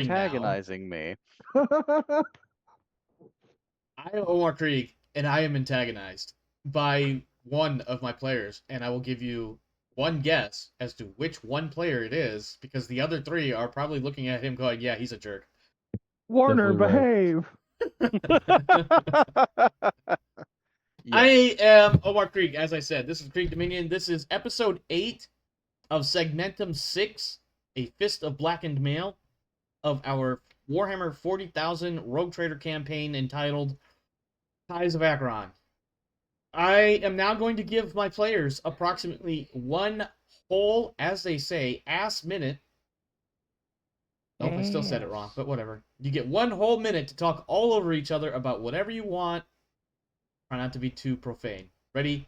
antagonizing me. I am Omar Krieg, and I am antagonized by one of my players, and I will give you one guess as to which one player it is, because the other three are probably looking at him going, yeah, he's a jerk. Warner, Definitely behave. I am Omar Krieg, as I said. This is Krieg Dominion. This is episode 8 of Segmentum 6, A Fist of Blackened Mail, of our Warhammer 40,000 Rogue Trader campaign entitled Tithes of Acheron. I am now going to give my players approximately one whole, as they say, ass minute. Nope, I still said it wrong, but whatever. You get one whole minute to talk all over each other about whatever you want. Try not to be too profane. Ready?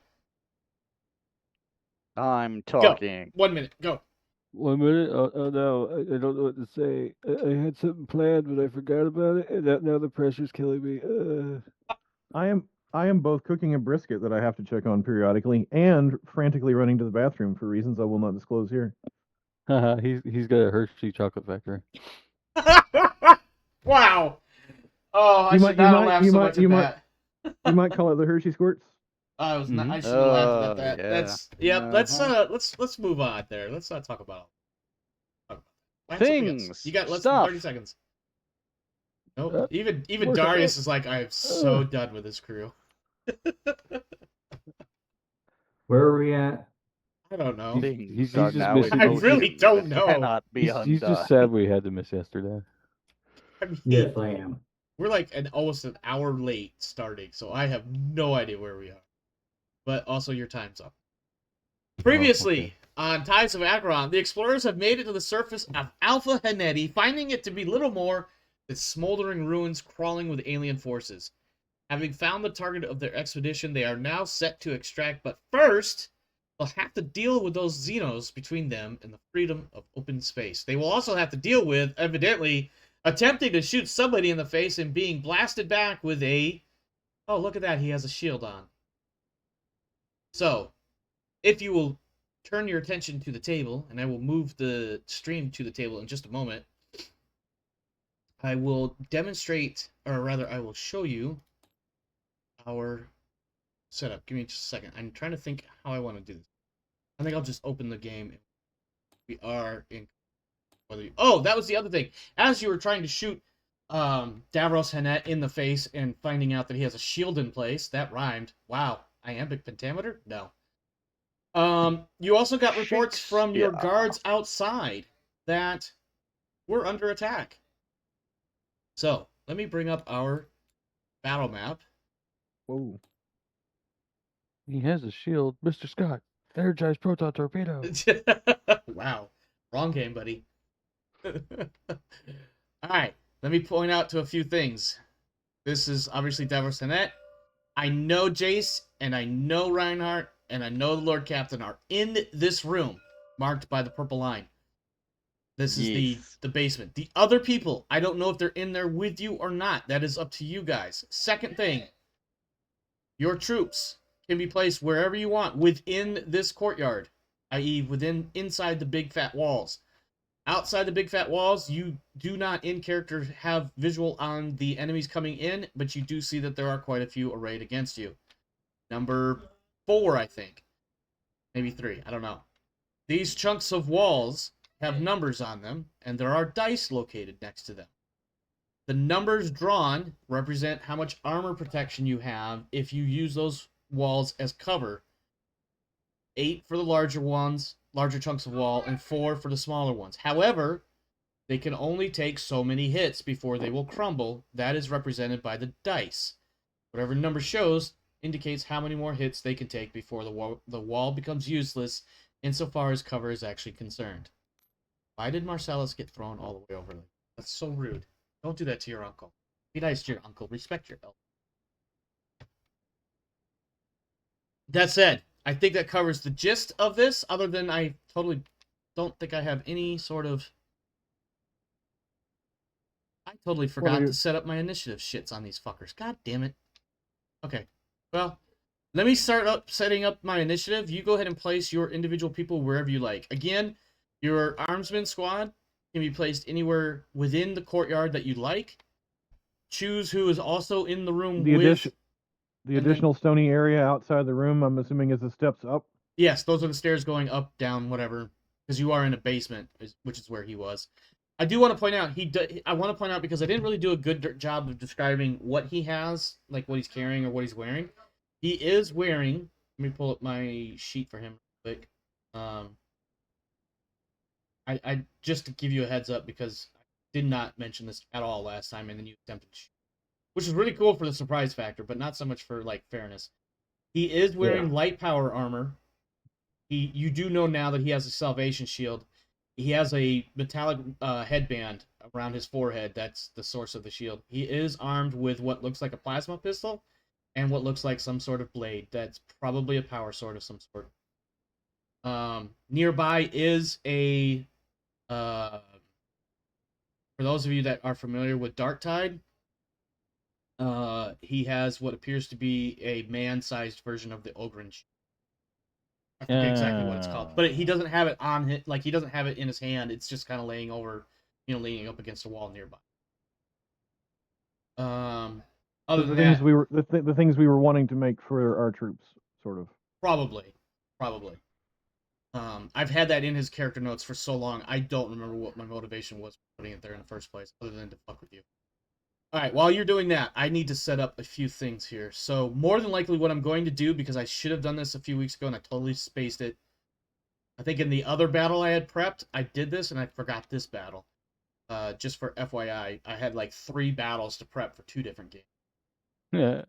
I'm talking. Go. 1 minute. Go. 1 minute. Oh no, I don't know what to say. I had something planned, but I forgot about it, and now the pressure's killing me. I am both cooking a brisket that I have to check on periodically and frantically running to the bathroom for reasons I will not disclose here. He's got a Hershey chocolate factory. Wow. Oh, I should not have laughed so much at that. You might call it the Hershey Squirts. I was not. I should have laughed at that. Yeah. That's yep. Let's move on there. Let's not talk about Things. You got less Stuff. than 30 seconds. Nope. Even Darius is like, I am so done with this crew. Where are we at? I don't know. He's are just now missing- in I motion really don't that know. Cannot be He's just sad we had to miss yesterday. I mean, Yes, I am. we're like almost an hour late starting, so I have no idea where we are. But also, your time's up. Previously, on Tithes of Acheron, the explorers have made it to the surface of Alpha Haneti, finding it to be little more than smoldering ruins crawling with alien forces. Having found the target of their expedition, they are now set to extract, but first, they'll have to deal with those Xenos between them and the freedom of open space. They will also have to deal with, evidently, attempting to shoot somebody in the face and being blasted back with a... Oh, look at that, he has a shield on. So, if you will turn your attention to the table, and I will move the stream to the table in just a moment, I will demonstrate, or rather, I will show you our setup. Give me just a second. I'm trying to think how I want to do this. I think I'll just open the game. We are in... Oh, that was the other thing. As you were trying to shoot Davros Hanet in the face and finding out that he has a shield in place, that rhymed. Wow. Iambic pentameter? No. You also got reports from your guards outside that we're under attack. So, let me bring up our battle map. Whoa. He has a shield. Mr. Scott, energized proton torpedo. Wow. Wrong game, buddy. Alright, let me point out to a few things. This is obviously Davros Hanet. I know Jace, and I know Reinhardt, and I know the Lord Captain are in this room, marked by the purple line. This is the basement. The other people, I don't know if they're in there with you or not. That is up to you guys. Second thing, your troops can be placed wherever you want within this courtyard, i.e. inside the big fat walls. Outside the big fat walls, you do not in character have visual on the enemies coming in, but you do see that there are quite a few arrayed against you. Number 4, I think. Maybe 3, I don't know. These chunks of walls have numbers on them, and there are dice located next to them. The numbers drawn represent how much armor protection you have if you use those walls as cover. 8 for the larger ones, larger chunks of wall, and 4 for the smaller ones. However, they can only take so many hits before they will crumble. That is represented by the dice. Whatever number shows indicates how many more hits they can take before the wall becomes useless insofar as cover is actually concerned. Why did Marcellus get thrown all the way over there? That's so rude. Don't do that to your uncle. Be nice to your uncle. Respect your elder. That said, I think that covers the gist of this, other than I totally don't think I have any sort of... I totally forgot to set up my initiative shits on these fuckers. God damn it. Okay, well, let me start setting up my initiative. You go ahead and place your individual people wherever you like. Again, your Armsman squad, can be placed anywhere within the courtyard that you like. Choose who is also in the room The with. addition, the and then- additional stony area outside the room, I'm assuming, is the steps up. Yes, those are the stairs going up, down, whatever. Because you are in a basement, which is where he was. I do want to point out I want to point out because I didn't really do a good job of describing what he has, like what he's carrying or what he's wearing. He is wearing. Let me pull up my sheet for him real quick. I just to give you a heads up because I did not mention this at all last time, and then you attempted, which is really cool for the surprise factor, but not so much for like fairness. He is wearing light power armor. You do know now that he has a salvation shield. He has a metallic headband around his forehead. That's the source of the shield. He is armed with what looks like a plasma pistol and what looks like some sort of blade. That's probably a power sword of some sort. Nearby is a for those of you that are familiar with Dark Tide, he has what appears to be a man-sized version of the Ogren. I forget exactly what it's called, but he doesn't have it on his, like he doesn't have it in his hand. It's just kind of laying over, leaning up against a wall nearby. Other than things that, we were the things we were wanting to make for our troops, sort of. probably. I've had that in his character notes for so long, I don't remember what my motivation was for putting it there in the first place, other than to fuck with you. All right, while you're doing that, I need to set up a few things here. So more than likely what I'm going to do, because I should have done this a few weeks ago and I totally spaced it. I think in the other battle I had prepped, I did this and I forgot this battle. Just for FYI, I had like 3 battles to prep for 2 different games. Yeah.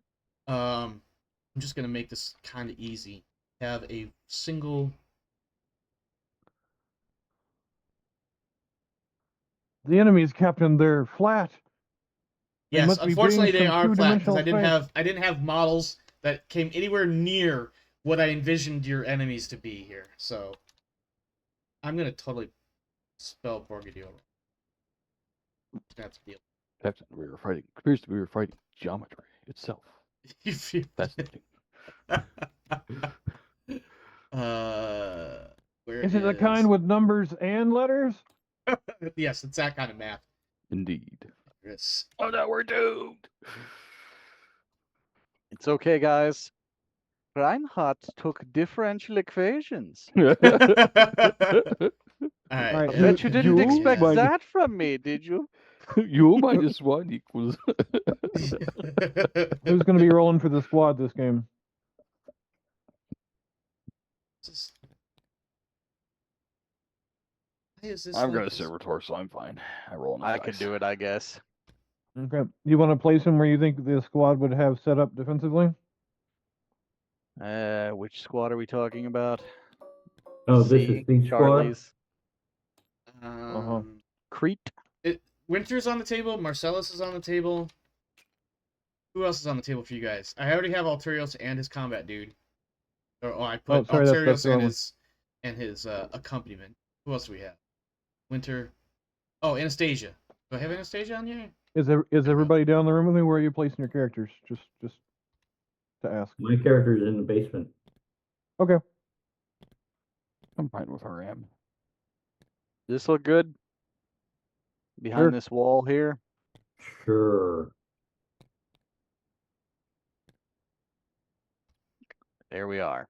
I'm just going to make this kind of easy. Have a single... The enemies, Captain, they're flat. They Yes, must be unfortunately beings they from are flat because two-dimensional space. I didn't have models that came anywhere near what I envisioned your enemies to be here. So I'm gonna totally spell Borgadio. That's the Captain, we were fighting geometry itself. deal. Fascinating. Where Is it a kind with numbers and letters? Yes, it's that kind of math. Indeed. Yes. Oh no, we're doomed. It's okay, guys. Reinhardt took differential equations. All All right. right, I bet you didn't expect might- that from me, did you? U minus 1 equals. Who's going to be rolling for the squad this game? I'm going to Servitor, so I'm fine. I roll on the I dice. could do it, I guess. Okay. You want to place him where you think the squad would have set up defensively? Which squad are we talking about? Oh, this C, is the squad. Charlie's. Uh-huh. Crete. Winter's on the table. Marcellus is on the table. Who else is on the table for you guys? I already have Alterios and his combat dude. I put sorry, that's Alterios the wrong one. and his accompaniment. Who else do we have? Winter. Oh, Anastasia. Do I have Anastasia on here? Is everybody down in the room with me? Where are you placing your characters? Just to ask. My character's in the basement. Okay. I'm fine with where I am. This look good? Behind Sure. this wall here? Sure. There we are.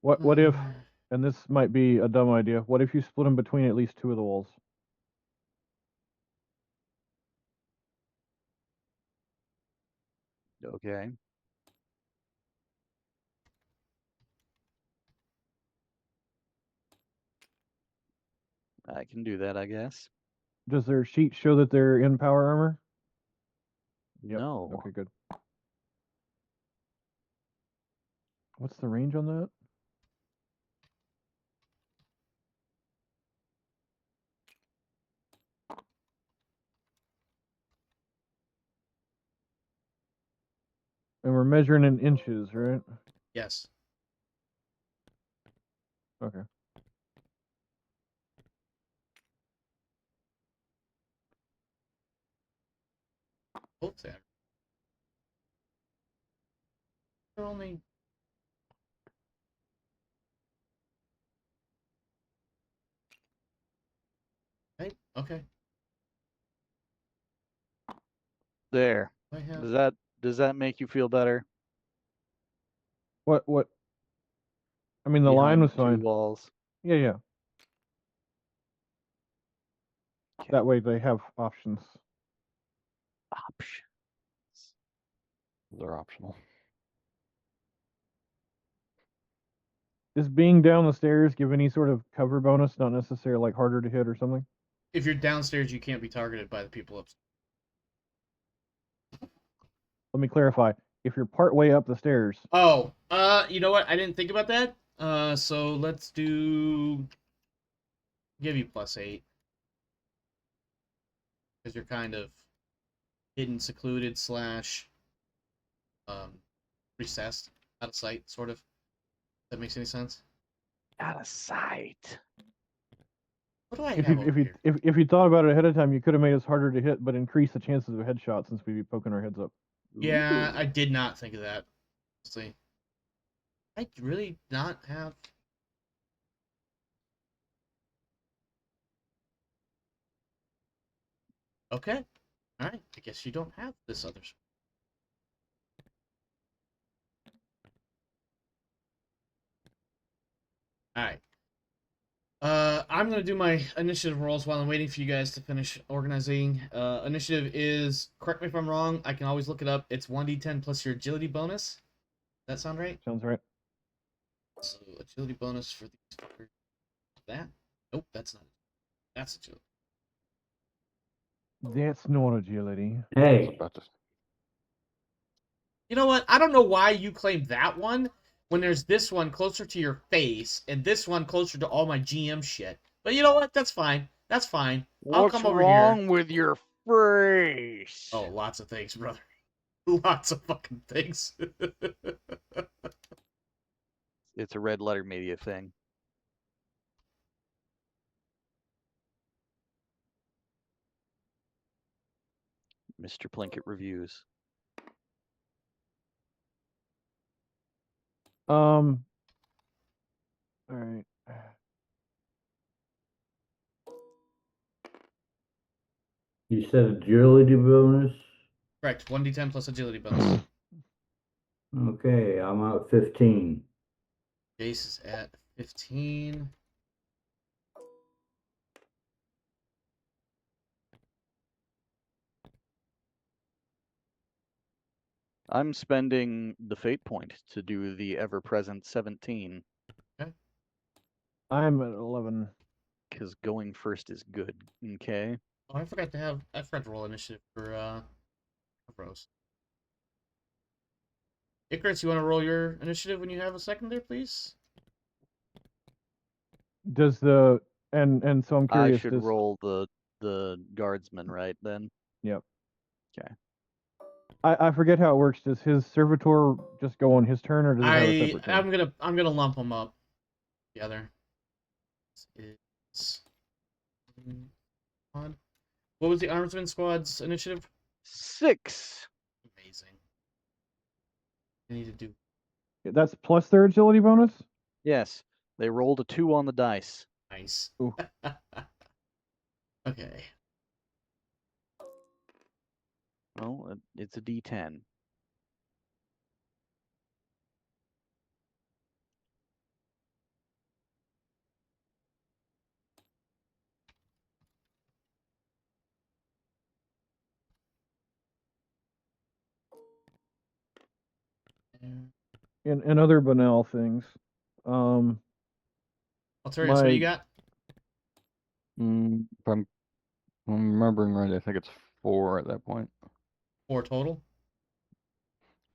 What if, and this might be a dumb idea, what if you split them between at least 2 of the walls? Okay. I can do that, I guess. Does their sheet show that they're in power armor? Yep. No. Okay, good. What's the range on that? And we're measuring in inches, right? Yes. Okay. Oops. They're only. Okay. There. I have. Does that make you feel better? What? I mean, the line Behind was the two fine. walls. Yeah, yeah. Okay. That way they have options. Options. They're optional. Does being down the stairs give any sort of cover bonus? Not necessarily like harder to hit or something. If you're downstairs, you can't be targeted by the people upstairs. Let me clarify. If you're part way up the stairs, Oh, you know what? I didn't think about that. So let's give you +8. Because you're kind of hidden, secluded, / recessed, out of sight, sort of. If that makes any sense? Out of sight. What do I if have you over here? if you thought about it ahead of time, you could have made us harder to hit, but increase the chances of a headshot since we'd be poking our heads up. Yeah, I did not think of that. Let's see. I really not have. Okay. Alright. I guess you don't have this other. Alright. I'm gonna do my initiative rolls while I'm waiting for you guys to finish organizing. Initiative is, correct me if I'm wrong, I can always look it up. It's 1d10 plus your agility bonus. Does that sound right? Sounds right. So agility bonus for these fuckers. That? Nope, that's not. That's agility. That's not agility. I was Hey, about to. You know what? I don't know why you claimed that one when there's this one closer to your face and this one closer to all my GM shit. But you know what? That's fine. That's fine. I'll What's come over wrong here. with your face? Oh, lots of things, brother. Lots of fucking things. It's a red letter media thing. Mr. Plinkett reviews. All right. you said agility bonus? Correct. 1d10 plus agility bonus. Okay, I'm at 15. Jace is at 15. I'm spending the fate point to do the ever-present 17. I'm at 11. Because going first is good. Okay. Oh, I forgot to roll initiative for Rose. Icarus, you want to roll your initiative when you have a second there, please? Does the and so I'm I curious. should Does roll the guardsman, right, then? Yep. Okay. I forget how it works. Does his servitor just go on his turn, or does it have a separate turn? I'm gonna lump them up together. It's on. What was the Armsman Squad's initiative? 6. Amazing. I need to do. That's plus their agility bonus? Yes. They rolled a 2 on the dice. Nice. Ooh. Okay. Well, it's a D10. And other banal things. Alterius, what do my you got? If I'm remembering right, I think it's 4 at that point. 4 total?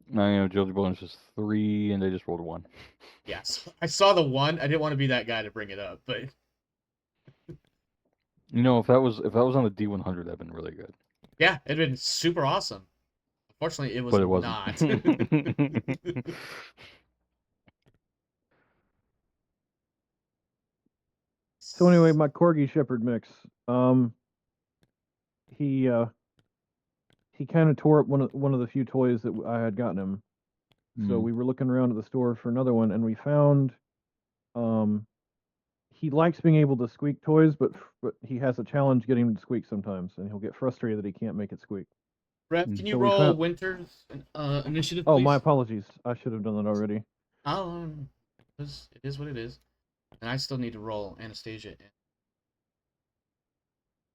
Now, agility bonus is 3, and they just rolled a 1. Yes. I saw the 1. I didn't want to be that guy to bring it up, but If that was on the D100, that'd been really good. yeah, it'd been super awesome. Unfortunately, it was But it wasn't. not. So anyway, my Corgi Shepherd mix. He kind of tore up one of the few toys that I had gotten him. So we were looking around at the store for another one, and we found he likes being able to squeak toys, but he has a challenge getting him to squeak sometimes, and he'll get frustrated that he can't make it squeak. Ref, can you So we roll found- Winter's initiative, Oh, please? my apologies. I should have done that already. It is what it is. And I still need to roll Anastasia.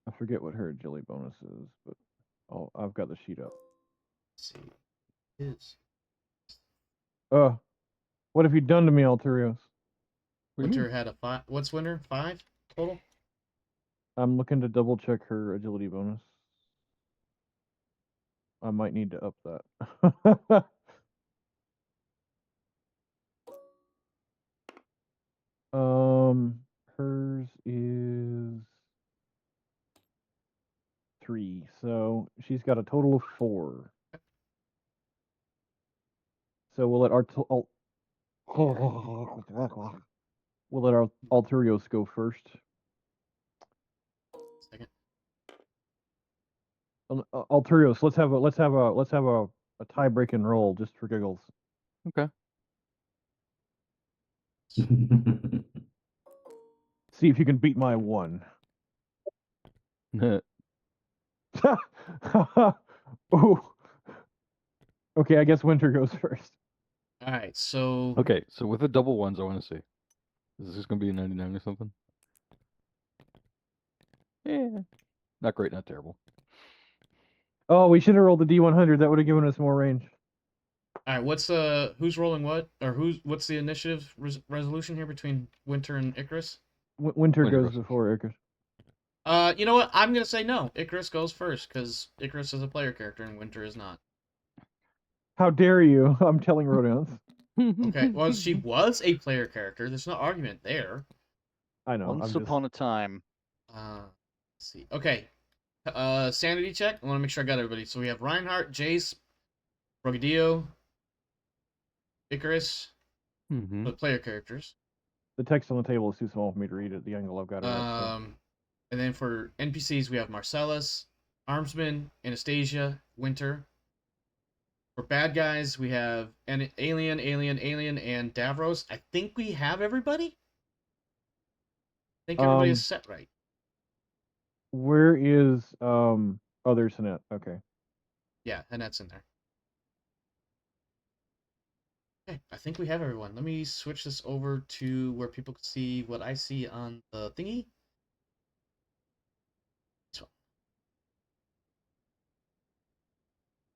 I forget what her agility bonus is, but I've got the sheet up. Let's see. It is. What have you done to me, Alterios? What do you mean? Winter had a 5. What's Winter? 5 total? I'm looking to double check her agility bonus. I might need to up that. Hers is 3, so she's got a total of 4. So we'll let Alterios go first. Second. Alterios, let's have a tie-breaking roll just for giggles. Okay. See if you can beat my 1. Ooh. Okay, I guess Winter goes first. All right, so Okay, so with the double ones, I want to see. Is this going to be a 99 or something? Yeah. Not great, not terrible. Oh, we should have rolled the D100. That would have given us more range. all right, what's who's rolling what, or what's the initiative resolution here between Winter and Icarus? Winter Winter goes goes before Icarus. You know what? I'm gonna say no. Icarus goes first because Icarus is a player character and Winter is not. How dare you? I'm telling Rodance. Okay, well she was a player character. There's no argument there. I know. Once upon a time. Let's see. Okay. Sanity check. I want to make sure I got everybody. So we have Reinhardt, Jace, Rogadillo, Icarus, Mm-hmm. the player characters. The text on the table is too small for me to read at the angle I've got it at. So. And then for NPCs we have Marcellus, Armsman, Anastasia, Winter. For bad guys we have Alien, and Davros. I think we have everybody. I think everybody is set right. Where is oh, there's Annette. Okay. Yeah, Annette's in there. Okay, I think we have everyone. Let me switch this over to where people can see what I see on the thingy. This one.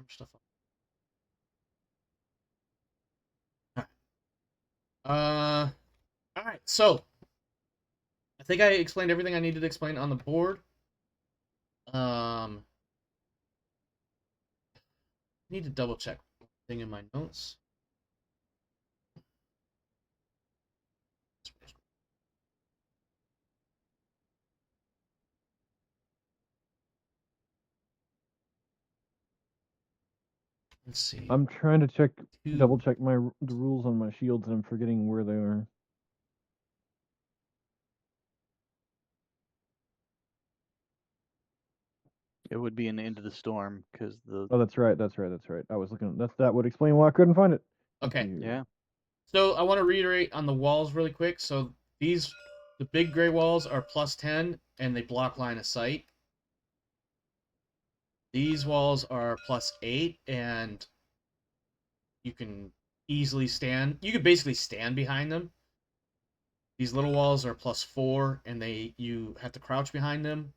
Stuff on. All right. So, I think I explained everything I needed to explain on the board. I need to double check one thing in my notes. Let's see. I'm trying to double check the rules on my shields, and I'm forgetting where they are. It would be in Into the Storm because the. Oh, that's right. I was looking. That would explain why I couldn't find it. Okay. Yeah. So I want to reiterate on the walls really quick. So the big gray walls are +10, and they block line of sight. These walls are +8, and you can easily stand. You can basically stand behind them. These little walls are +4, and you have to crouch behind them.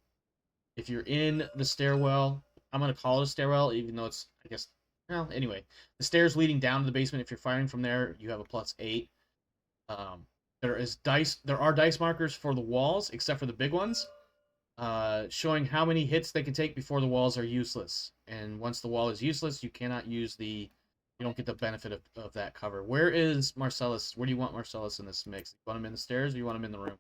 If you're in the stairwell, I'm gonna call it a stairwell, even though it's, I guess, well, anyway, the stairs leading down to the basement. If you're firing from there, you have a +8. There are dice markers for the walls, except for the big ones, showing how many hits they can take before the walls are useless. And once the wall is useless, you cannot use you don't get the benefit of that cover. Where is Marcellus? Where do you want Marcellus in this mix? You want him in the stairs, or you want him in the room?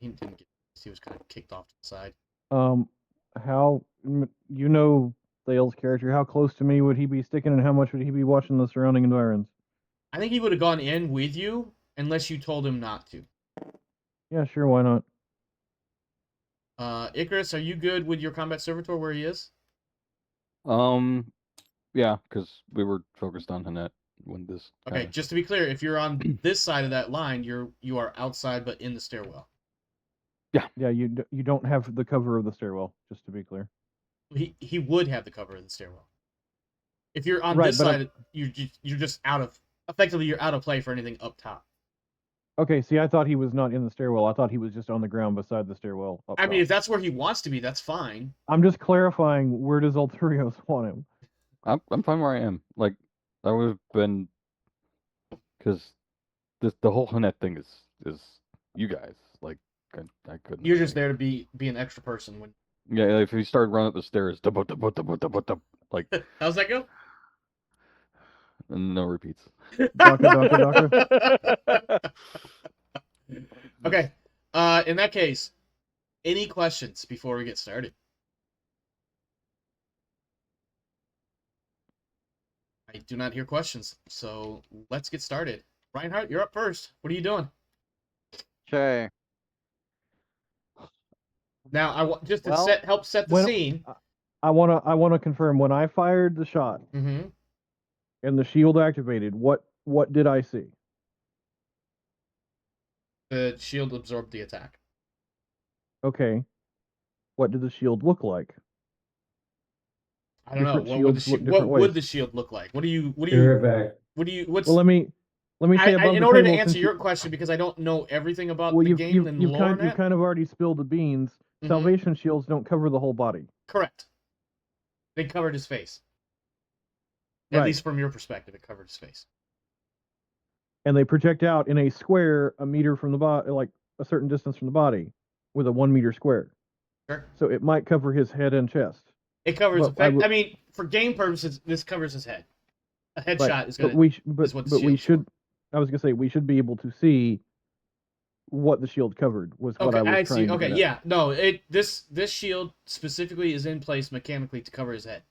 He didn't get. He was kind of kicked off to the side. How Thale's character? How close to me would he be sticking, and how much would he be watching the surrounding environs? I think he would have gone in with you unless you told him not to. Yeah, sure. Why not? Icarus, are you good with your combat servitor where he is? Yeah, because we were focused on Annette. when this. Okay, kinda- just to be clear, if you're on this side of that line, you are outside but in the stairwell. Yeah, you don't have the cover of the stairwell, just to be clear. He would have the cover of the stairwell. If you're on Right, this but side, you're just out of effectively you're out of play for anything up top. Okay, see, I thought he was not in the stairwell. I thought he was just on the ground beside the stairwell. Up I mean, top. if that's where he wants to be, that's fine. I'm just clarifying, where does Ulterios want him? I'm fine where I am. Like, I would have been, because the whole Hanet thing is you guys. Like, I couldn't. You're just there to be an extra person. When Yeah, if he started running up the stairs, like, how's that go? no repeats. Daka. Okay. In that case, any questions before we get started? I do not hear questions, so let's get started. Reinhardt, you're up first. What are you doing? Okay. Now, just to Well, help set the when- scene. I wanna confirm, when I fired the shot Mm-hmm. and the shield activated, what did I see? The shield absorbed the attack. Okay. What did the shield look like? I don't know. Different What would the shields look what different would ways. the shield look like? What do you Be right back. what's Well, let me say above in the order to table, answer since your question, because I don't know everything about well, the game and lore in you've it. kind of already spilled the beans. Mhm. Salvation shields don't cover the whole body. Correct. They covered his face. At Right. least from your perspective, it covered his face. And they project out in a square a meter from the body, like a certain distance from the body, with a 1 meter square. Sure. So it might cover his head and chest. It covers. But I mean, for game purposes, this covers his head. A headshot Right. is gonna. But we is what the we shield's should. I was gonna say we should be able to see what the shield covered. Was what Okay, I was I trying see. to Okay, get at. yeah, no, this shield specifically is in place mechanically to cover his head.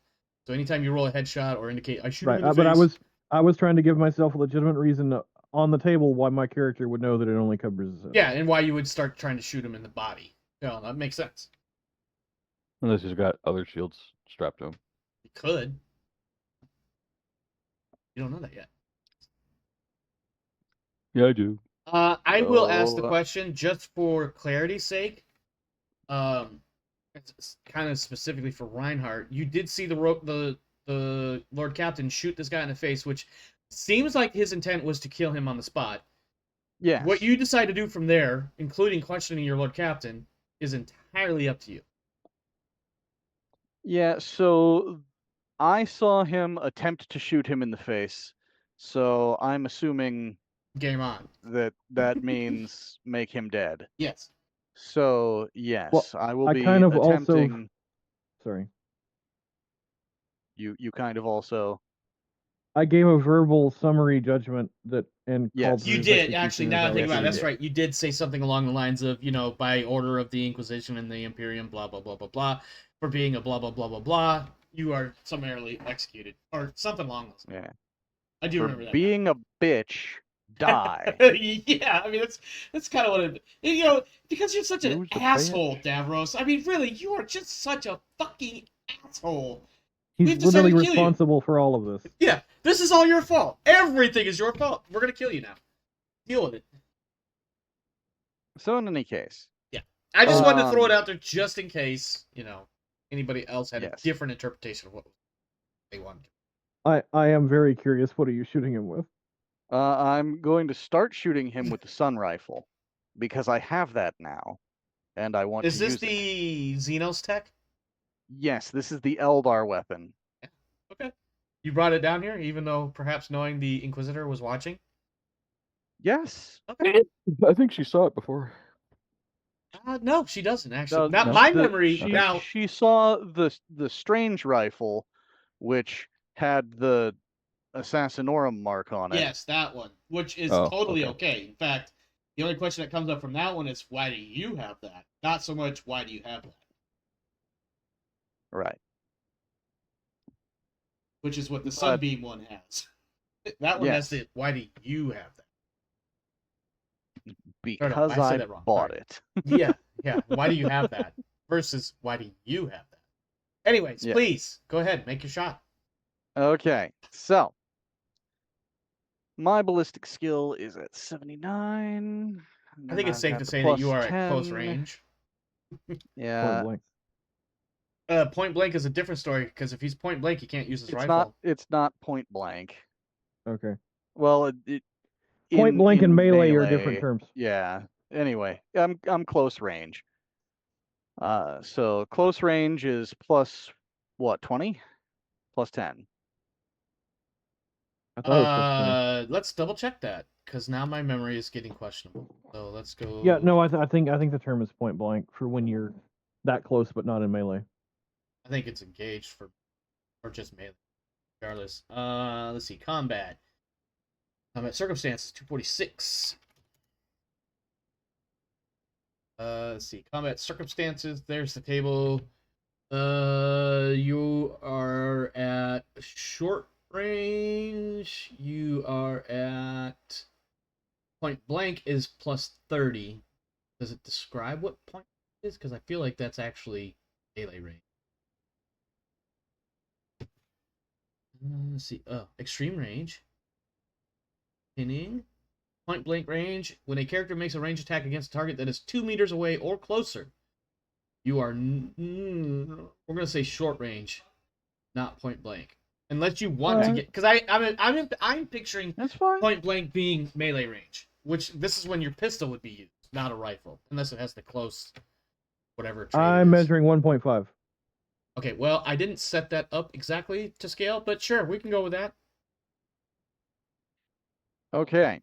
So anytime you roll a headshot or indicate I shoot him Right. in the But face, I was trying to give myself a legitimate reason on the table why my character would know that it only covers his head. yeah, and why you would start trying to shoot him in the body. No, that makes sense. Unless he's got other shields strapped to him. You could. You don't know that yet. Yeah, I do. I will ask the So- question just for clarity's sake. It's kind of specifically for Reinhardt. You did see the Lord Captain shoot this guy in the face, which seems like his intent was to kill him on the spot. Yes. What you decide to do from there, including questioning your Lord Captain, is entirely up to you. Yeah, so I saw him attempt to shoot him in the face. So I'm assuming Game on. that means make him dead. Yes. So yes, I will I be kind of also- attempting. Sorry. You kind of also. I gave a verbal summary judgment that and Yes. called for You his did, actually, execution now I as think I about it, see that's did. right. You did say something along the lines of, by order of the Inquisition and the Imperium, blah, blah, blah, blah, blah, for being a blah, blah, blah, blah, blah, you are summarily executed. Or something along those lines. Yeah. I do For remember that. being a bitch, die. Yeah, I mean, that's kind of what it... because you're such an Who's the asshole, Davros. I mean, really, you are just such a fucking asshole. He's We've decided literally to kill you. responsible for all of this. Yeah, this is all your fault. Everything is your fault. We're going to kill you now. Deal with it. So in any case, I just wanted to throw it Um, out there just in case, anybody else had a Yes. different interpretation of what they wanted. I am very curious. What are you shooting him with? I'm going to start shooting him with the sun rifle because I have that now, and I want Is to this use it. the Xenos tech? Yes, this is the Eldar weapon. Okay. You brought it down here, even though perhaps knowing the Inquisitor was watching? Yes. Okay. I think she saw it before. No, she doesn't, actually. No, Not no, my the- memory. She, Now, she saw the strange rifle, which had the Assassinorum mark on it. yes, that one, which is Oh, totally okay. okay. In fact, the only question that comes up from that one is, why do you have that? Not so much, why do you have that? Right. Which is what the But- Sunbeam one has. That one has Yes. the, why do you have that? Because I said I that wrong. bought Sorry. it. Yeah. Why do you have that? Versus, why do you have that? Anyways, Yeah. please, go ahead, make your shot. Okay, so My ballistic skill is at 79. I think it's I've safe got to the say that you plus are at close 10. range. Point Yeah, blank. Point blank is a different story because if he's point blank, he can't use his it's rifle. not point blank. Okay. Well, Point blank and melee are different terms. Yeah. Anyway, I'm close range. So close range is plus what, 20? Plus 10. I thought it was plus 20. Let's double check that because now my memory is getting questionable. So let's go. Yeah, no, I think the term is point blank for when you're that close but not in melee. I think it's engaged for, or just melee. Regardless. Let's see. Combat circumstances 246. Let's see. Combat circumstances. There's the table. You are at short range. You are at point blank is plus 30. Does it describe what point it is? Because I feel like that's actually melee range. Let's see. Oh, extreme range. Pinning. Point blank range. When a character makes a ranged attack against a target that is 2 meters away or closer, you are. We're gonna say short range, not point blank, unless you want to get. Because I'm picturing That's fine. point blank being melee range, which this is when your pistol would be used, not a rifle, unless it has the close, whatever. Trait I'm it is. measuring 1.5. Okay, well, I didn't set that up exactly to scale, but sure, we can go with that. Okay.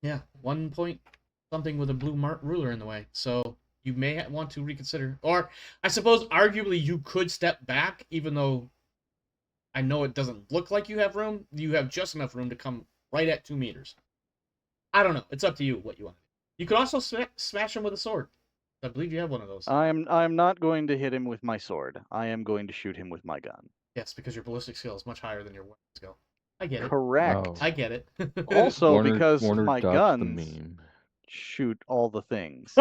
Yeah, 1 point something with a blue ruler in the way. So you may want to reconsider. Or I suppose arguably you could step back, even though I know it doesn't look like you have room. You have just enough room to come right at 2 meters. I don't know. It's up to you what you want to do. You could also smash him with a sword. I believe you have one of those. I'm not going to hit him with my sword. I am going to shoot him with my gun. Yes, because your ballistic skill is much higher than your weapon skill. I get it. Correct. Oh. I get it. Also, Warner, because Warner my dodged the guns meme. shoot all the things.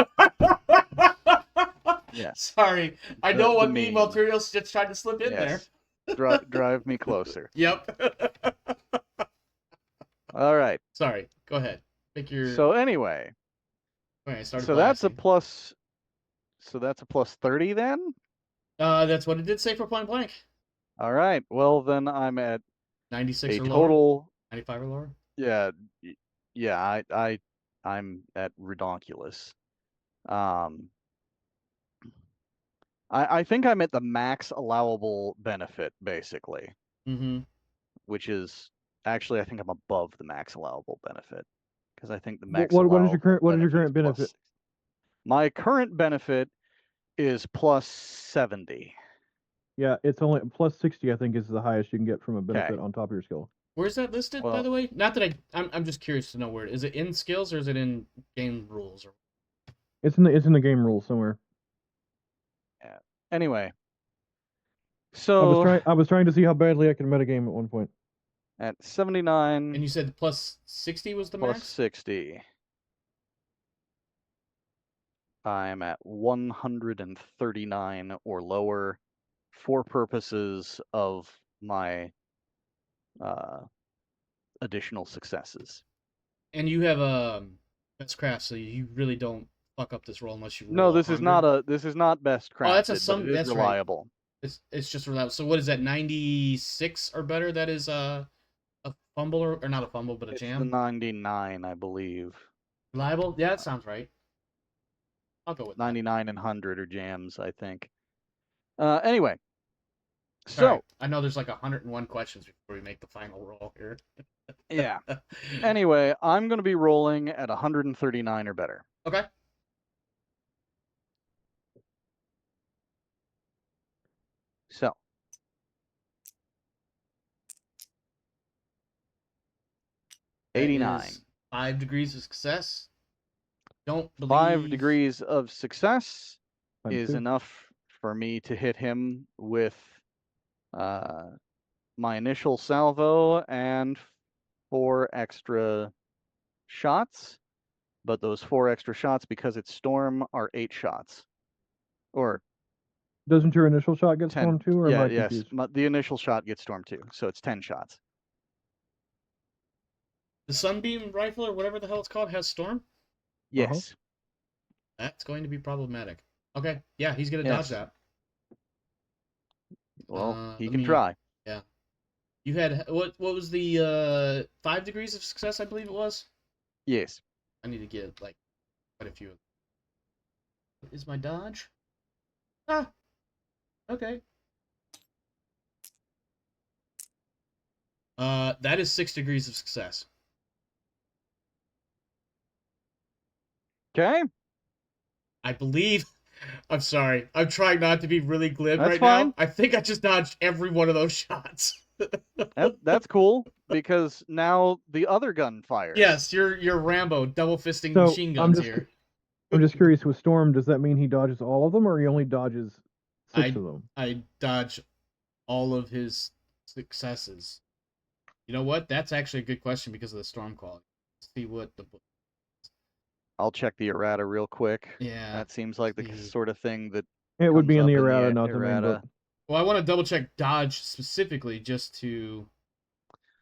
Yeah. Sorry. I know The what meme meme. materials just tried to slip in there. Yes. Drive me closer. Yep. All right. Sorry. Go ahead. Make your. So anyway, All right, started so that's a blasting. plus. So that's a plus 30 then. That's what it did say for point blank. All right. Well, then I'm at 96 a or lower. total. 95 or lower. Yeah. Yeah. I'm at redonkulous. I think I'm at the max allowable benefit basically, Mm-hmm. which is actually I think I'm above the max allowable benefit because I think the max What is allowable your current is plus benefit? 60. My current benefit is plus 70. Yeah, it's only plus 60. I think is the highest you can get from a benefit Okay. on top of your skill. Where's that listed, by Well- the way? Not that I'm just curious to know where. Is it in skills or is it in game rules? Or... It's in the game rules somewhere. Anyway, I so was trying to see how badly I can metagame at one point. at 79 And you said plus 60 was the plus max? 60, I'm at 139 or lower for purposes of my additional successes. And you have best craft, so you really don't fuck up this roll unless you roll. No, this is not best crafted, that's a but sum. it is That's reliable. right. It's just reliable. So what is that? 96 or better? That is a fumble or not a fumble, but a It's the jam. 99, I believe. Reliable? Yeah, that sounds right. I'll go with 99 and 100 are jams, I think. Anyway, that. so Alright, I know there's like 101 questions before we make the final roll here. yeah. Anyway, I'm going to be rolling at 139 or better. Okay. So, That 89. is 5 degrees of success. Don't believe 5 degrees of success Times is 2. enough for me to hit him with my initial salvo and 4 extra shots. But those 4 extra shots, because it's storm, are 8 shots. Or Doesn't your initial shot get 10. storm too, or Yeah, am I yes. confused? The initial shot gets storm too, so it's 10 shots. The Sunbeam rifle or whatever the hell it's called has storm. Yes. That's going to be problematic. Okay, yeah, he's gonna Yes. dodge that. Well, he let can me- try. Yeah. You had what was the 5 degrees of success, I believe it was? Yes. I need to get like quite a few. What is my dodge? Ah. Okay. That is 6 degrees of success. Okay. I believe. I'm sorry. I'm trying not to be really glib That's right fine. now. I think I just dodged every one of those shots. That's cool because now the other gun fires. Yes, you're Rambo, double fisting So, machine I'm guns just here. I'm just curious with Storm, does that mean he dodges all of them or he only dodges 6 of them? I dodge all of his successes. You know what? That's actually a good question because of the storm quality. Let's see what the I'll check the errata real quick. yeah. That seems like the see. sort of thing that It would be comes in the up errata, not the main errata. book. Well, I want to double check dodge specifically just to.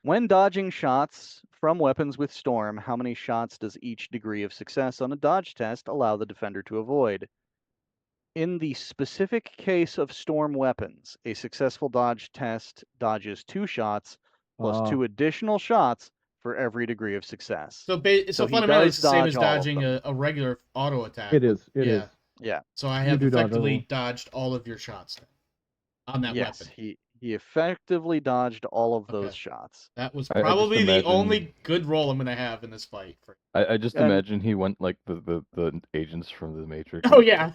When dodging shots from weapons with storm, how many shots does each degree of success on a dodge test allow the defender to avoid? In the specific case of storm weapons, a successful dodge test dodges 2 shots plus 2 additional shots for every degree of success. So So he fundamentally, does it's the same as dodge all of dodging them. a regular auto attack. It is. It is. Yeah. So I You have do dodge effectively all. dodged all of your shots then on that Yes, weapon. he effectively dodged all of those Okay. shots. That was I just probably the imagine- only good roll I'm gonna have in this fight. I just And- imagine he went like the agents from the Matrix. Oh yeah,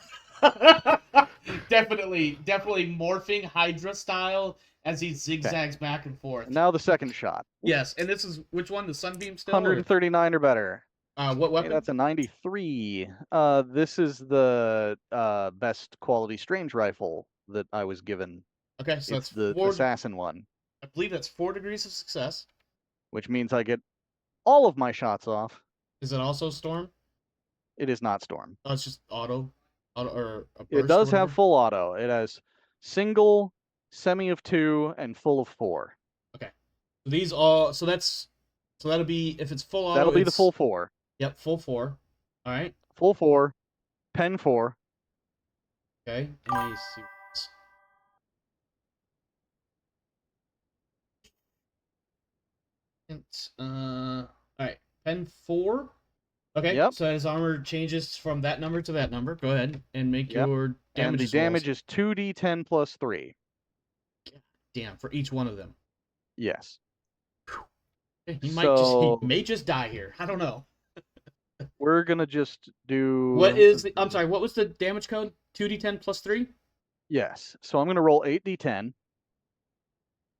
definitely morphing Hydra style as he zigzags back and forth. Now the second shot. Yes, and this is which one? The Sunbeam still? Or, 139 or better. what Hey, weapon? that's a 93. This is the best quality strange rifle that I was given. Okay, so It's that's the 4. assassin one, I believe that's 4 degrees of success. which means I get all of my shots off. Is it also storm? It is not storm. Oh, it's just auto or a burst. It does have full auto. It has single, semi of 2, and full of 4. These all. So that'll be if it's full auto. That'll be the it's- full 4. Yep, full 4. All right. Full 4, pen 4. Okay. Let me see. All right. Pen 4. Okay. Yep. So his armor changes from that number to that number. Go ahead and make Yep. your And damage. the damage is 2d10 plus 3. Damn for each one of them. Yes. Okay, he So- may just die here. I don't know. We're gonna just do. What is the? I'm sorry. What was the damage code? 2d10 plus 3. Yes. So I'm gonna roll 8d10,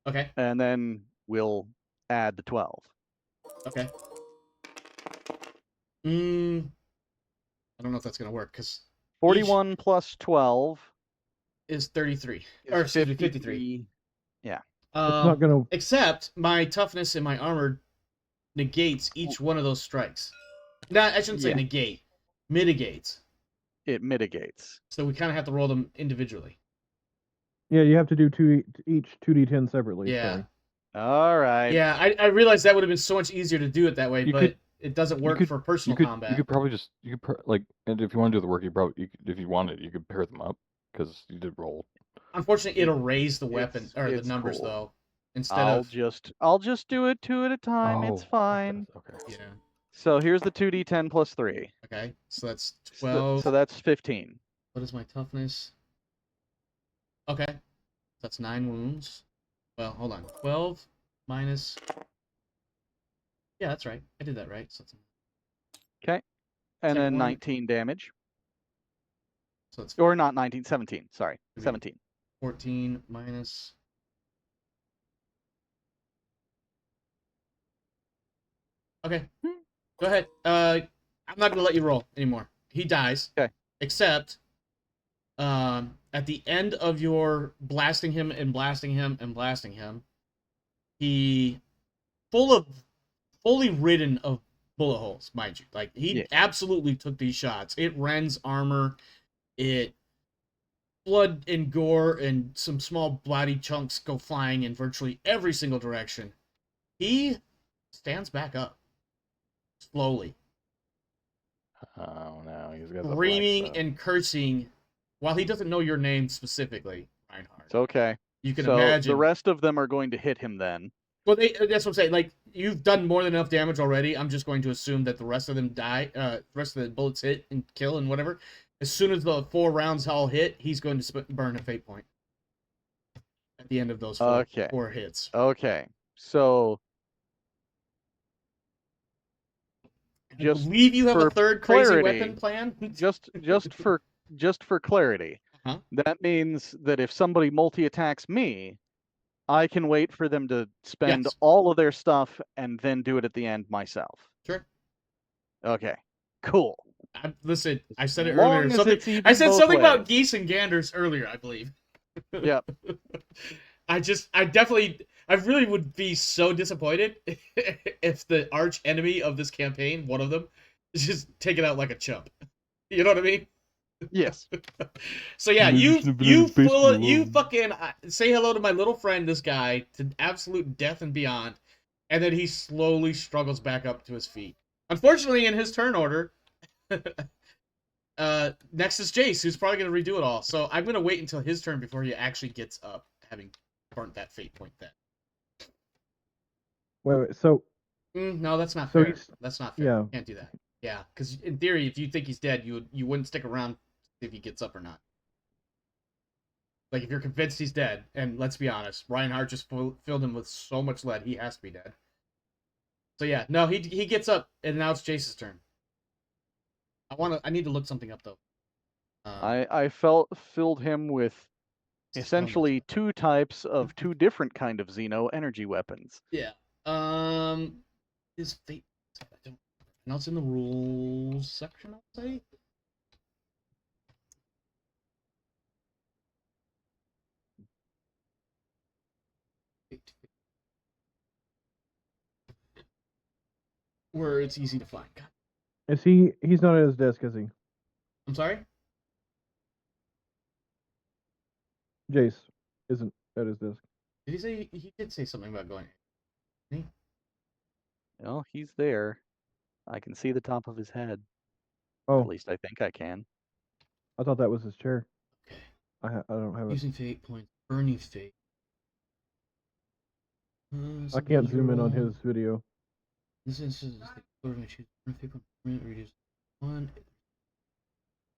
Okay. and then we'll add the 12. Okay. I don't know if that's gonna work because 41 plus 12 is 33 is or excuse me, 53. Yeah. It's not gonna. Except my toughness and my armor negates each one of those strikes. No, I shouldn't say Yeah. negate. Mitigates. It mitigates. So we kind of have to roll them individually. Yeah, you have to do each 2d10 separately. Yeah. So. All right. Yeah, I realized that would have been so much easier to do it that way, You but could- it doesn't work could- for personal You combat. could probably just like, and if you want to do the work, if you wanted, you could pair them up because you did roll. Unfortunately, it'll raise the weapon or the it's numbers cool. though. Instead I'll of just do it 2 at a time. It's Oh, fine. Okay. yeah. So here's the 2d10 plus 3. Okay, so that's So, 12. so that's 15. What is my toughness? Okay, that's 9 wounds. Well, hold on. 12 minus. Yeah, that's right. I did that right. So it's And Second then one. 19 damage. so it's Or not 19, 17. Sorry. Maybe. 17. 14 minus. Okay, go ahead. I'm not gonna let you roll anymore. He dies. Okay. Except, at the end of your blasting him and blasting him and blasting him, he fully ridden of bullet holes, mind you. Like he Yeah. absolutely took these shots. It rends armor. It blood and gore and some small bloody chunks go flying in virtually every single direction. He stands back up. slowly, Oh no, he's got the screaming black and cursing while he doesn't know your name specifically, Reinhardt. It's okay. You can So the imagine. rest of them are going to hit him then. Well, that's what I'm saying. Like, you've done more than enough damage already. I'm just going to assume that the rest of them die. The rest of the bullets hit and kill and whatever. As soon as the 4 rounds all hit, he's going to burn a fate point at the end of those four hits. Okay. So I believe you have a third crazy weapon plan. just for clarity, Uh-huh. that means that if somebody multi-attacks me, I can wait for them to spend Yes. all of their stuff and then do it at the end myself. Sure. Okay. Cool. Listen, I said it Long earlier. as Something it's even I said both something about ways. geese and ganders earlier, I believe. Yep. I really would be so disappointed if the arch enemy of this campaign, one of them, is just taken out like a chump. You know what I mean? Yes. So yeah, Maybe you shouldn't have been in the basement you alone. fucking say hello to my little friend, this guy, to absolute death and beyond, and then he slowly struggles back up to his feet. Unfortunately, in his turn order, next is Jace, who's probably gonna redo it all. So I'm gonna wait until his turn before he actually gets up, having burnt that fate point then. Wait. So No, that's not So fair. he's- That's not fair. yeah. Can't do that. Yeah, because in theory, if you think he's dead, you wouldn't stick around if he gets up or not. Like, if you're convinced he's dead, and let's be honest, Reinhardt just filled him with so much lead, he has to be dead. So yeah, no, he gets up, and now it's Jace's turn. I need to look something up though. I filled him with essentially 2 types of 2 different kind of Xeno energy weapons. Yeah. His fate. I don't know. It's in the rules section, I'll say. Where it's easy to find. God. is he? He's not at his desk, is he? I'm sorry? Jace isn't at his desk. Did he say he did say something about going? Well, he's there. I can see the top of his head. Oh, At least I think I can. I thought that was his chair. Okay. I don't have it. Using fate points, burning fate. I can't zoom in on his video. This is the order to choose burn fate point, reduce 1.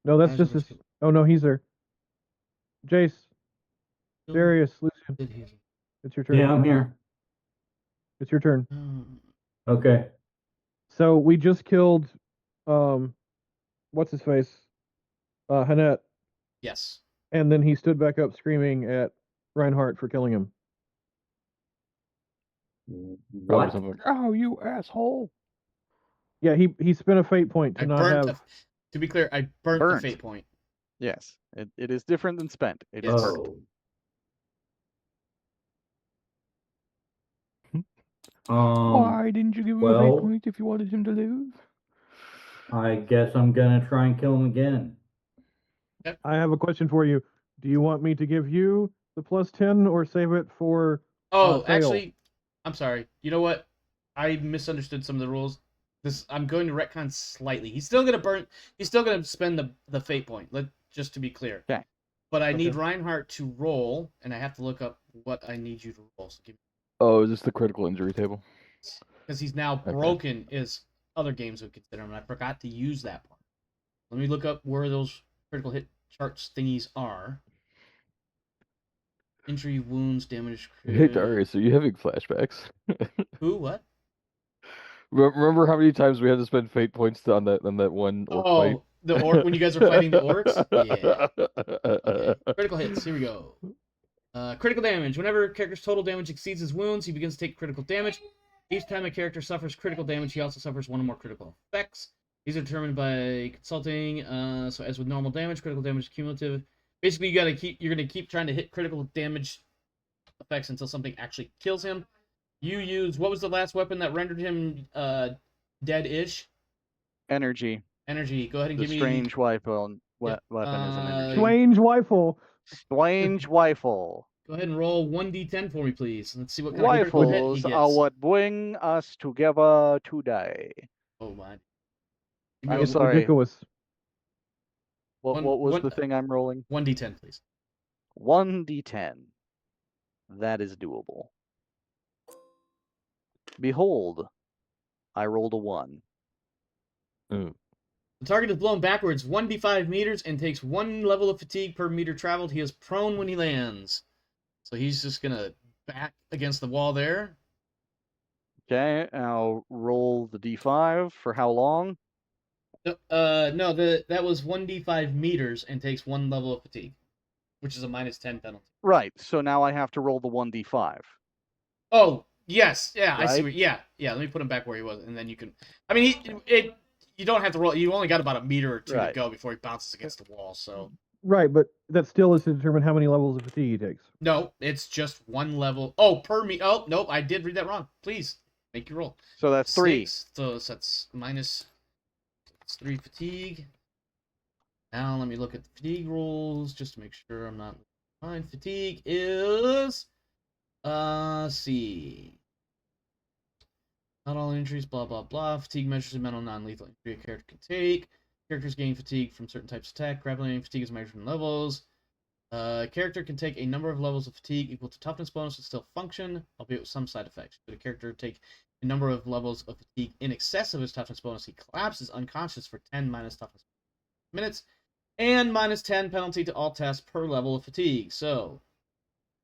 No, that's As just opposed his. Oh no, he's there. Jace, Darius, Lucian, it's your turn. Yeah, I'm here. It's your turn. Okay. So we just killed, what's his face, Hanette, Yes. and then he stood back up screaming at Reinhardt for killing him. Probably What? something like, "Oh, you asshole!" Yeah, he spent a fate point to I not burnt. have. To be clear, I burnt the fate point. Yes, it is different than spent. It's Yes. burnt. Why didn't you give him a well- fate point if you wanted him to live? I guess I'm gonna try and kill him again. I have a question for you. Do you want me to give you the +10 or save it for? Oh, fail? actually, I'm sorry. You know what? I misunderstood some of the rules. I'm going to retcon slightly. He's still gonna He's still gonna spend the fate point. Just to be clear. Okay. But I need Okay. Reinhardt to roll, and I have to look up what I need you to roll. So Oh, is this the critical injury table? because he's now Okay. broken, as other games would consider him. And I forgot to use that part. Let me look up where those critical hit charts thingies are. Injury, wounds, damage. Hey Darius, are you having flashbacks? Who? What? Remember how many times we had to spend fate points on that one orc fight? Oh, the orc when you guys were fighting the orcs? Yeah. Okay. Critical hits. Here we go. Critical damage. Whenever a character's total damage exceeds his wounds, he begins to take critical damage. Each time a character suffers critical damage, he also suffers one or more critical effects. These are determined by consulting. So as with normal damage, critical damage is cumulative. Basically, you're gonna keep trying to hit critical damage effects until something actually kills him. You use what was the last weapon that rendered him dead-ish? Energy. Energy. Go ahead and The give me. strange weapon Yep, weapon is an energy. Strange Rifle. Strange rifle. Go ahead and roll 1d10 for me, please. Let's see what kind of critical hit he Rifles gets. are what bring us together today. Oh my. I'm sorry. Ridiculous. What was the thing I'm rolling? 1d10, please. 1d10. That is doable. Behold, I rolled a 1. The target is blown backwards 1d5 meters and takes 1 level of fatigue per meter traveled. He is prone when he lands. So he's just going to back against the wall there. Okay, I'll roll the d5 for how long? No, that was 1d5 meters and takes 1 level of fatigue, which is a -10 penalty. Right, so now I have to roll the 1d5. Oh, yes. Yeah, I see. Right? Yeah. Let me put him back where he was, and then you can. I mean, you don't have to roll. You only got about a meter or two to Right. go before he bounces against the wall. So Right, but that still is to determine how many levels of fatigue he takes. no, it's just 1 level. Oh, per me. Oh, nope, I did read that wrong. Please make your roll. So that's 3. 6, so that's -3 fatigue. Now let me look at the fatigue rolls just to make sure I'm not fine. Fatigue is see. Not all injuries, blah blah blah. Fatigue measures a mental non-lethal injury a character can take. Characters gain fatigue from certain types of attack. Grappling fatigue is measured in levels. A character can take a number of levels of fatigue equal to toughness bonus and still function, albeit with some side effects. Should a character take a number of levels of fatigue in excess of his toughness bonus, he collapses unconscious for 10 minus toughness minutes, and -10 penalty to all tests per level of fatigue. So,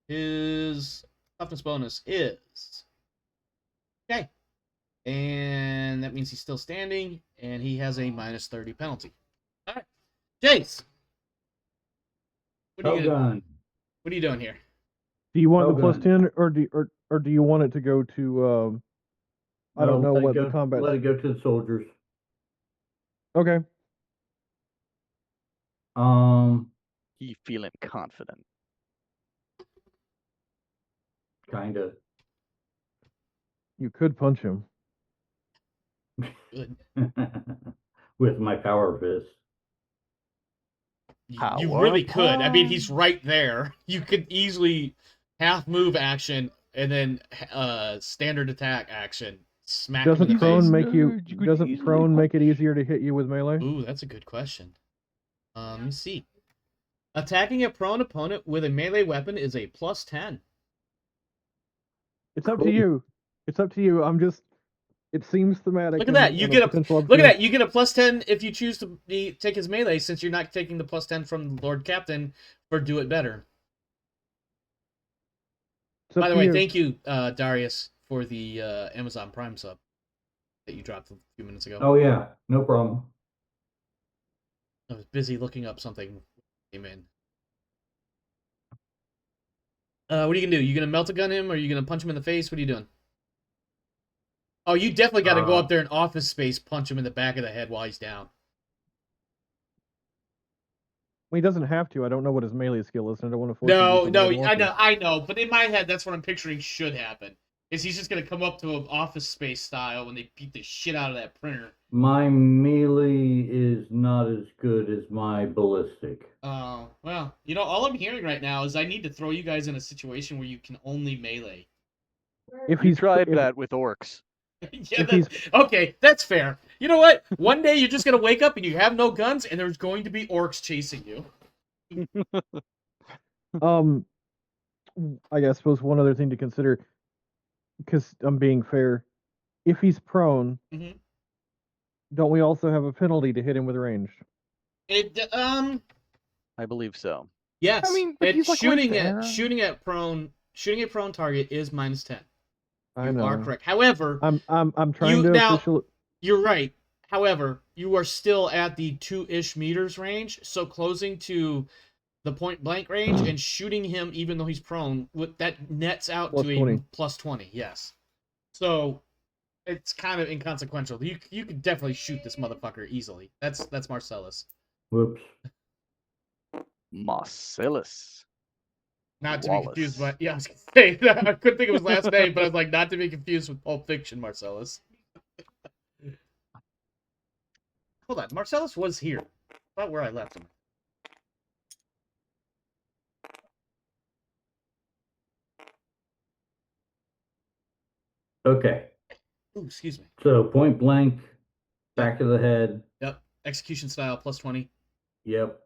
his toughness bonus is... Okay. And that means he's still standing, and he has a -30 penalty. All right. Jace! What are you doing here? Do you want Oh, the plus gun. 10, or do you want it to go to? I don't know what the combat. Let it go to the soldiers. Okay. He feeling confident. Kinda. You could punch him. Good. With my power fist. You really could. I mean, he's right there. You could easily half move action and then standard attack action. Smack him in Doesn't the prone face. make you? You could Doesn't easily prone make punch. it easier to hit you with melee? Ooh, that's a good question. Let me see. Attacking a prone opponent with a melee weapon is a +10. It's up to you. It's up to you. I'm just. It seems thematic. Look at that. You get a potential look at that. You get a +10 if you choose to take his melee, since you're not taking the +10 from Lord Captain for do it better. By the way, thank you, Darius, for the Amazon Prime sub that you dropped a few minutes ago. Oh yeah, no problem. I was busy looking up something. Came in. What are you gonna do? You gonna melt a gun him, or are you gonna punch him in the face? What are you doing? Oh, you definitely got to go up there in office space, punch him in the back of the head while he's down. Well, he doesn't have to. I don't know what his melee skill is, and I don't want to force No, him to do something I know, but in my head, that's what I'm picturing should happen. Is he's just gonna come up to an office space style when they beat the shit out of that printer? My melee is not as good as my ballistic. Oh, well, all I'm hearing right now is I need to throw you guys in a situation where you can only melee. If You he's tried that with orcs. Yeah, okay, that's fair. You know what? One day you're just gonna wake up and you have no guns, and there's going to be orcs chasing you. I suppose one other thing to consider, because I'm being fair, if he's prone, don't we also have a penalty to hit him with ranged? I believe so. Yes. I mean, but he's like shooting right there. shooting at prone target is -10. I You know. are correct. However, I'm trying to official. You're right. However, you are still at the 2-ish meters range, so closing to the point blank range and shooting him even though he's prone, that nets out Plus to 20. a +20. Yes. So it's kind of inconsequential. You could definitely shoot this motherfucker easily. That's Marcellus. Whoops. Marcellus. Not to Wallace. be confused by I was gonna say I couldn't think of his last name, but I was like, not to be confused with Pulp Fiction Marcellus. Hold on, Marcellus was here. About where I left him. Okay. Ooh, excuse me. So point blank, Back of the head. Yep. Execution style plus 20. Yep.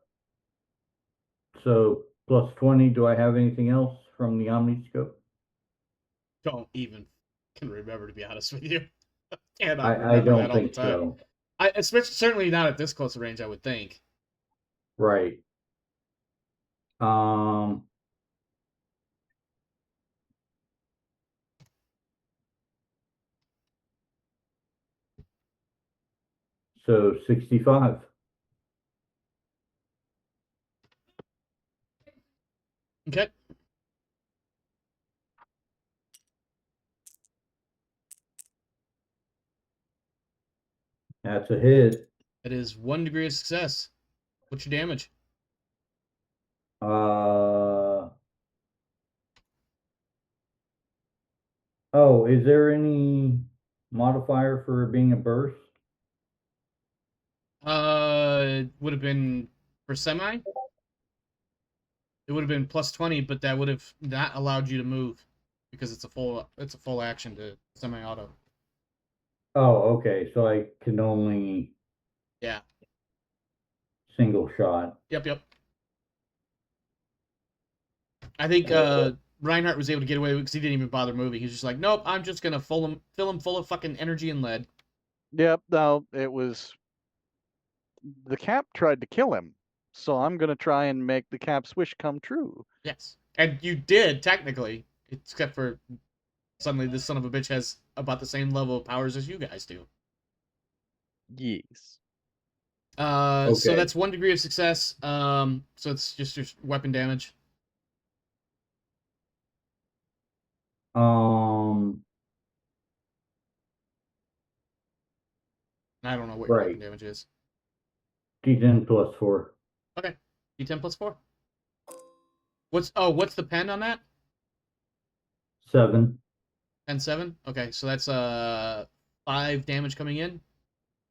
So plus 20. Do I have anything else from the Omniscope? Don't even can remember, to be honest with you. Cannot I remember don't that all the think time. so. Especially certainly not at this close a range, I would think. Right. So 65. Okay. That's a hit. That is 1 degree of success. What's your damage? Oh, is there any modifier for being a burst? Would have been for semi. It would have been plus 20, but that would have not allowed you to move because it's a full action to semi-auto. Oh, okay. So I can only Yeah. single shot. Yep. I think Reinhardt was able to get away with it because he didn't even bother moving. He was just like, nope, I'm just gonna fill him full of fucking energy and lead. Yep, no, it was the cap tried to kill him, so I'm gonna try and make the cap's wish come true. Yes. And you did, technically. Except for suddenly this son of a bitch has about the same level of powers as you guys do. Yes. So Okay. that's 1 degree of success. So it's just your weapon damage. I don't know what your weapon Right. damage is. D10 plus 4. Okay. D10 plus 4. What's the pen on that? 7. 10-7? Okay, so that's 5 damage coming in.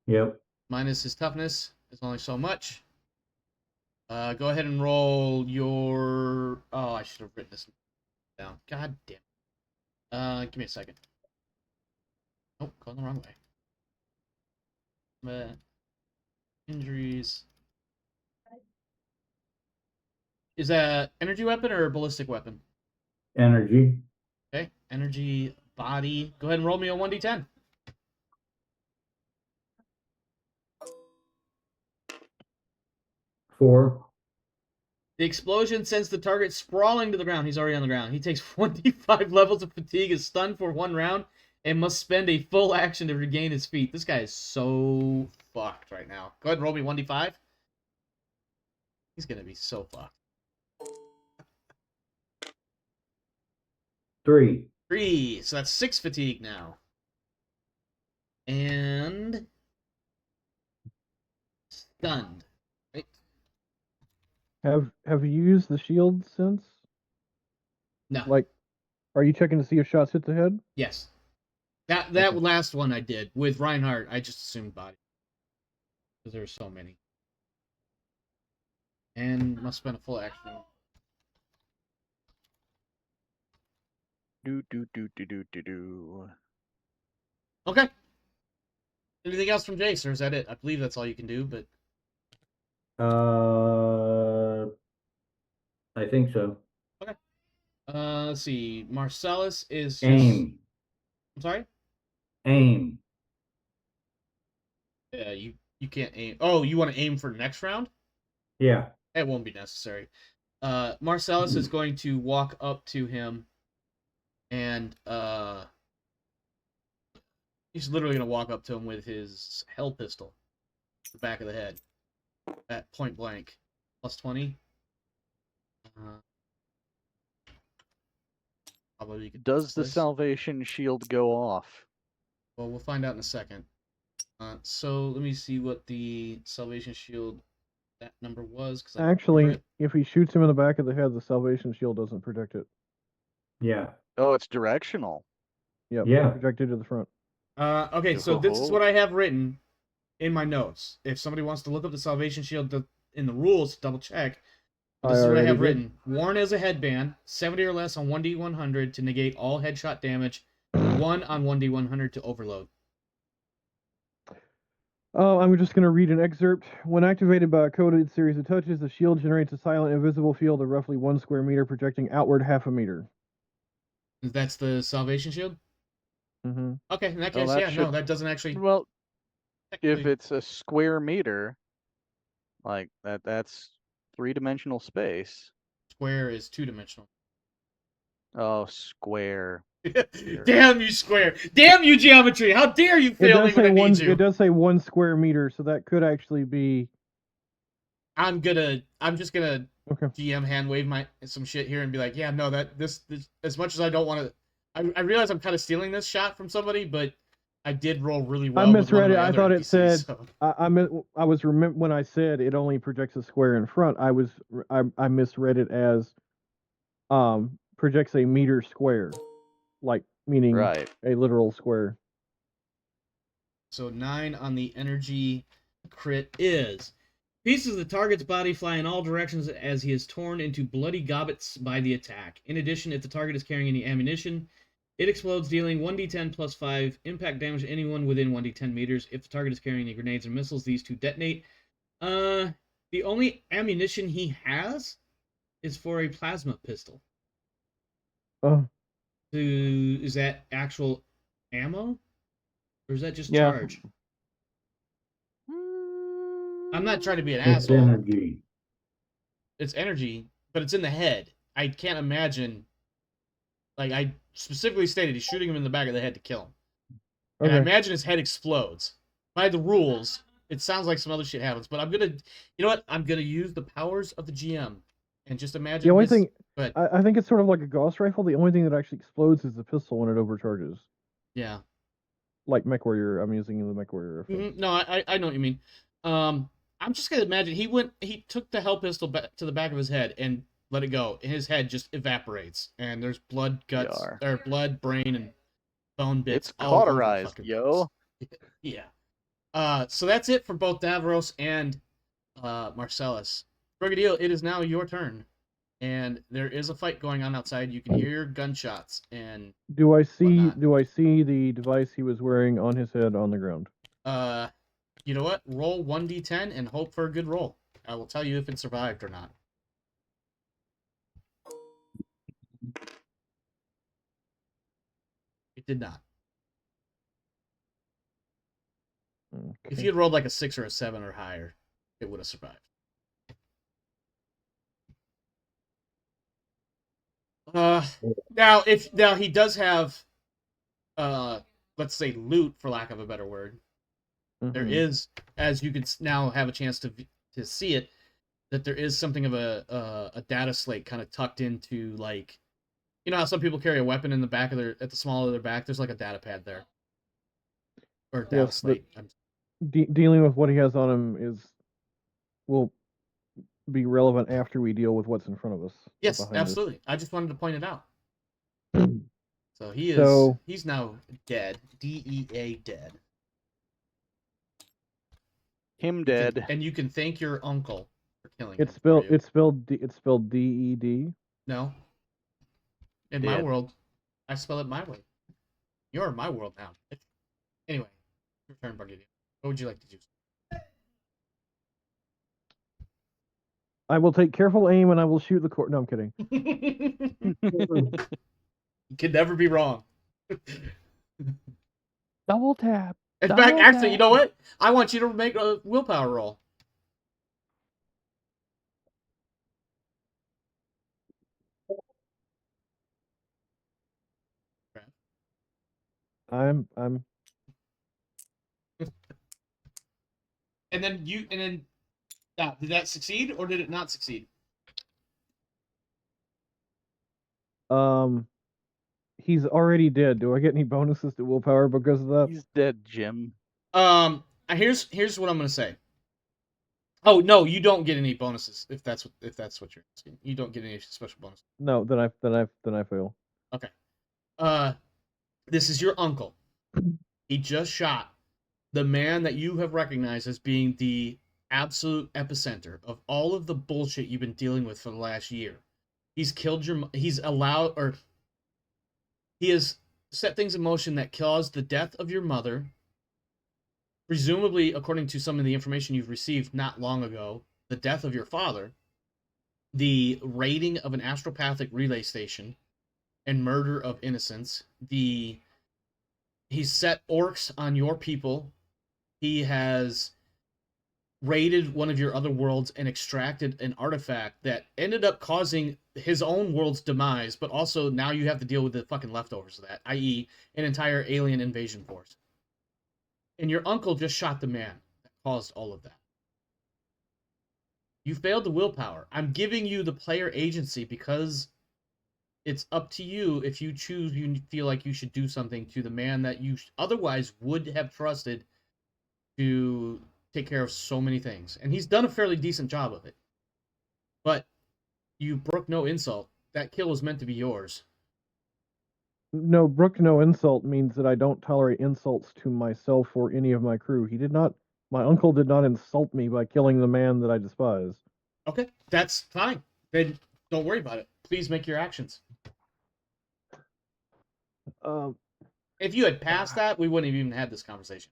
Yep. Minus his toughness. It's only so much. Go ahead and roll your... Oh, I should have written this down. God damn. Give me a second. Oh, going the wrong way. Injuries. Is that energy weapon or a ballistic weapon? Energy. Okay, energy body. Go ahead and roll me a 1d10. 4. The explosion sends the target sprawling to the ground. He's already on the ground. He takes 1d5 levels of fatigue, is stunned for 1 round, and must spend a full action to regain his feet. This guy is so fucked right now. Go ahead and roll me 1d5. He's gonna be so fucked. 3. 3. So that's 6 fatigue now. And stunned. Right? Have you used the shield since? No. Like, are you checking to see if shots hit the head? Yes. That Okay. last one I did. With Reinhardt, I just assumed body. Because there were so many. And must spend a full action. Do. Okay. Anything else from Jace, or is that it? I believe that's all you can do, but... I think so. Okay. Let's see. Marcellus is just... Aim. I'm sorry? Aim. Yeah, you can't aim. Oh, you want to aim for next round? Yeah. It won't be necessary. Marcellus is going to walk up to him and he's literally going to walk up to him with his hell pistol, the back of the head, at point blank. Plus 20. Probably Does the salvation shield go off? Well, we'll find out in a second. So let me see what the salvation shield that number was. Cause Actually, if he shoots him in the back of the head, the salvation shield doesn't protect it. Yeah. Oh, it's directional. Yep. Yeah. Projected to the front. Okay, so this is what I have written in my notes. If somebody wants to look up the salvation shield in the rules, double check. This is what I have written. Worn as a headband, 70 or less on 1d100 to negate all headshot damage, 1 on 1d100 to overload. I'm just going to read an excerpt. When activated by a coded series of touches, the shield generates a silent invisible field of roughly 1 square meter, projecting outward half a meter. That's the salvation shield? Mm-hmm. Okay, in that Well, case, that yeah, no, should. that doesn't actually Well, if technically. it's a square meter, like that's 3-dimensional space. Square is 2-dimensional. Oh, square. Damn you, Square! Damn you, geometry! How dare you It fail me does when say I need one. you? It does say 1 square meter, so that could actually be. I'm just gonna Okay. GM hand wave some shit here and be like, yeah, no, this as much as I don't want to, I realize I'm kind of stealing this shot from somebody, but I did roll really well I with one of misread it. my I other thought it NPCs. said. So. I was when I said it only projects a square in front. I misread it as projects a meter square, like meaning Right. a literal square. So 9 on the energy crit is. Pieces of the target's body fly in all directions as he is torn into bloody gobbets by the attack. In addition, if the target is carrying any ammunition, it explodes, dealing 1d10 plus 5 impact damage to anyone within 1d10 meters. If the target is carrying any grenades or missiles, these two detonate. The only ammunition he has is for a plasma pistol. Oh, Is that actual ammo? Or is that just Yeah. charge? I'm not trying to be an It's asshole. energy. It's energy, but it's in the head. I can't imagine. Like, I specifically stated he's shooting him in the back of the head to kill him. And I okay. imagine his head explodes. By the rules, it sounds like some other shit happens, but I'm gonna, you know what? I'm gonna use the powers of the GM and just imagine. The only thing, but I think it's sort of like a Gauss rifle. The only thing that actually explodes is the pistol when it overcharges. yeah, Like MechWarrior, I'm using the MechWarrior effect. mm-hmm. No, I know what you mean. I'm just gonna imagine he took the hell pistol back to the back of his head and let it go, and his head just evaporates, and there's blood, guts, or blood, brain, and bone bits It's all over the cauterized, fucking yo. place. Yeah. So that's it for both Davros and Marcellus. Brigadier, it is now your turn, and there is a fight going on outside. You can hear gunshots and Do I see? whatnot. Do I see the device he was wearing on his head on the ground? You know what? Roll 1d10 and hope for a good roll. I will tell you if it survived or not. It did not. Okay. If you had rolled like a 6 or a 7 or higher, it would have survived. Now he does have let's say loot, for lack of a better word. There is, as you can now have a chance to see it, that there is something of a data slate kind of tucked into, like, you know how some people carry a weapon in the back of at the small of their back. There's like a data pad there, or data slate. Dealing with what he has on him will be relevant after we deal with what's in front of us. Yes, absolutely. I just wanted to point it out. So he's now dead. DEA dead. Him dead. And you can thank your uncle for killing him. It's spelled DED. No. In my world, I spell it my way. You're in my world now. Anyway, your turn, Brigadier. What would you like to do? I will take careful aim and I will shoot the court. No, I'm kidding. You can never be wrong. Double tap. In fact, actually, you know what? I want you to make a willpower roll. I'm. And then did that succeed or did it not succeed? He's already dead. Do I get any bonuses to willpower because of that? He's dead, Jim. Here's what I'm gonna say. Oh no, you don't get any bonuses if that's what you're asking. You don't get any special bonuses. No, then I fail. Okay. This is your uncle. He just shot the man that you have recognized as being the absolute epicenter of all of the bullshit you've been dealing with for the last year. He's killed he has set things in motion that caused the death of your mother, presumably, according to some of the information you've received not long ago, the death of your father, the raiding of an astropathic relay station, and murder of innocents. He's set orcs on your people. He has raided one of your other worlds and extracted an artifact that ended up causing his own world's demise, but also now you have to deal with the fucking leftovers of that, i.e. an entire alien invasion force. And your uncle just shot the man that caused all of that. You failed the willpower. I'm giving you the player agency because it's up to you if you choose, you feel like you should do something to the man that you otherwise would have trusted to take care of so many things. And he's done a fairly decent job of it. But you brook no insult. That kill was meant to be yours. No, brook no insult means that I don't tolerate insults to myself or any of my crew. My uncle did not insult me by killing the man that I despise. Okay, that's fine. Then don't worry about it. Please make your actions. If you had passed that, we wouldn't have even had this conversation.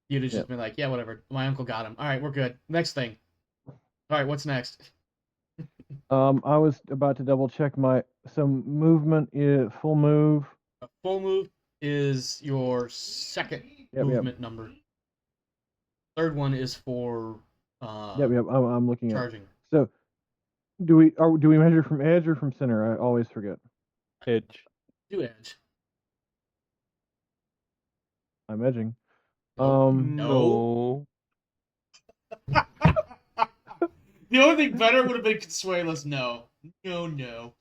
You'd have just been like, yeah, whatever. My uncle got him. All right, we're good. Next thing. All right, what's next? I was about to double check movement is full move. A full move is your second movement number. Third one is for I'm looking charging. So do we measure from edge or from center? I always forget. Edge. Do edge. I'm edging. No. The only thing better would have been Consuela's no. No.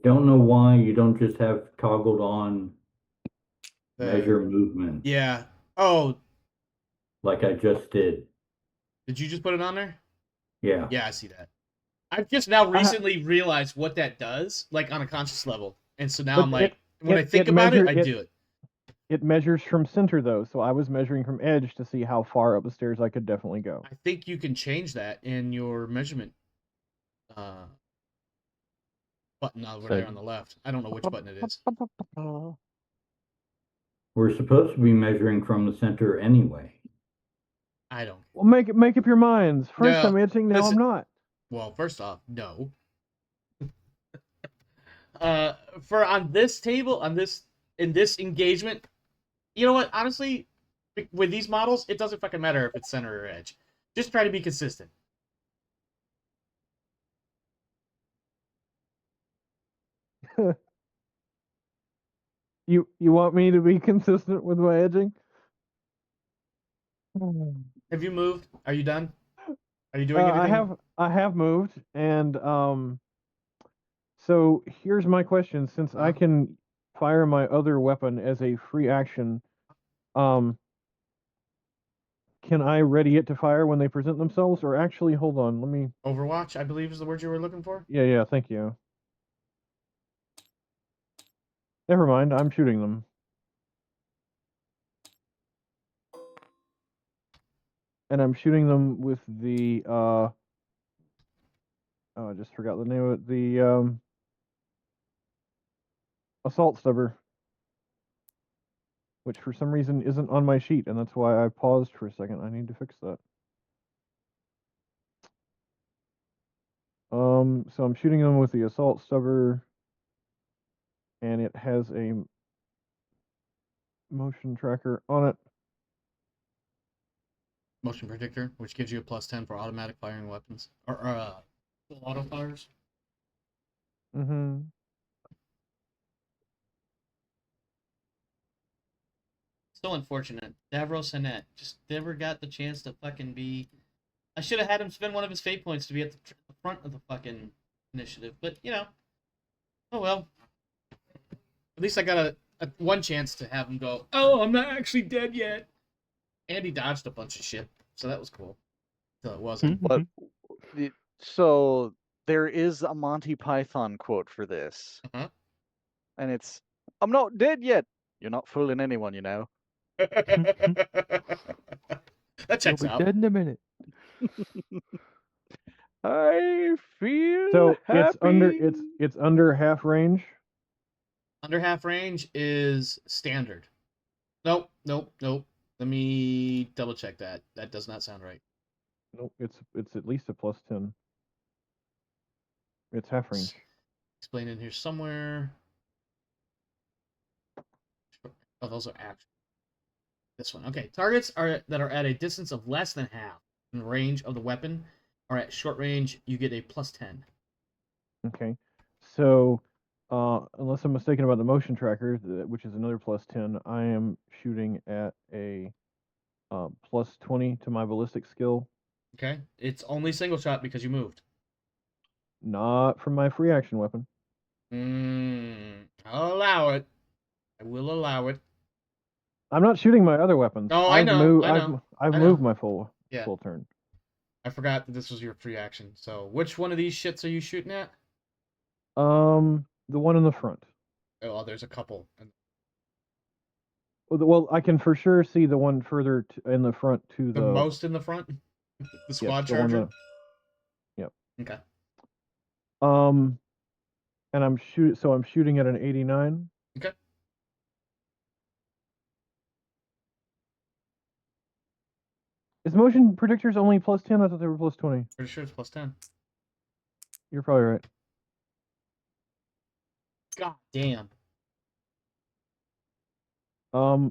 Don't know why you don't just have toggled on measure movement. Yeah. Oh. Like I just did. Did you just put it on there? Yeah. Yeah, I see that. I've just now recently realized what that does, like on a conscious level. And so now I'm like, when I think about it, I do it. It measures from center, though, so I was measuring from edge to see how far up the stairs I could definitely go. I think you can change that in your measurement button over there on the left. I don't know which button it is. We're supposed to be measuring from the center anyway. I don't. Well, make up your minds. First I'm edging, now I'm not. Well, first off, no. For on this table, in this engagement, you know what? Honestly, with these models, it doesn't fucking matter if it's center or edge. Just try to be consistent. You want me to be consistent with my edging? Have you moved? Are you done? Are you doing anything? I have moved, and so here's my question: since I can fire my other weapon as a free action, can I ready it to fire when they present themselves? Or actually, hold on, let me. Overwatch, I believe, is the word you were looking for. Yeah, thank you. Never mind, I'm shooting them. And I'm shooting them with the oh, I just forgot the name of it. The assault stubber, which for some reason isn't on my sheet, and that's why I paused for a second. I need to fix that. So I'm shooting them with the assault stubber, and it has a motion tracker on it. Motion predictor, which gives you a +10 for automatic firing weapons or auto fires. Mm-hmm. So unfortunate. Davros Hanet just never got the chance to fucking be. I should have had him spend one of his fate points to be at the front of the fucking initiative, but you know, oh well. At least I got a one chance to have him go, oh, I'm not actually dead yet. And he dodged a bunch of shit, so that was cool. Until it wasn't. But so there is a Monty Python quote for this, and it's, "I'm not dead yet. You're not fooling anyone, you know." That checks You'll be out. dead in a minute. I feel So happy. it's under half range. Under half range is standard. Nope. Let me double check that. That does not sound right. Nope, it's at least a +10. It's half range. Explain in here somewhere. Oh, those are actual. This one. Okay. Targets that are at a distance of less than half in range of the weapon are at short range. You get a +10. Okay. So, unless I'm mistaken about the motion tracker, which is another +10, I am shooting at a +20 to my ballistic skill. Okay. It's only single shot because you moved. Not from my free action weapon. I'll allow it. I will allow it. I'm not shooting my other weapons. No, I know. I've I moved know. my full Yeah. turn. I forgot that this was your free action. So, which one of these shits are you shooting at? The one in the front. Oh, there's a couple. Well, I can for sure see the one further in the front to The most in the front? The squad the one charger? Yep. Okay. And I'm shooting at an 89. Okay. Is motion predictors only +10? I thought they were +20. Pretty sure it's +10. You're probably right. God damn.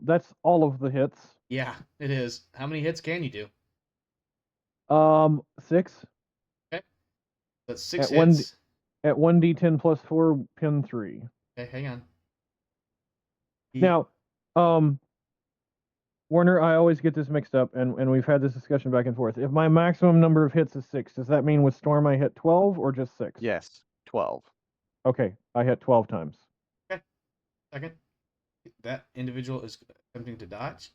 That's all of the hits. Yeah, it is. How many hits can you do? 6 That's 6 at hits. at 1d10 +4, pin 3. Okay, hang on. Now, Warner, I always get this mixed up, and we've had this discussion back and forth. If my maximum number of hits is 6, does that mean with Storm I hit 12 or just 6? Yes, 12. Okay, I hit 12 times. Okay. Second. That individual is attempting to dodge.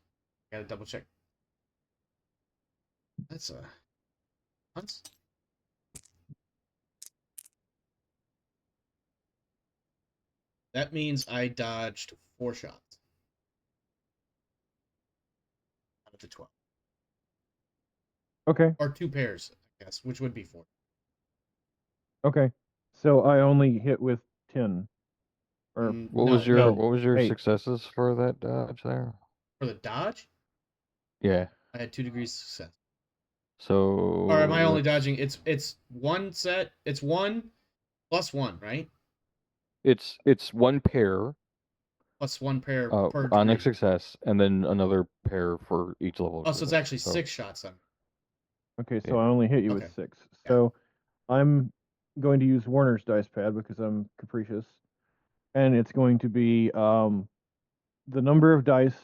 Gotta double check. That's once. That means I dodged 4 shots out of the 12. Okay. Or 2 pairs, I guess, which would be 4. Okay. So I only hit with 10. Or What was your no, what was your 8. successes for that dodge there? For the dodge, Yeah. I had 2 degrees of success. So Or am I only dodging? It's one set. It's 1 plus 1, right? It's 1 pair Plus 1 pair per on degree. a success, and then another pair for each level. Oh, so it's actually 6 shots then. Okay, so Yeah. I only hit you with 6. So I'm going to use Warner's dice pad because I'm capricious. And it's going to be the number of dice.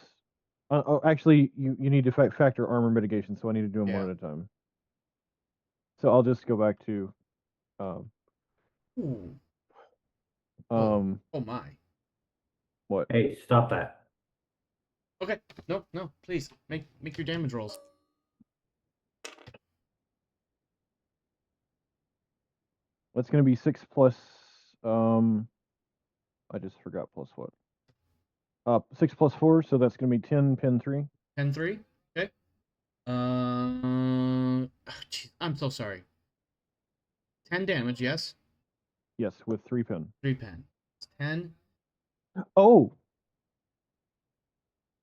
Actually, you need to factor armor mitigation, so I need to do them one at a time. So I'll just go back to Ooh. oh my. What? Hey, stop that. Okay. No, please. Make your damage rolls. That's going to be 6 plus I just forgot plus what. 6 plus 4, so that's going to be 10, pin 3. Pin 3? Okay. I'm so sorry. 10 damage, yes? Yes, with 3 pin. 3 pin. It's 10. Oh!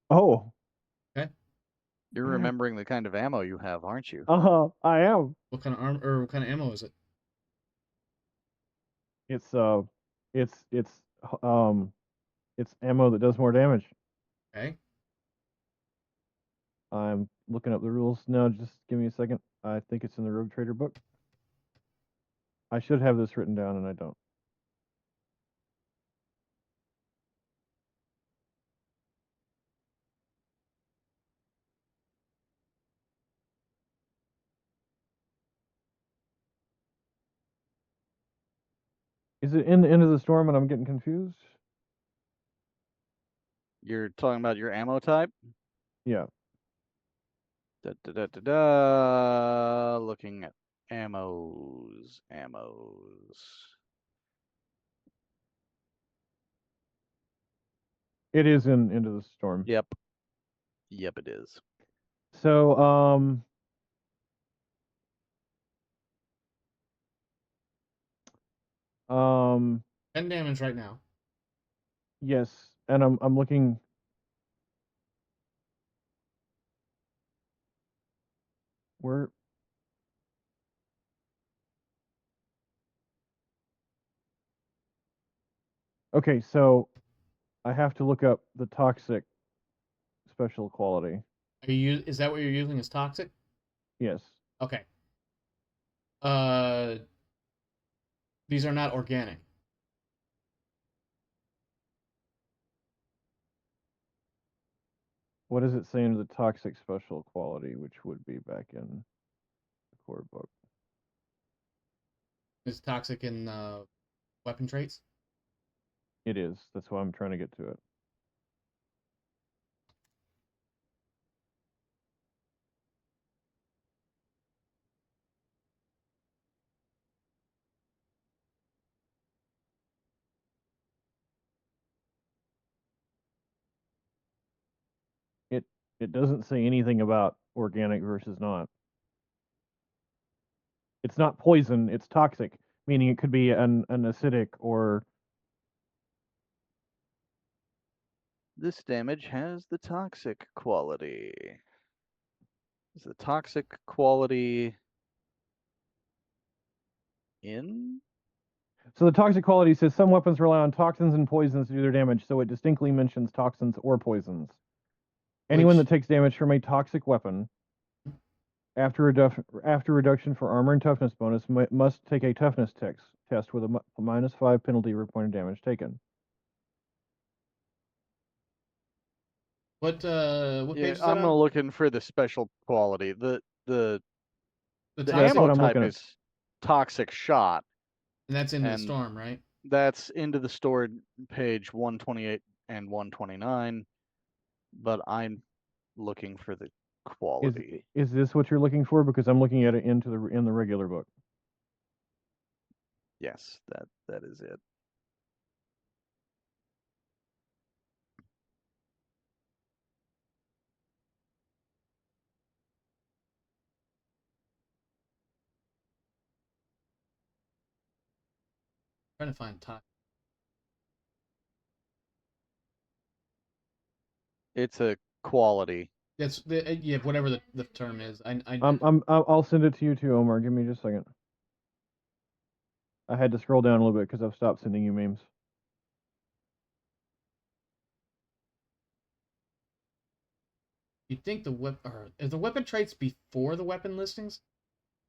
Okay. You're remembering the kind of ammo you have, aren't you? I am. What kind of arm or what kind of ammo is it? It's ammo that does more damage. Okay. I'm looking up the rules now. Just give me a second. I think it's in the Rogue Trader book. I should have this written down, and I don't. Is it in the End of the Storm and I'm getting confused? You're talking about your ammo type? Yeah. Looking at ammos. It is in End of the Storm. Yep, it is. So, Um, 10 damage right now. yes, and I'm looking. Where? Okay, so I have to look up the toxic special quality. Is that what you're using as toxic? Yes. Okay. These are not organic. What does it say in the toxic special quality, which would be back in the core book? Is toxic in weapon traits? It is. That's why I'm trying to get to it. It doesn't say anything about organic versus not. It's not poison, it's toxic, meaning it could be an acidic or This damage has the toxic quality. Is the toxic quality in? so the toxic quality says some weapons rely on toxins and poisons to do their damage, so it distinctly mentions toxins or poisons. Anyone that takes damage from a toxic weapon after reduction for armor and toughness bonus must take a toughness test with a -5 penalty per point of damage taken. What Yeah, page is that I'm on? looking for the special quality. The The the toxic, ammo what I'm type looking at. is toxic shot, and that's in the and storm, right? that's into the stored page 128 and 129. But I'm looking for the quality. Is this what you're looking for? Because I'm looking at it in the regular book. Yes, that is it. I'm trying to find toxic. It's a quality. That's the yeah, whatever the term is. I'll send it to you too, Omar. Give me just a second. I had to scroll down a little bit because I've stopped sending you memes. You think are the weapon traits before the weapon listings?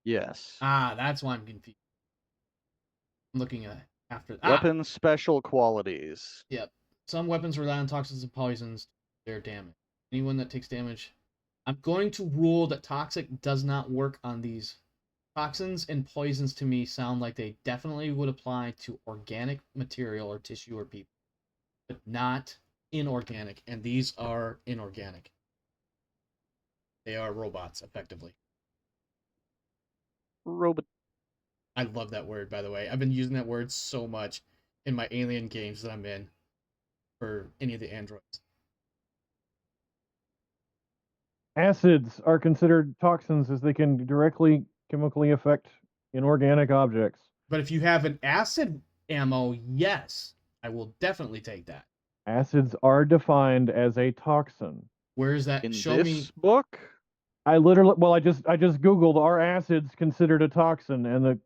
Yes. Ah, that's why I'm confused. I'm looking at after Weapon special qualities. Yep. Some weapons rely on toxins and poisons to their damage. Anyone that takes damage, I'm going to rule that toxic does not work on these. Toxins and poisons to me sound like they definitely would apply to organic material or tissue or people, but not inorganic. And these are inorganic. They are robots, effectively. Robot. I love that word, by the way. I've been using that word so much in my alien games that I'm in for any of the androids. Acids are considered toxins as they can directly chemically affect inorganic objects. But if you have an acid ammo, yes, I will definitely take that. Acids are defined as a toxin. Where is that? In Show this me. book? I just googled, are acids considered a toxin, and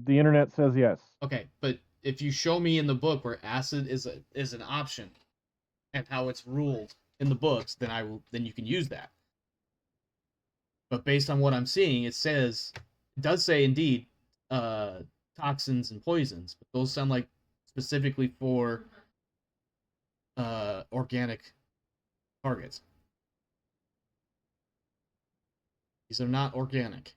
the internet says yes. Okay, but if you show me in the book where acid is an option and how it's ruled in the books, then you can use that. But based on what I'm seeing, it does say indeed toxins and poisons, but those sound like specifically for organic targets. These are not organic.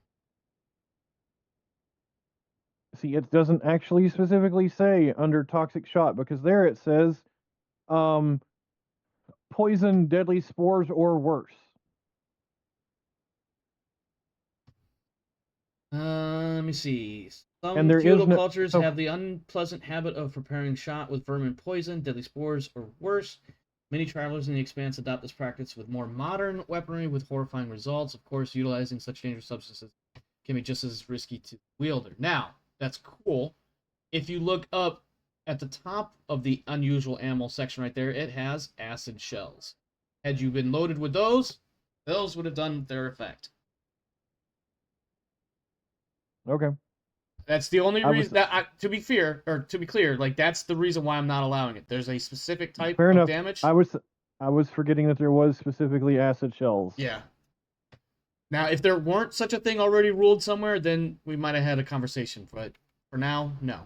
See, it doesn't actually specifically say under toxic shot, because there it says poison, deadly spores, or worse. Let me see. Some And there is feudal no- cultures so- have the unpleasant habit of preparing shot with vermin poison, deadly spores, or worse. Many travelers in the Expanse adopt this practice with more modern weaponry with horrifying results. Of course, utilizing such dangerous substances can be just as risky to the wielder. Now, that's cool, if you look up at the top of the unusual animal section right there, it has acid shells. Had you been loaded with those would have done their effect. Okay. That's the only I was- reason that, to be fair, or to be clear, like that's the reason why I'm not allowing it. There's a specific type Fair of enough. damage. I was forgetting that there was specifically acid shells. Yeah. Now, if there weren't such a thing already ruled somewhere, then we might have had a conversation. But for now, no.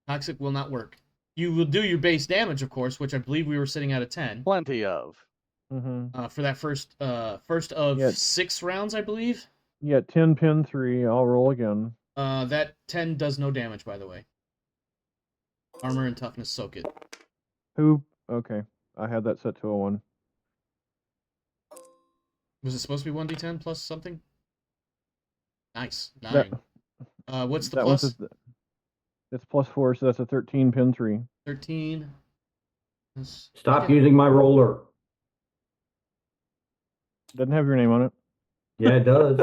Toxic will not work. You will do your base damage, of course, which I believe we were sitting at a 10. Plenty of. Mm-hmm. For that first of Yeah. 6 rounds, I believe. Yeah, 10 pin 3. I'll roll again. That 10 does no damage, by the way. Armor and toughness soak it. Who? Okay. I had that set to a 1. Was it supposed to be 1d10 plus something? Nice. 9. What's the that plus? It's plus 4, so that's a 13 pin 3. 13. Stop using my roller. Doesn't have your name on it. Yeah, it does.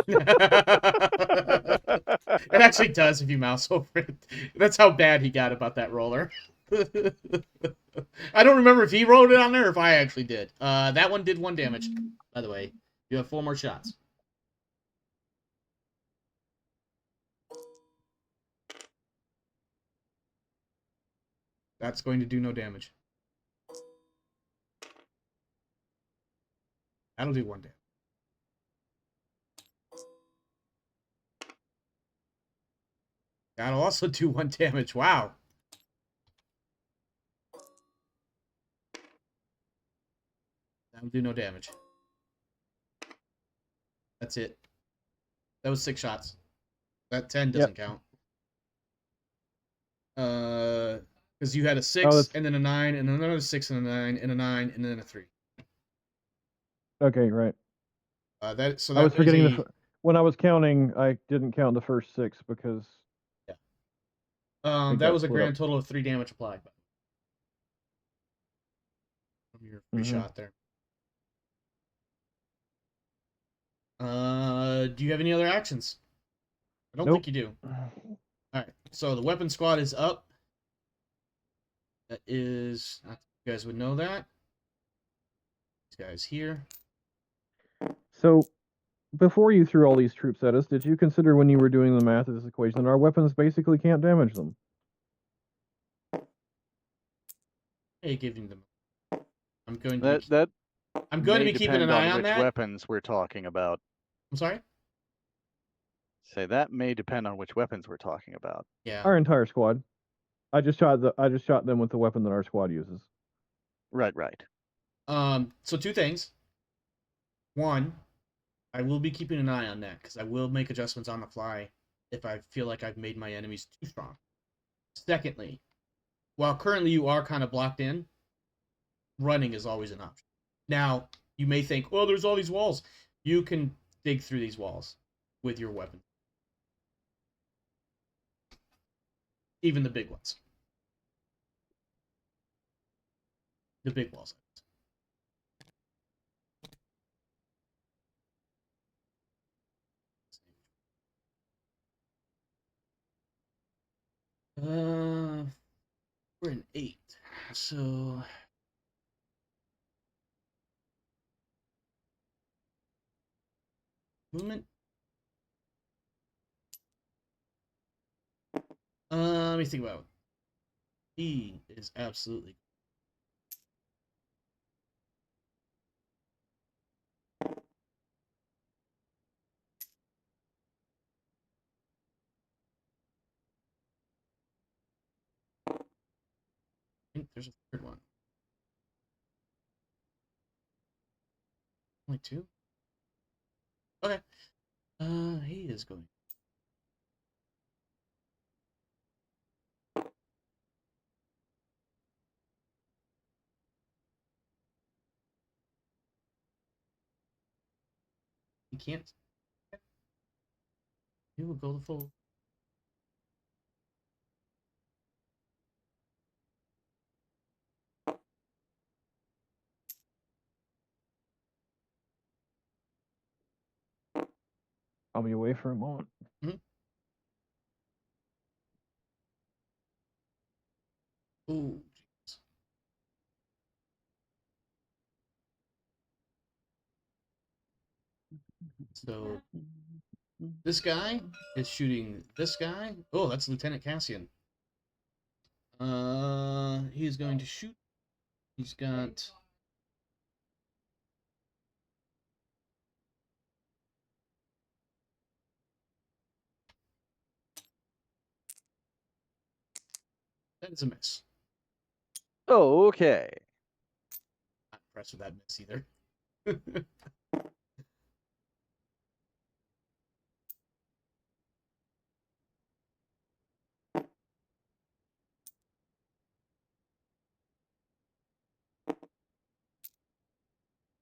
It actually does if you mouse over it. That's how bad he got about that roller. I don't remember if he wrote it on there or if I actually did. That one did 1 damage, by the way. You have 4 more shots. That's going to do no damage. That'll do 1 damage. That'll also do 1 damage. Wow. That'll do no damage. That's it. That was 6 shots. That 10 doesn't count. Because you had a 6 and then a 9 and then another 6 and a 9 and a 9 and then a 3. Okay, right. I was forgetting when I was counting, I didn't count the first 6 because that was a grand total of 3 damage applied. From your free shot there. Do you have any other actions? I don't think you do. Alright, so the weapon squad is up. That is, I think you guys would know that. These guys here. So, before you threw all these troops at us, did you consider when you were doing the math of this equation that our weapons basically can't damage them? Hey, giving them. I'm going to be keeping an eye on which weapons we're talking about. I'm sorry? Say that may depend on which weapons we're talking about. Yeah. Our entire squad. I just shot them with the weapon that our squad uses. Right. So 2 things. 1, I will be keeping an eye on that because I will make adjustments on the fly if I feel like I've made my enemies too strong. Secondly, while currently you are kind of blocked in, running is always an option. Now, you may think, well, there's all these walls. You can dig through these walls with your weapon. Even the big ones. The big walls. We're in 8. So movement. Let me think about it. He is absolutely. I think there's a third one. Only 2? Okay. He is going. He can't. He will go the full. I'll be away for a moment. Mm-hmm. Ooh. Jeez. So this guy is shooting this guy. Oh, that's Lieutenant Cassian. He's going to shoot. He's got. That is a miss. Okay. Not impressed with that miss either.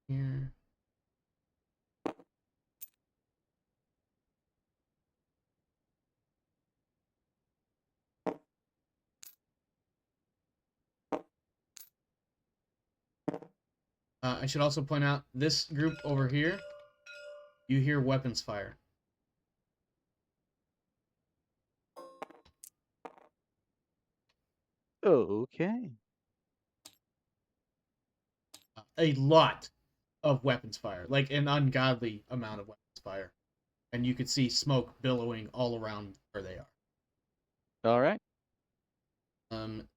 Here. I should also point out this group over here. You hear weapons fire. Okay. A lot of weapons fire, like an ungodly amount of weapons fire, and you could see smoke billowing all around where they are. All right.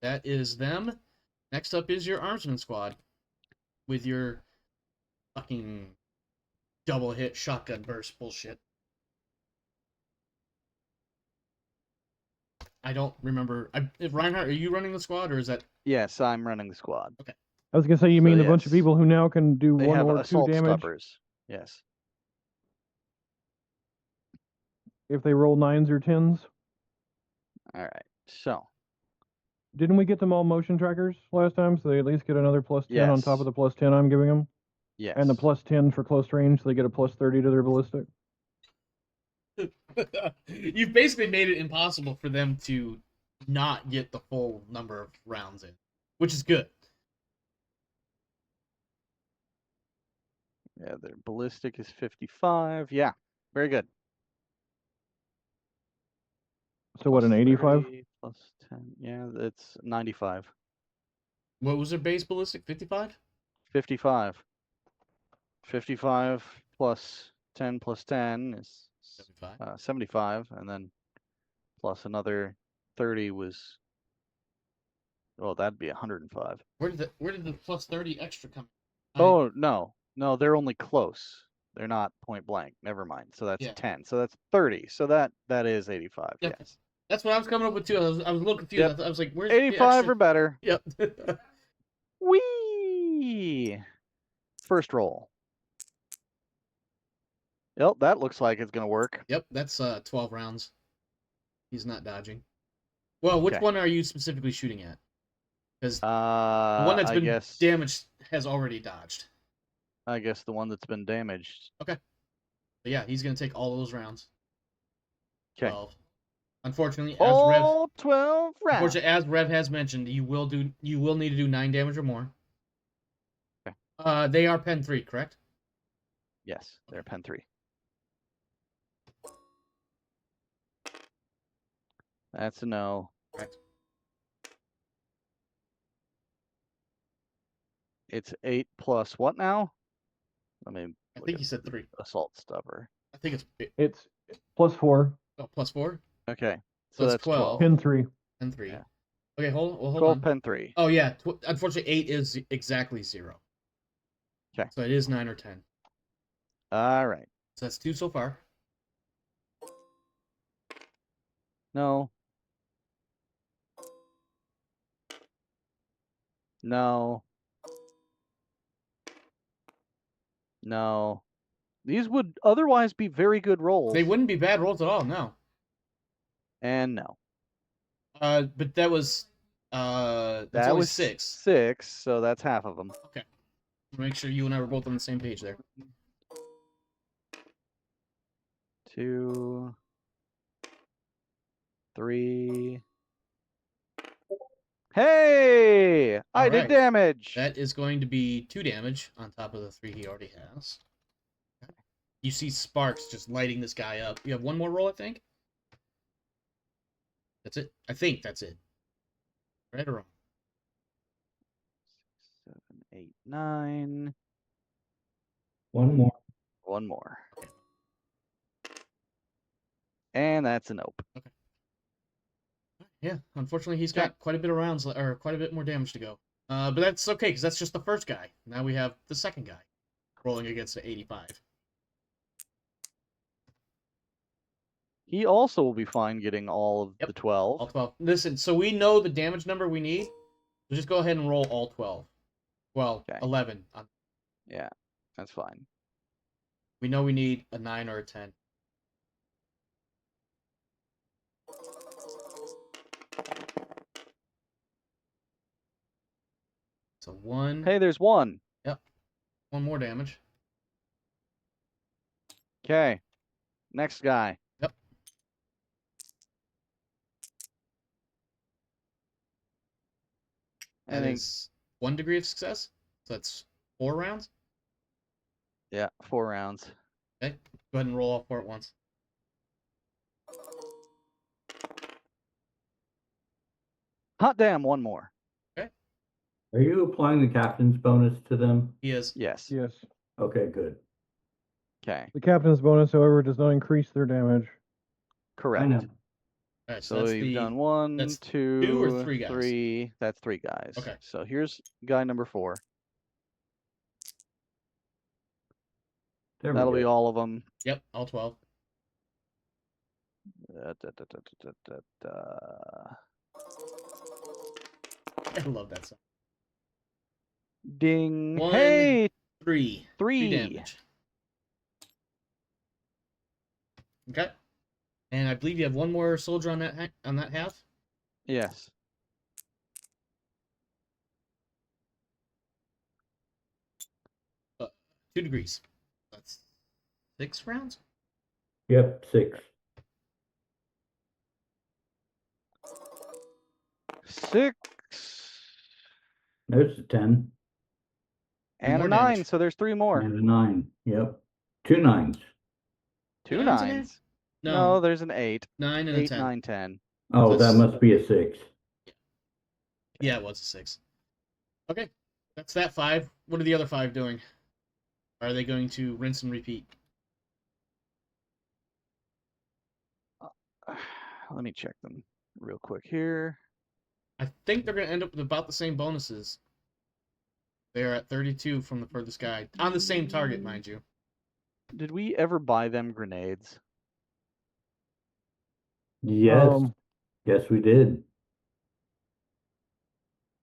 That is them. Next up is your Armsman squad with your fucking double hit shotgun burst bullshit. I don't remember. Reinhardt, are you running the squad or is that? Yes, I'm running the squad. Okay. I was gonna say, you So, mean the bunch of yes. people who now can do They 1 have or 2 assault damage stuffers. Yes. if they roll 9s or 10s? All right. So, Didn't we get them all motion trackers last time, so they at least get another +10 on top yes. of the +10 I'm giving them? Yes. And the +10 for close range, so they get a +30 to their ballistic? You've basically made it impossible for them to not get the full number of rounds in, which is good. Yeah, their ballistic is 55. Yeah. Very good. So what, an 85? 30 plus 10. Yeah, it's 95. What was their base ballistic? 55? 55. 55 plus 10 plus 10 is 75. 75, and then plus another 30 was, well, that'd be 105. Where did the plus 30 extra come? Oh, no. No, they're only close. They're not point blank. Never mind. So that's Yeah. 10. So that's 30. So that is 85. Yep. Yes. That's what I was coming up with too. I was a little confused. Yep. I was like, where's the 85 extra? or better. Yep. Whee! First roll. Yep, that looks like it's going to work. Yep, that's 12 rounds. He's not dodging. Well, which Okay. one are you specifically shooting at? Because the The one that's been damaged has already dodged. I guess the one that's been damaged. Okay. But yeah, he's going to take all those rounds. Okay. 12. Unfortunately, All 12 rounds. as Rev has mentioned, you will need to do 9 damage or more. Okay. They are pen 3, correct? Yes, they're pen 3. That's a no. Correct. It's 8 plus what now? I mean, I think you said 3. Assault stuffer. I think It's +4. Oh, plus 4? Okay. So So that's that's 12. 12. Pin 3. Pen 3. Yeah. Okay, hold 12 on. pen 3. Oh yeah, unfortunately 8 is exactly 0. Okay. So it is 9 or 10. All right. So that's 2 so far. No. No. No. These would otherwise be very good rolls. They wouldn't be bad rolls at all, no. And no. But that was that's That only was 6. 6, so that's half of them. Okay. Make sure you and I were both on the same page there. 2, 3. Hey! I did right. damage! That is going to be 2 damage on top of the 3 he already has. Okay. You see sparks just lighting this guy up. You have one more roll, I think? That's it? I think that's it. Right or wrong? 9. One more. One more. And that's a nope. Yeah, unfortunately, he's Okay. got quite a bit of rounds, or quite a bit more damage to go. But that's okay, because that's just the first guy. Now we have the second guy, rolling against an 85. He also will be fine getting all of Yep. the 12. All 12. Listen, so we know the damage number we need. So just go ahead and roll all 12. Well, Okay. 11. Yeah, that's fine. We know we need a 9 or a 10. So 1. Hey, there's 1. Yep. 1 more damage. Okay. Next guy. Yep. That is 1 degree of success. So that's 4 rounds. Yeah, 4 rounds. Okay. Go ahead and roll all 4 at once. Hot damn, 1 more. Are you applying the captain's bonus to them? He is. Yes. Yes. Okay, good. Okay. The captain's bonus, however, does not increase their damage. Correct. I know. Alright, So that's you've the done 1, that's 2, 2 or 3 guys? 3. That's 3 guys. Okay. So here's guy number 4. There we That'll go. be all of them. Yep, all 12. I love that song. Ding. 1, Hey, 3. 3. Damage. Okay. And I believe you have 1 more soldier on that half. Yes. Uh, 2 degrees. That's 6 rounds. Yep, 6. 6. There's a 10 And more a 9, damage. so there's 3 more. and a 9. Yep. 2 9s. 2 nines in there? 9s. No, No, there's an 8. 9 and a 8, 10. 9, 10. Oh, that That's- must be a 6. Yeah, it was a 6. Okay, that's that 5. What are the other 5 doing? Are they going to rinse and repeat? Let me check them real quick here. I think they're going to end up with about the same bonuses. They're at 32 from the furthest guy. On the same target, mind you. Did we ever buy them grenades? Yes. Yes, we did.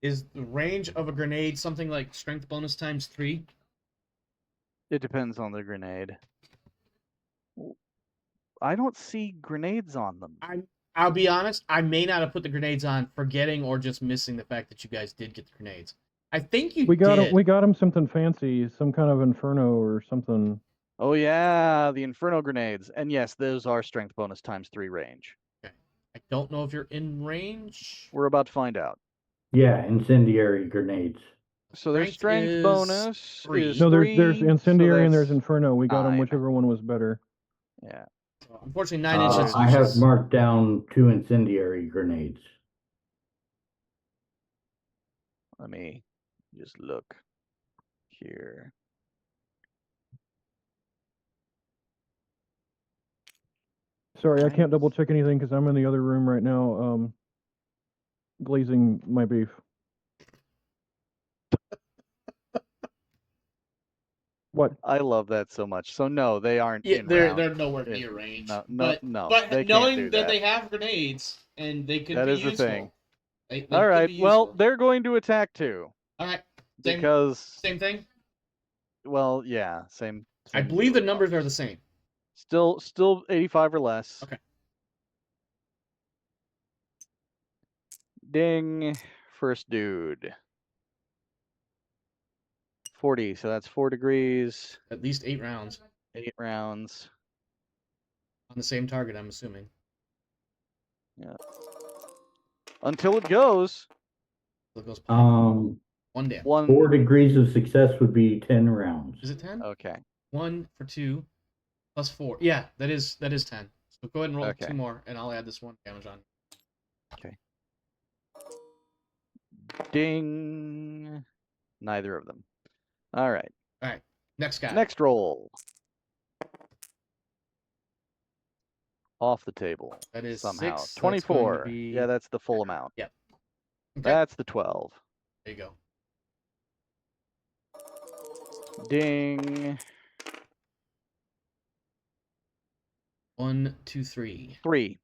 Is the range of a grenade something like strength bonus times 3? It depends on the grenade. I don't see grenades on them. I'll be honest, I may not have put the grenades on, forgetting or just missing the fact that you guys did get the grenades. I think you We got did. him. We got him something fancy, some kind of inferno or something. Oh yeah, the Inferno grenades. And yes, those are strength bonus times 3 range. Okay. I don't know if you're in range. We're about to find out. Yeah, incendiary grenades. So their Strength strength is bonus 3. is No, there's 3, incendiary so and there's that's inferno. We got him 9. whichever one was better. Yeah. So, unfortunately, 9 inches. I have marked down 2 incendiary grenades. Let me just look here. Sorry, I can't double check anything because I'm in the other room right now, glazing my beef. What? I love that so much. So no, they aren't Yeah, in they're round. nowhere near range. No, but they can't knowing do that that. they have grenades and they could That be is the useful. thing. They All could right. be Well, useful. they're going to attack too. All right. Because Same thing. well, yeah, same. I same believe the deal. numbers are the same. Still 85 or less. Okay. Ding. First dude. 40, so that's 4 degrees. At least 8 rounds 8 rounds. on the same target, I'm assuming. Yeah. Until it goes. So it goes 1 1 damage. 4 degrees of success would be 10 rounds. Is it 10? Okay. 1 for 2 plus 4. Yeah, that is 10. So go ahead and roll Okay. 2 more, and I'll add this 1 damage on. Okay. Ding. Neither of them. All right. All right. Next guy. Next roll. Off the table. That is somehow. 6. So that's going to 24. be... Yeah, that's the full amount. Yep. Okay. That's the 12. There you go. Ding. 1, 2, 3. 3.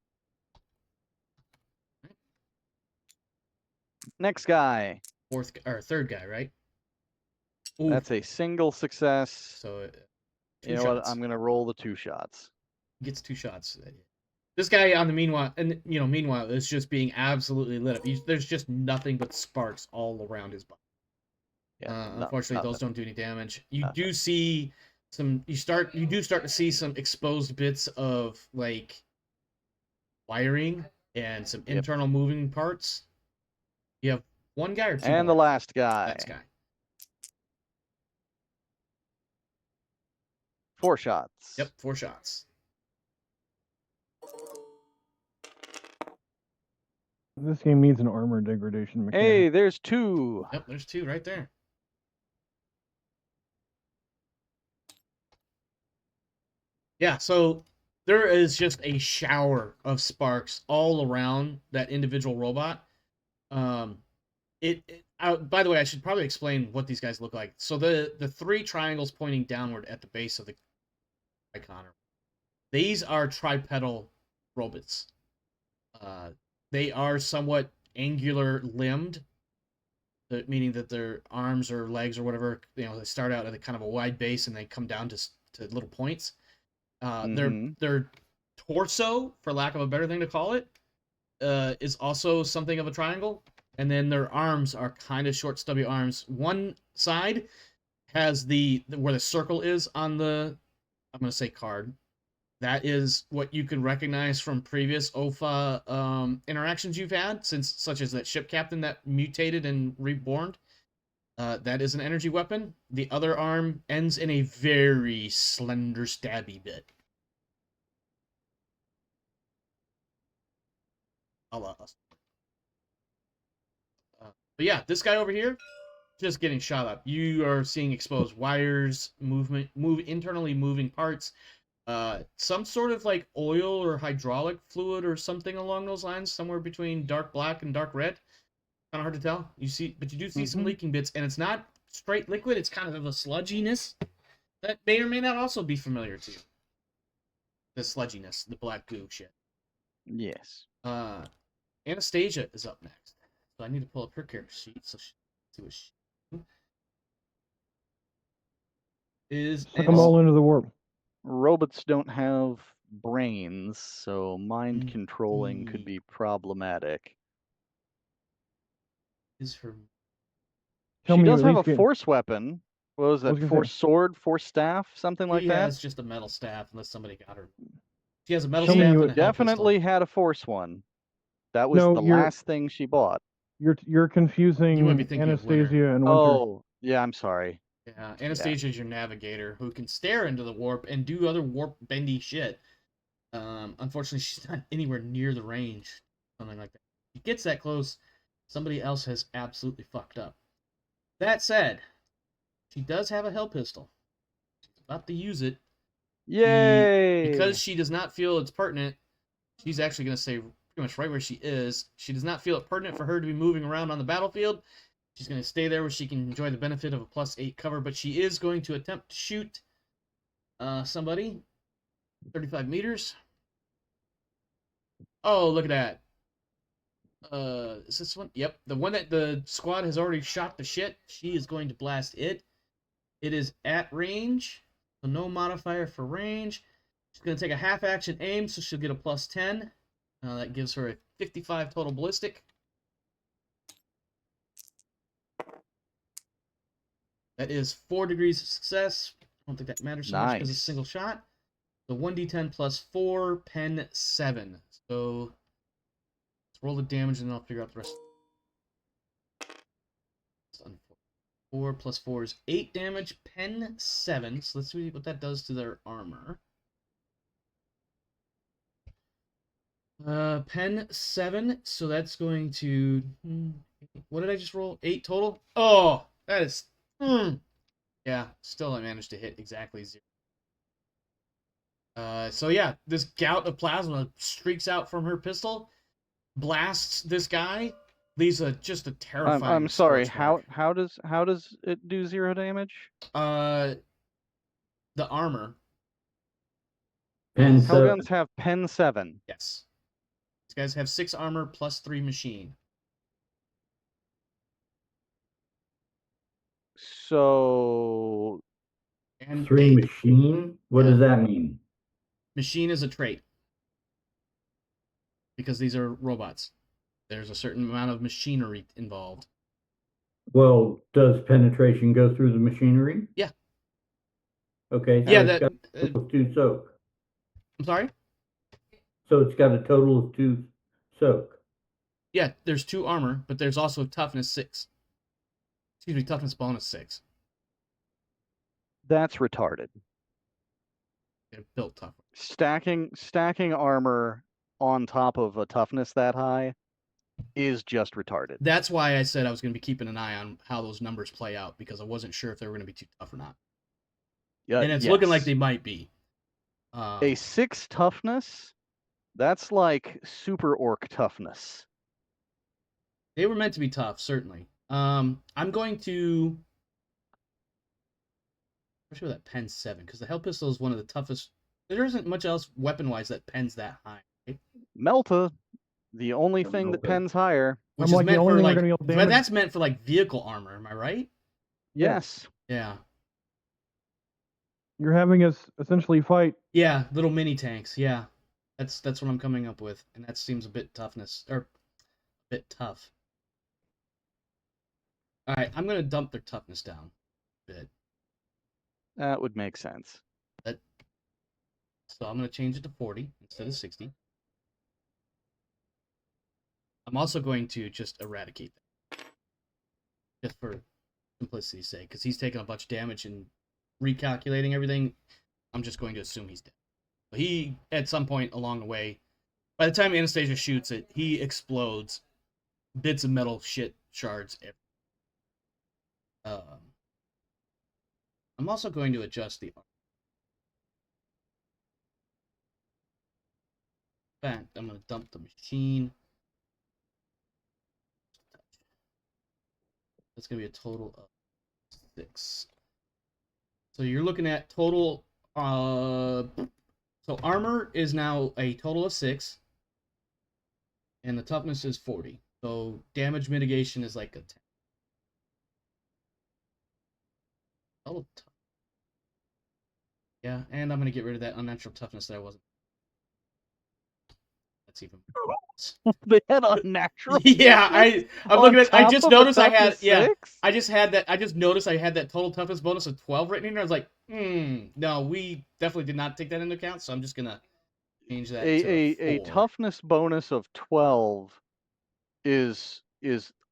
Next guy. Third guy, right? Ooh. That's a single success. So you know what? I'm gonna roll the 2 shots. Gets 2 shots. This guy on the meanwhile is just being absolutely lit up. There's just nothing but sparks all around his body. Yeah, unfortunately, those don't do any damage. You do see some. You do start to see some exposed bits of like wiring and some internal moving parts. You have one guy or 2. And more? the last guy. Last guy. 4 shots. Yep, 4 shots. This game needs an armor degradation mechanic. Hey, there's 2. Yep, there's 2 right there. Yeah, so there is just a shower of sparks all around that individual robot. By the way, I should probably explain what these guys look like. So the 3 triangles pointing downward at the base of the icon, these are tripedal robots. They are somewhat angular limbed, meaning that their arms or legs or whatever, they start out at a kind of a wide base and they come down to little points. Their torso, for lack of a better thing to call it, is also something of a triangle, and then their arms are kind of short, stubby arms. One side has where the circle is on the, I'm going to say card. That is what you can recognize from previous OFA interactions you've had, such as that ship captain that mutated and reborn. That is an energy weapon. The other arm ends in a very slender stabby bit. But yeah, this guy over here, just getting shot up. You are seeing exposed wires, internally moving parts. Some sort of like oil or hydraulic fluid or something along those lines, somewhere between dark black and dark red. Kind of hard to tell. But you do see some leaking bits, and it's not straight liquid. It's kind of a sludginess that may or may not also be familiar to you. The sludginess, the black goo shit. Yes. Anastasia is up next, so I need to pull up her character sheet so she can see what she is. Suck them all into the warp. Robots don't have brains, so mind controlling could be problematic. Is her? She does have a force weapon. What was that? Force sword, force staff, something like that? Yeah, it's just a metal staff, unless somebody got her. She has a metal staff. She definitely had a force one. That was the last thing she bought. You're confusing Anastasia and Winter. Oh, yeah, I'm sorry. Yeah, Anastasia is your navigator who can stare into the warp and do other warp bendy shit. Unfortunately, she's not anywhere near the range. Something like that. If she gets that close, somebody else has absolutely fucked up. That said, she does have a hell pistol. She's about to use it. Yay! Because she does not feel it's pertinent, she's actually going to stay pretty much right where she is. She does not feel it pertinent for her to be moving around on the battlefield. She's going to stay there where she can enjoy the benefit of a +8 cover, but she is going to attempt to shoot somebody 35 meters. Oh, look at that. Is this one? Yep, the one that the squad has already shot the shit. She is going to blast it. It is at range, so no modifier for range. She's going to take a half-action aim, so she'll get a +10. That gives her a 55 total ballistic. That is 4 degrees of success. I don't think that matters so much because it's a single shot. So 1d10 plus 4, pen 7. So let's roll the damage and then I'll figure out the rest. 4 plus 4 is 8 damage, pen 7. So let's see what that does to their armor. Pen 7. So that's going to... What did I just roll? 8 total? Oh, that is... Yeah, Yeah, still I managed to hit exactly 0. So yeah, this gout of plasma streaks out from her pistol, blasts this guy, leaves just a terrifying I'm sorry. scorch mark. How does it do 0 damage? The armor. Pen 7. Hellguns have pen 7. Yes. These guys have 6 armor plus 3 machine. So And 3 machine? What Yeah. does that mean? Machine is a trait. Because these are robots. There's a certain amount of machinery involved. Well, does penetration go through the machinery? Yeah. Okay, so Yeah, it's that. got a total of 2 soak. I'm sorry? So it's got a total of 2 soak. Yeah, there's 2 armor, but there's also toughness 6. Excuse me, toughness bonus 6. that's retarded. They're built tougher. Stacking armor on top of a toughness that high is just retarded. That's why I said I was going to be keeping an eye on how those numbers play out, because I wasn't sure if they were going to be too tough or not. Yeah, And it's looking like they might be. A 6 toughness, that's like super orc toughness. They were meant to be tough, certainly. I'm going to... Especially with that pen 7, because the Hell Pistol is one of the toughest... There isn't much else weapon-wise that pens that high. Right? Melta, the only thing that Melta. pens higher. Which I'm is like, the meant only for, thing we're like... gonna be able to But damage- that's meant for, like, vehicle armor, am I right? Yes. Yeah. You're having us essentially fight. Yeah, little mini tanks, yeah. That's what I'm coming up with, and that seems a bit toughness, or a bit tough. Alright, I'm gonna dump their toughness down a bit. That would make sense. So I'm gonna change it to 40 instead of 60. I'm also going to just eradicate that. Just for simplicity's sake, because he's taking a bunch of damage and recalculating everything. I'm just going to assume he's dead. But he, at some point along the way, by the time Anastasia shoots it, he explodes. Bits of metal shit shards everywhere. I'm also going to adjust the... In fact, I'm going to dump the machine. That's going to be a total of 6. So you're looking at total... So armor is now a total of 6. And the toughness is 40. So damage mitigation is like a 10. Oh, yeah, and I'm going to get rid of that unnatural toughness that I wasn't. That's even worse. They had unnatural. Yeah, I'm looking at. I top just of a noticed I had. toughness Yeah, 6? I just noticed I had that total toughness bonus of 12 written in there. I was like, no, we definitely did not take that into account. So I'm just gonna change that to A 4. toughness bonus of 12 is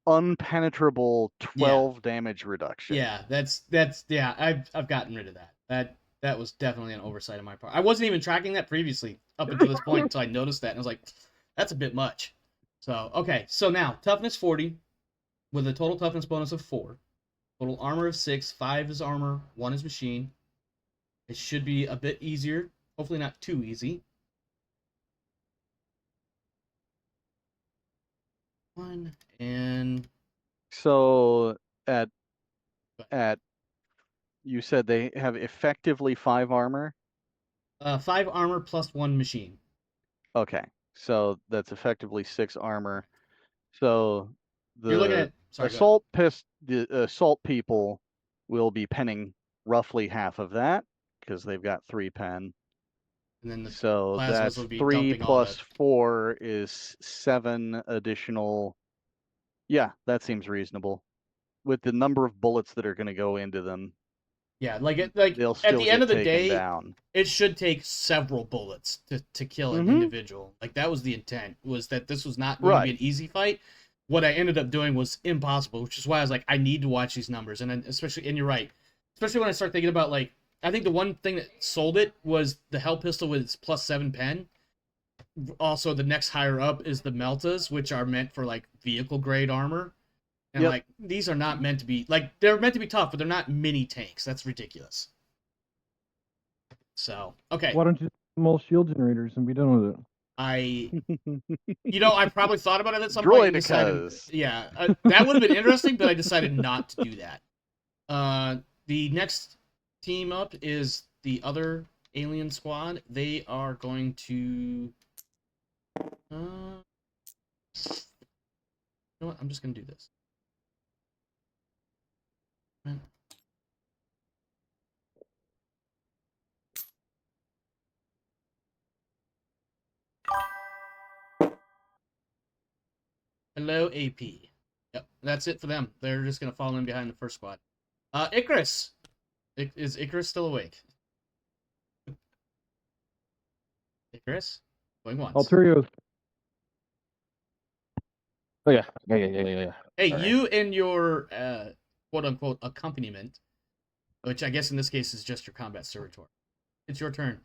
unpenetrable 12 damage reduction. Yeah, that's yeah. I've gotten rid of that. That was definitely an oversight on my part. I wasn't even tracking that previously up until this point until I noticed that and I was like, that's a bit much. So okay, so now toughness 40 with a total toughness bonus of 4, total armor of 6. 5 is armor, 1 is machine. It should be a bit easier. Hopefully not too easy. 1 and So at you said they have effectively 5 armor. 5 armor plus 1 machine. Okay, so that's effectively 6 armor. So You're looking the at the assault people will be penning roughly half of that because they've got 3 pen. And then the So plasmas that's would be 3 dumping all plus 4 is 7 additional. Yeah, that seems reasonable. With the number of bullets that are going to go into them, yeah, like they'll at still the get end of the taken day, down. it should take several bullets to kill an individual. Like that was the intent, was that this was not going to be an easy fight. What I ended up doing was impossible, which is why I was like, I need to watch these numbers. And then especially, and you're right, especially when I start thinking about like, I think the one thing that sold it was the Hell Pistol with its plus 7 pen. Also, the next higher up is the Meltas, which are meant for like vehicle grade armor. And Yep. like these are not meant to be like they're meant to be tough, but they're not mini tanks. That's ridiculous. So okay, Why don't you small shield generators and be done with it? I probably thought about it at some point and decided, Droidicas. yeah, that would have been interesting, but I decided not to do that. The next team up is the other alien squad. They are going to. You know what? I'm just gonna do this. Hello, AP. Yep, that's it for them. They're just gonna fall in behind the first squad. Icarus. Is Icarus still awake? Icarus, going once. Alterios. Oh yeah. Hey, Sorry. you and your quote unquote accompaniment, which I guess in this case is just your combat servitor. It's your turn.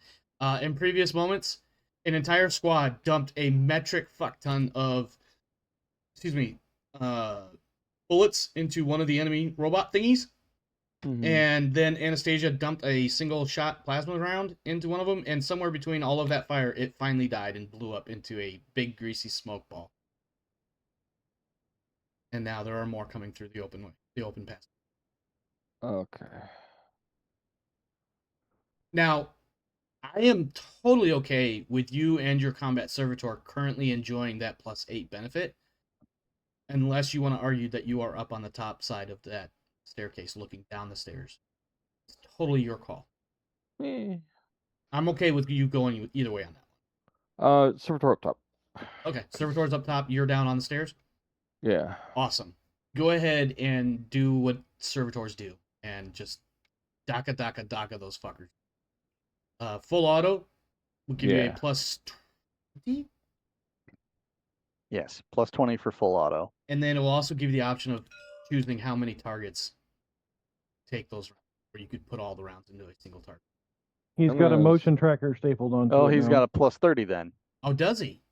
In previous moments, an entire squad dumped a metric fuck ton of, bullets into one of the enemy robot thingies. Mhm. And then Anastasia dumped a single shot plasma round into one of them, and somewhere between all of that fire, it finally died and blew up into a big greasy smoke ball. And now there are more coming through the open pass. Okay. Now, I am totally okay with you and your combat servitor currently enjoying that +8 benefit, unless you want to argue that you are up on the top side of that staircase looking down the stairs. It's totally your call. Eh. I'm okay with you going either way on that one. Servitor up top. Okay, servitor's up top, you're down on the stairs? Yeah. Awesome. Go ahead and do what servitors do, and just daka those fuckers. Full auto will give you a Yeah. +20, Yes, +20 for full auto. and then it will also give you the option of choosing how many targets take those rounds, or you could put all the rounds into a single target. He's I'm got a gonna- motion tracker stapled onto Oh, it he's now. got a +30 then. Oh, does he?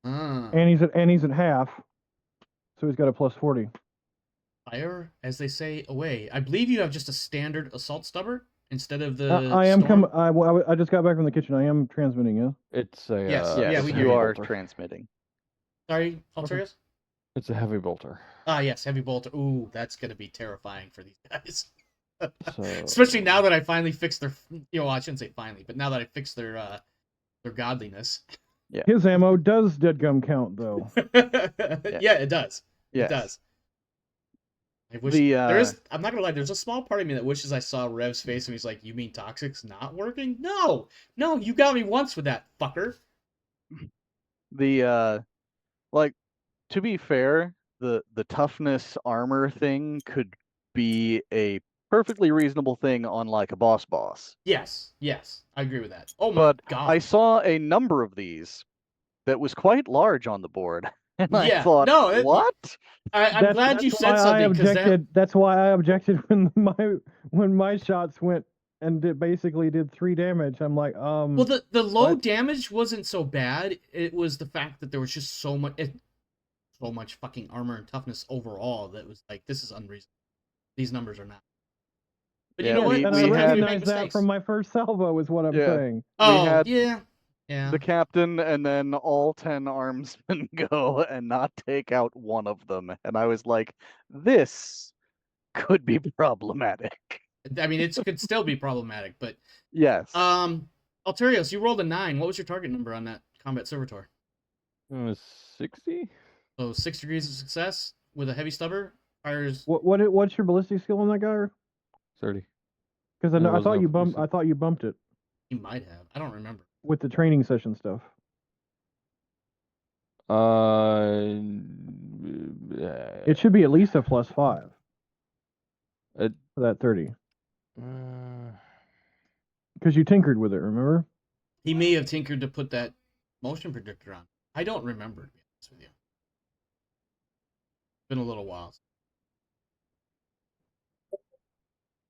Ah. And he's at half, so he's got a +40. Fire, as they say, away. I believe you have just a standard assault stubber instead of the I am storm. I just got back from the kitchen. I am transmitting. Yeah. It's a Yes, Yes, yeah, we it's a hear you heavy are bolter. transmitting. Sorry, Alterius? It's a heavy bolter. Ah, yes, heavy bolter. Ooh, that's going to be terrifying for these guys. So Especially now that I finally fixed their, I shouldn't say finally, but now that I fixed their godliness. His ammo does deadgum count though. Yeah, it does. Yes. It does. I wish I'm not gonna lie, there's a small part of me that wishes I saw Rev's face and he's like, "You mean Toxic's not working?" No, you got me once with that fucker. To be fair, the toughness armor thing could be a perfectly reasonable thing on like a boss. Yes, I agree with that. Oh my But god. I saw a number of these that was quite large on the board. And I Yeah, thought, no, what? I'm glad you said something because That's why I objected when my shots went and it basically did 3 damage. I'm like, well, the low what? damage wasn't so bad. It was the fact that there was just so much fucking armor and toughness overall that was like, this is unreasonable. These numbers are not. But Yeah, you know what? we And I had- recognized that from my first salvo is what I'm saying. Oh, had yeah. The captain and then all 10 armsmen go and not take out one of them. And I was like, this could be problematic. I mean, it could still be problematic, but Yes. Alterios, you rolled a 9. What was your target number on that combat servitor? 60. So 6 degrees of success with a heavy stubber. Fires. What's your ballistic skill on that guy? 30. Because I thought you bumped it. You might have. I don't remember. With the training session stuff. It should be at least a +5 for that 30. Because you tinkered with it, remember? He may have tinkered to put that motion predictor on. I don't remember, to be honest with you. It's been a little while.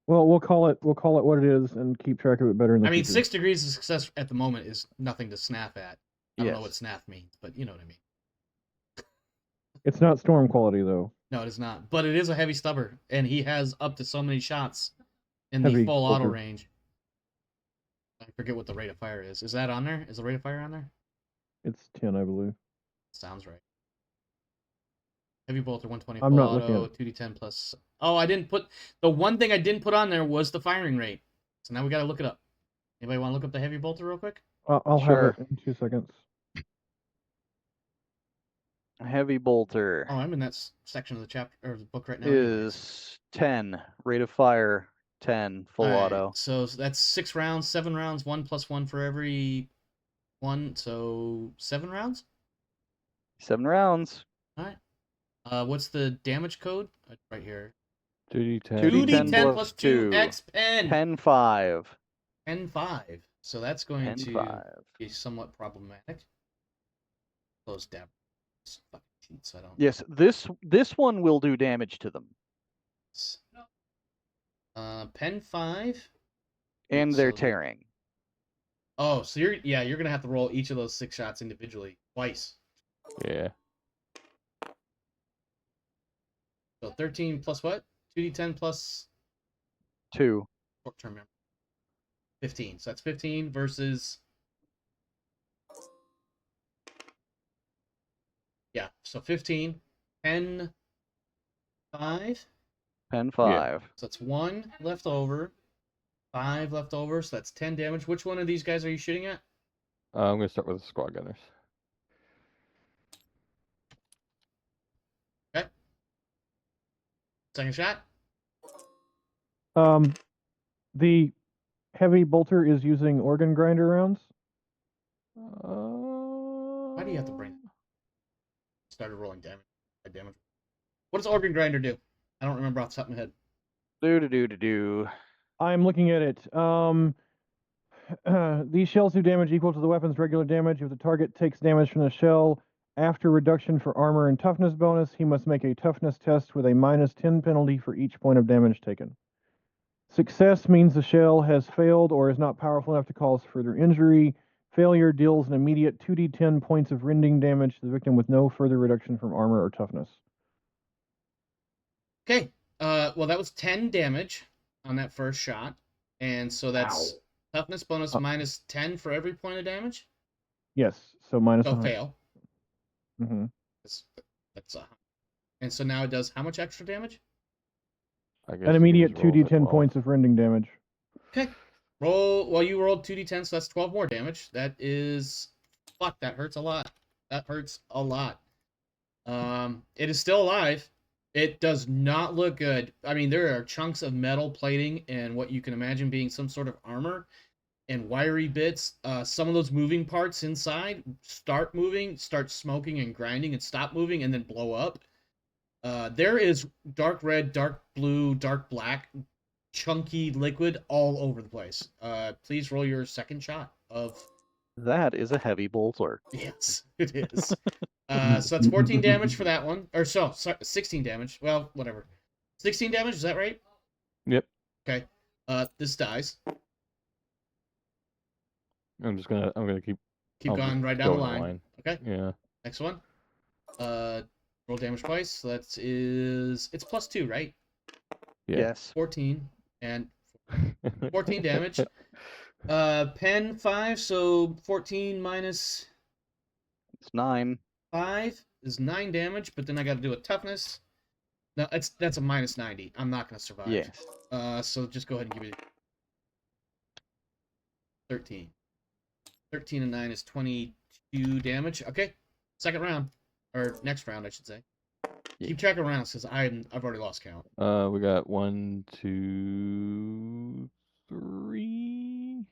Well, we'll call it what it is and keep track of it better in the future. 6 degrees of success at the moment is nothing to snap at. I don't know what Yes. snap means, but you know what I mean. It's not storm quality though. No, it is not. But it is a heavy stubber, and he has up to so many shots in the Heavy full auto bolter. range. I forget what the rate of fire is. Is that on there? Is the rate of fire on there? It's 10, I believe. Sounds right. Heavy bolter 120 I'm full not looking auto, at 2d10 plus. Oh, I didn't put the one thing I didn't put on there was the firing rate. So now we got to look it up. Anybody want to look up the heavy bolter real quick? I'll Sure. have it in 2 seconds. Heavy bolter Oh, I'm in that section of the chapter or the book right now. anyways. is 10. Rate of fire 10. Full All right, auto. So that's 6 rounds, 7 rounds, 1 plus 1 for every one. So 7 rounds. 7 rounds. All right. What's the damage code? Right here. 2d10. 2d10 2d10 plus plus 2. 2 X pen. 10-5. 10-5. So that's going 10-5. to be somewhat problematic. Close down. Fucking cheats. I don't. Yes, this one will do damage to them. Pen 5. And they're So- tearing. Oh, so you're gonna have to roll each of those 6 shots individually twice. Yeah. So 13 plus what? 2d10 plus 2. short-term memory. 15. So that's 15 versus. Yeah. So 15. 10. 5. 10-5. So that's 1 left over. 5 left over. So that's 10 damage. Which one of these guys are you shooting at? I'm gonna start with the squad gunners. Okay. Second shot. The heavy bolter is using organ grinder rounds. Why do you have to bring? Started rolling damage. Damage. What does organ grinder do? I don't remember off the top of my head. Do. I'm looking at it. These shells do damage equal to the weapon's regular damage. If the target takes damage from the shell after reduction for armor and toughness bonus, he must make a toughness test with a -10 penalty for each point of damage taken. Success means the shell has failed or is not powerful enough to cause further injury. Failure deals an immediate 2d10 points of rending damage to the victim with no further reduction from armor or toughness. Okay. Well, that was 10 damage on that first shot, and so that's toughness bonus -10 for every point of damage. Yes, so minus So 100. fail. Mm-hmm. That's and so now it does how much extra damage? I guess An you immediate just roll the 2d10 12. points of rending damage. Okay. Roll. Well, you rolled 2d10, so that's 12 more damage. That is. Fuck, that hurts a lot. That hurts a lot. It is still alive. It does not look good. I mean, there are chunks of metal plating and what you can imagine being some sort of armor and wiry bits. Some of those moving parts inside start moving, start smoking and grinding, and stop moving and then blow up. There is dark red, dark blue, dark black, chunky liquid all over the place. Please roll your second shot of. That is a heavy bolter. Yes, it is. So that's 14 damage for that one. Or sorry, 16 damage. Well, whatever. 16 damage, is that right? Yep. Okay. This dies. I'm gonna keep Keep I'll going just right down go the in line. Okay. Yeah. Next one. Roll damage twice. So it's +2, right? Yeah. Yes. 14 and 14 damage. Pen 5, so 14 minus It's 9. 5 is 9 damage, but then I got to do a toughness. No, that's a -90. I'm not gonna survive. Yes. So just go ahead and give me 13. 13 and 9 is 22 damage. Okay, second round or next round, I should say. Yeah. Keep track of rounds because I've already lost count. We got 1, 2, 3.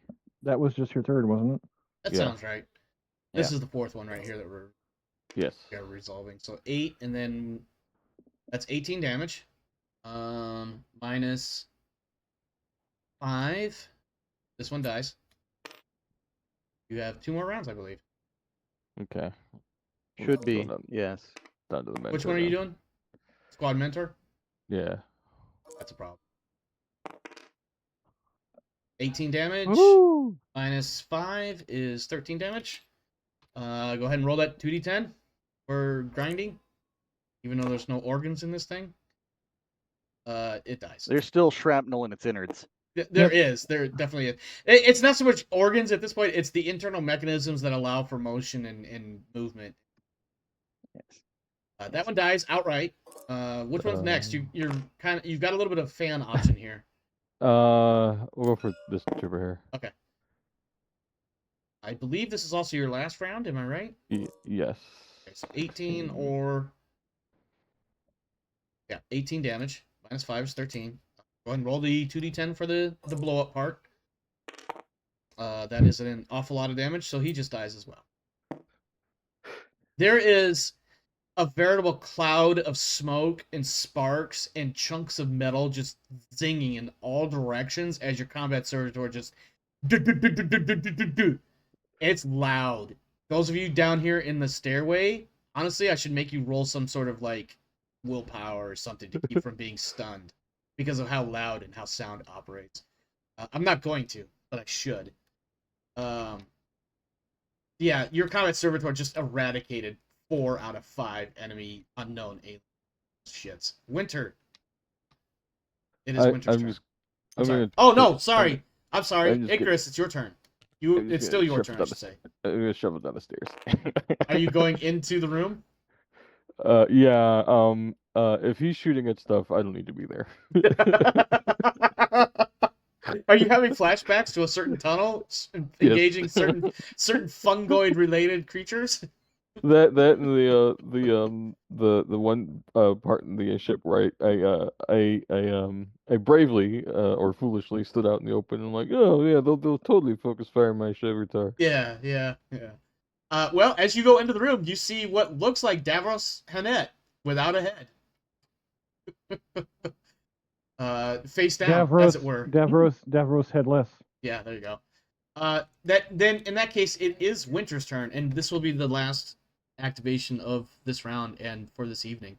That was just your third, wasn't it? That Yeah. sounds right. This Yeah. is the fourth one right here that we're Yes. resolving. So 8, and then that's 18 damage. Minus 5. This one dies. You have 2 more rounds, I believe. Okay. Should be. Down, Yes. down to the mentor Which one are you then. doing? Squad mentor? Yeah. That's a problem. 18 damage. Woo! Minus 5 is 13 damage. Go ahead and roll that 2d10 for grinding. even though there's no organs in this thing, it dies. There's still shrapnel in its innards. There definitely is. It's not so much organs at this point, it's the internal mechanisms that allow for motion and movement. Yes. That one dies outright. Which one's next? You've got a little bit of fan option here. We'll go for this trooper here. Okay. I believe this is also your last round, am I right? Yes. Okay, so 18 or... Yeah, 18 damage. Minus 5 is 13. Go ahead and roll the 2d10 for the blow-up part. That is an awful lot of damage, so he just dies as well. There is a veritable cloud of smoke and sparks and chunks of metal just zinging in all directions as your combat servitor just... It's loud. Those of you down here in the stairway, honestly, I should make you roll some sort of, like, willpower or something to keep from being stunned because of how loud and how sound operates. I'm not going to, but I should. Yeah, your combat servitor just eradicated 4 out of 5 enemy unknown alien shits. Winter. It is Winter's turn. I'm sorry. Oh no, sorry. I'm sorry. Icarus, it's your turn. It's still your turn, I should say. I'm gonna shove it down the stairs. Are you going into the room? Yeah. If he's shooting at stuff, I don't need to be there. Are you having flashbacks to a certain tunnel, engaging certain fungoid-related creatures? That and the one part in the ship where I bravely or foolishly stood out in the open and like, oh yeah, they'll totally focus fire on my servitor. Yeah. Well, as you go into the room, you see what looks like Davros Hanet without a head. Face down, as it were. Davros headless. Yeah, there you go. Then in that case, it is Winter's turn, and this will be the last activation of this round and for this evening.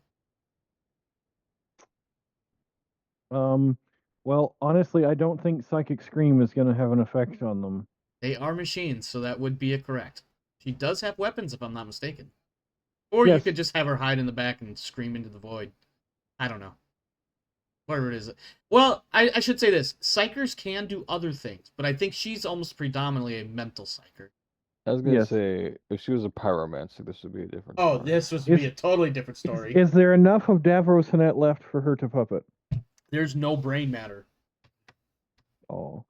Well, honestly, I don't think Psychic Scream is going to have an effect on them. They are machines, so that would be a correct. She does have weapons, if I'm not mistaken. Or Yes. you could just have her hide in the back and scream into the void. I don't know. Whatever it is. Well, I should say this. Psychers can do other things, but I think she's almost predominantly a mental psycher. I was gonna Yes. say if she was a pyromancer, this would be a different. Oh, story. this would be a totally different story. Is there enough of Davros Hanet left for her to puppet? There's no brain matter. Oh.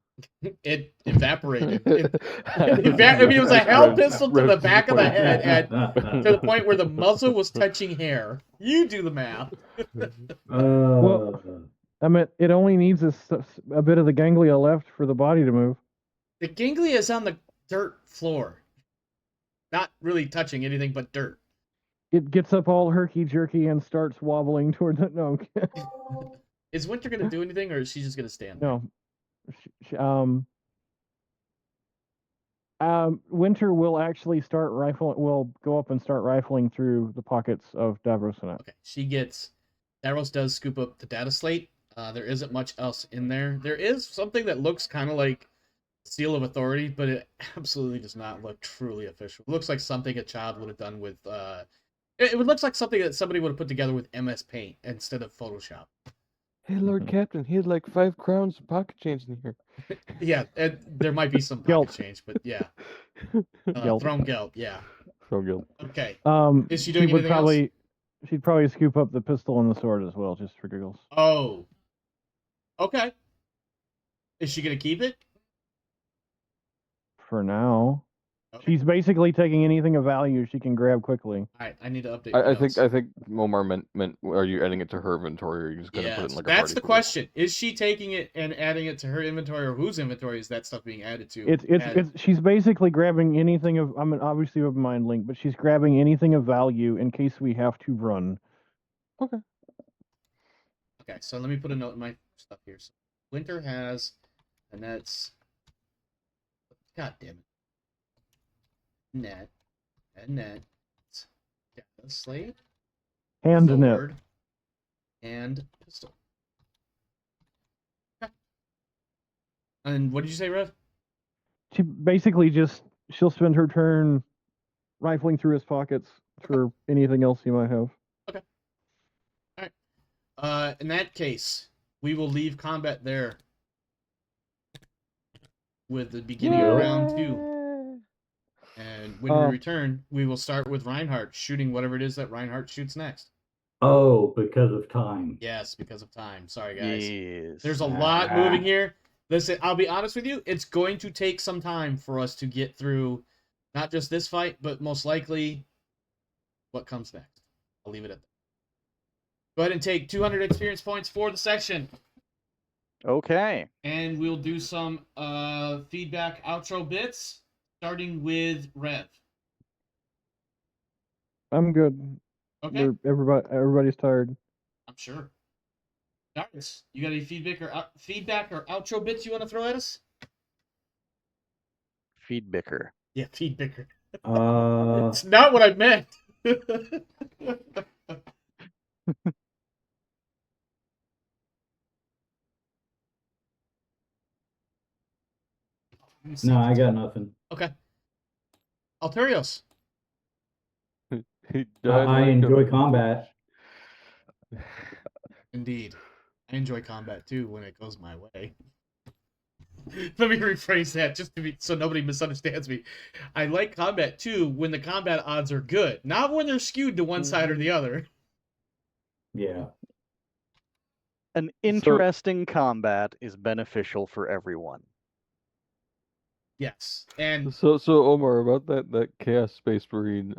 It evaporated. It was a hell pistol to the back of the head to the point where the muzzle was touching hair. You do the math. Well, I mean, it only needs a bit of the ganglia left for the body to move. The ganglia is on the dirt floor. Not really touching anything but dirt. It gets up all herky-jerky and starts wobbling toward the... No. Is Winter going to do anything, or is she just going to stand there? No. Winter will actually start rifling. Will go up and start rifling through the pockets of Davros Hanet. Okay, Davros does scoop up the data slate. There isn't much else in there. There is something that looks kind of like Seal of Authority, but it absolutely does not look truly official. It looks like something a child would have done with... It looks like something that somebody would have put together with MS Paint instead of Photoshop. Hey, Lord Captain, he had like 5 crowns of pocket change in here. Yeah, there might be some pocket change, but yeah. Throne Gelt, yeah. Throne Gelt. Okay. Is she She doing would anything else? She'd probably scoop up the pistol and the sword as well, just for giggles. Oh. Okay. Is she going to keep it? For now. Okay. She's basically taking anything of value she can grab quickly. All right, I need to update. I think Momar meant. Are you adding it to her inventory, or are you just gonna put it in like a that's party the pool? question. Is she taking it and adding it to her inventory, or whose inventory is that stuff being added to? It's she's basically grabbing anything of... I mean, obviously with Mind Link, but she's grabbing anything of value in case we have to run. Okay. Okay, so let me put a note in my stuff here. So Winter has, and that's... God damn it. Net, data slate, Hand net. sword, and pistol. Okay. And what did you say, Rev? She basically she'll spend her turn rifling through his pockets for anything else he might have. Okay. In that case, we will leave combat there with the beginning of round 2. And when we return, we will start with Reinhardt shooting whatever it is that Reinhardt shoots next. Oh, because of time. Yes, because of time. Sorry, guys. Yes. There's a lot moving here. Listen, I'll be honest with you. It's going to take some time for us to get through not just this fight, but most likely what comes next. I'll leave it at that. Go ahead and take 200 experience points for the section. Okay. And we'll do some feedback outro bits, starting with Rev. I'm good. Okay. Everybody's tired. I'm sure. Darius, you got any feedback or outro bits you want to throw at us? Feedbicker. Yeah, feedbacker. Uh, It's not what I meant. no, I got nothing. Okay. Alterios. He died I like enjoy combat. Indeed. I enjoy combat too when it goes my way. Let me rephrase that just to be so nobody misunderstands me. I like combat too when the combat odds are good, not when they're skewed to one side or the other. Yeah. An interesting combat is beneficial for everyone. Yes. And So Omar, about that Chaos Space Marine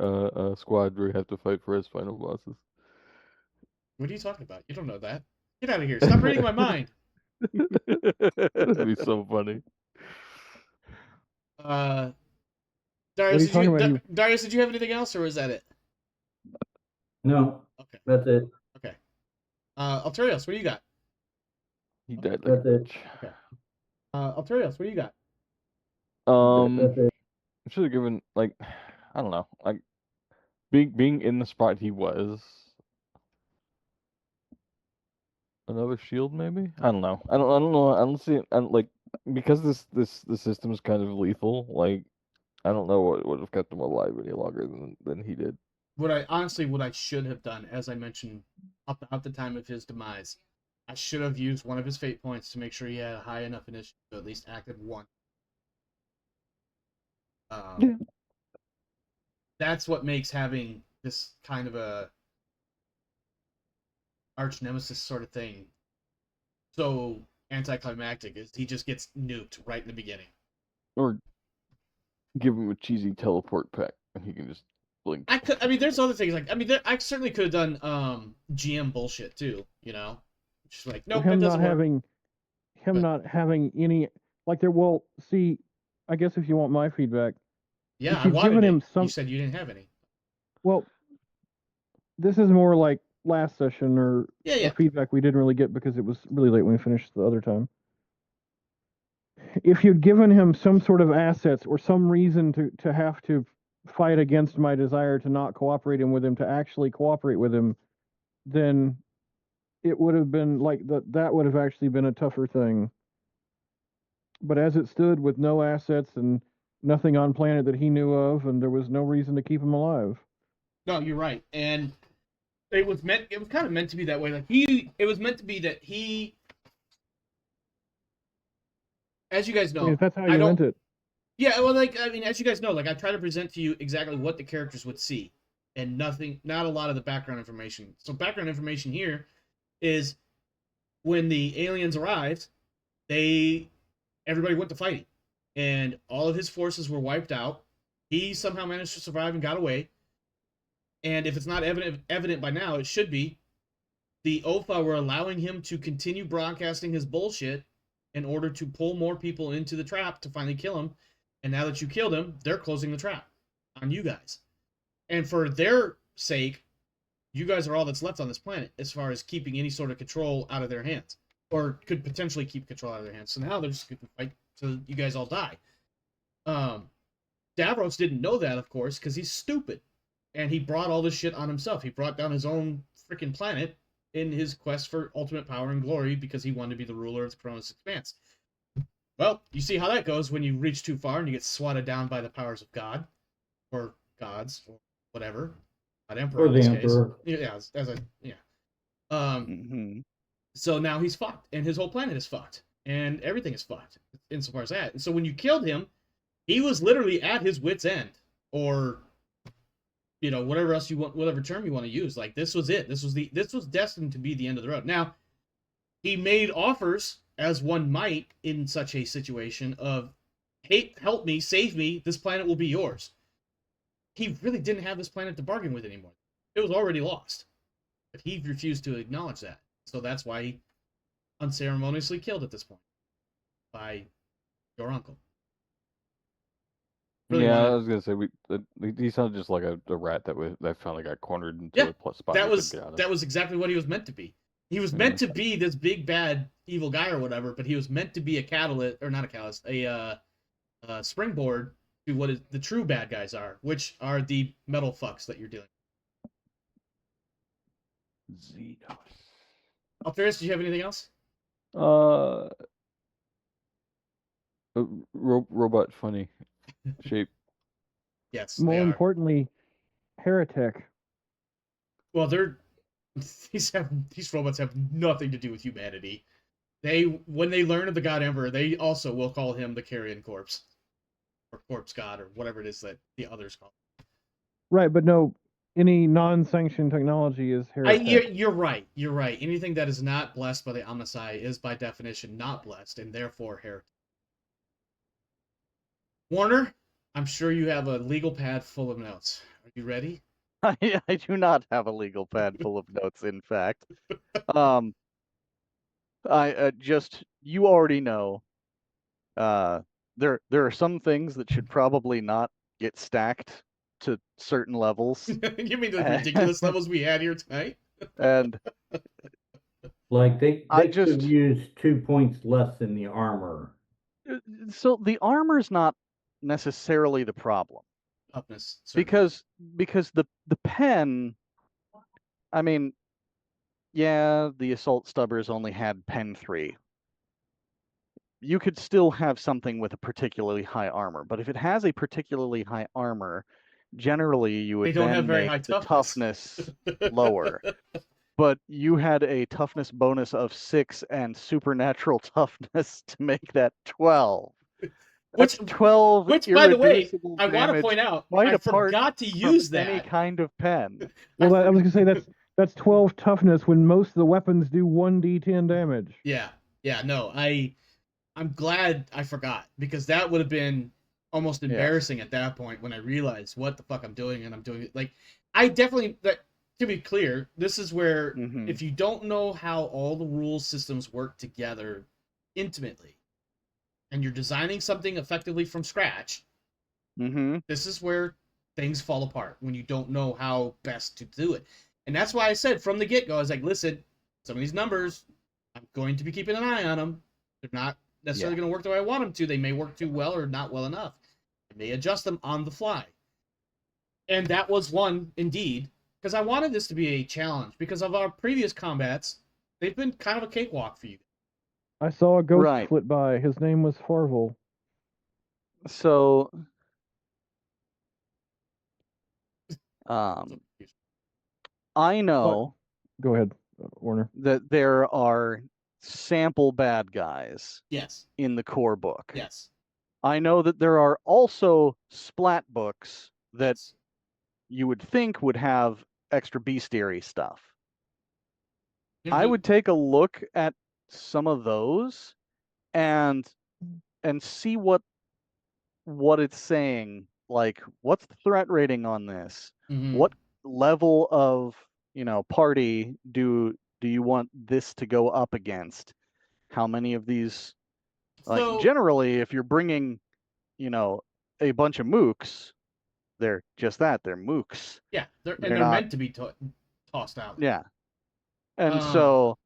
squad where you have to fight for his final bosses. what are you talking about? You don't know that. Get out of here. Stop reading my mind. That'd be so funny. Darius, What are you talking about? Darius, did you have anything else or was that it? No. Okay. That's it. Okay. Alterios, what do you got? He died like That's a it. bitch. Okay. Alterios, what do you got? That's it. Should have given, like, I don't know, like being in the spot he was. Another shield, maybe? I don't know. I don't know. I don't see it. Like, because the system is kind of lethal. Like, I don't know what would have kept him alive any longer than he did. What I should have done, as I mentioned about the time of his demise, I should have used one of his fate points to make sure he had a high enough initiative to at least active one. Yeah. That's what makes having this kind of a arch nemesis sort of thing so anticlimactic. Is he just gets nuked right in the beginning. Or give him a cheesy teleport pack and he can just blink. I mean, there's other things like I certainly could have done GM bullshit too. You know, just like nope, him that doesn't not work. having not having any like there. Well, see, I guess if you want my feedback, Yeah, if I you've wanted given it. him some. You said you didn't have any. Well, this is more like last session or Yeah. feedback we didn't really get because it was really late when we finished the other time. If you'd given him some sort of assets or some reason to have to fight against my desire to not cooperate with him, to actually cooperate with him, then it would have been like that would have actually been a tougher thing. But as it stood with no assets and nothing on planet that he knew of, and there was no reason to keep him alive. No, you're right. And it was kind of meant to be that way. Like it was meant to be that he, as you guys know, If that's how you meant it. Yeah, well, like, I mean, as you guys know, like, I try to present to you exactly what the characters would see, and not a lot of the background information. So background information here is when the aliens arrived, everybody went to fighting, and all of his forces were wiped out. He somehow managed to survive and got away. And if it's not evident by now, it should be. The OFA were allowing him to continue broadcasting his bullshit in order to pull more people into the trap to finally kill him. And now that you killed him, they're closing the trap on you guys. And for their sake, you guys are all that's left on this planet as far as keeping any sort of control out of their hands. Or could potentially keep control out of their hands. So now they're just going to fight till you guys all die. Davros didn't know that, of course, because he's stupid. And he brought all this shit on himself. He brought down his own freaking planet in his quest for ultimate power and glory because he wanted to be the ruler of the Koronus Expanse. Well, you see how that goes when you reach too far and you get swatted down by the powers of God, or gods, or whatever. Not Emperor Or in the this Emperor. case. Yeah, Mm-hmm. So now he's fucked, and his whole planet is fucked, and everything is fucked insofar as that. And so when you killed him, he was literally at his wit's end, or whatever else you want, whatever term you want to use. Like, this was it. This was destined to be the end of the road. Now, he made offers, as one might in such a situation, of, hey, help me, save me, this planet will be yours. He really didn't have this planet to bargain with anymore. It was already lost. But he refused to acknowledge that. So that's why he unceremoniously killed at this point by your uncle. Really yeah, wanted- I was gonna say he sounded just like a rat that finally got cornered into a spot. That was exactly what he was meant to be. He was meant to be this big bad evil guy or whatever, but he was meant to be a catalyst, or not a catalyst, a springboard to what the true bad guys are, which are the metal fucks that you're dealing with. Xenos. Alferis, do you have anything else? Robot funny shape. Yes. More they are. importantly, heretic. Well, these robots have nothing to do with humanity. When they learn of the God Emperor, they also will call him the Carrion Corpse, or Corpse God, or whatever it is that the others call him. Right, but no, any non-sanctioned technology is heretic. You're right. You're right. Anything that is not blessed by the Omnisci is by definition not blessed, and therefore heretic. Warner, I'm sure you have a legal pad full of notes. Are you ready? I do not have a legal pad full of notes, in fact. I just, you already know, there are some things that should probably not get stacked to certain levels. You mean the ridiculous levels we had here tonight? And Like they I could have just- used 2 points less in the armor. so the armor's not necessarily the problem. Toughness, certainly. Because the pen, I mean, yeah, the assault stubbers only had pen 3. You could still have something with a particularly high armor, but if it has a particularly high armor, generally you They would don't then have very make high the toughness. lower. But you had a toughness bonus of 6 and supernatural toughness to make that 12. That's 12 Which, by the way, irreducible I want to damage point out, quite I apart forgot to from use any that. kind of pen. Well, I was gonna say that's 12 toughness when most of the weapons do 1d10 damage. Yeah, no, I'm glad I forgot, because that would have been almost embarrassing at that point when I realized what the fuck I'm doing, and I'm doing it. Like, I definitely, to be clear, this is where if you don't know how all the rule systems work together intimately, and you're designing something effectively from scratch, this is where things fall apart, when you don't know how best to do it. And that's why I said from the get-go, I was like, listen, some of these numbers, I'm going to be keeping an eye on them. They're not necessarily going to work the way I want them to. They may work too well or not well enough. I may adjust them on the fly. And that was one, indeed, because I wanted this to be a challenge, because of our previous combats, they've been kind of a cakewalk for you. I saw a ghost Right. flit by. His name was Farvel. So, I know Go ahead, Warner. that there are sample bad guys Yes. in the core book. Yes. I know that there are also splat books that Yes. you would think would have extra bestiary stuff. I would take a look at some of those and see what it's saying. Like, what's the threat rating on this? What level of, party do you want this to go up against? How many of these? Like, generally, if you're bringing, a bunch of mooks, they're just that. They're mooks. Yeah, they're not meant to be tossed out. Yeah, and so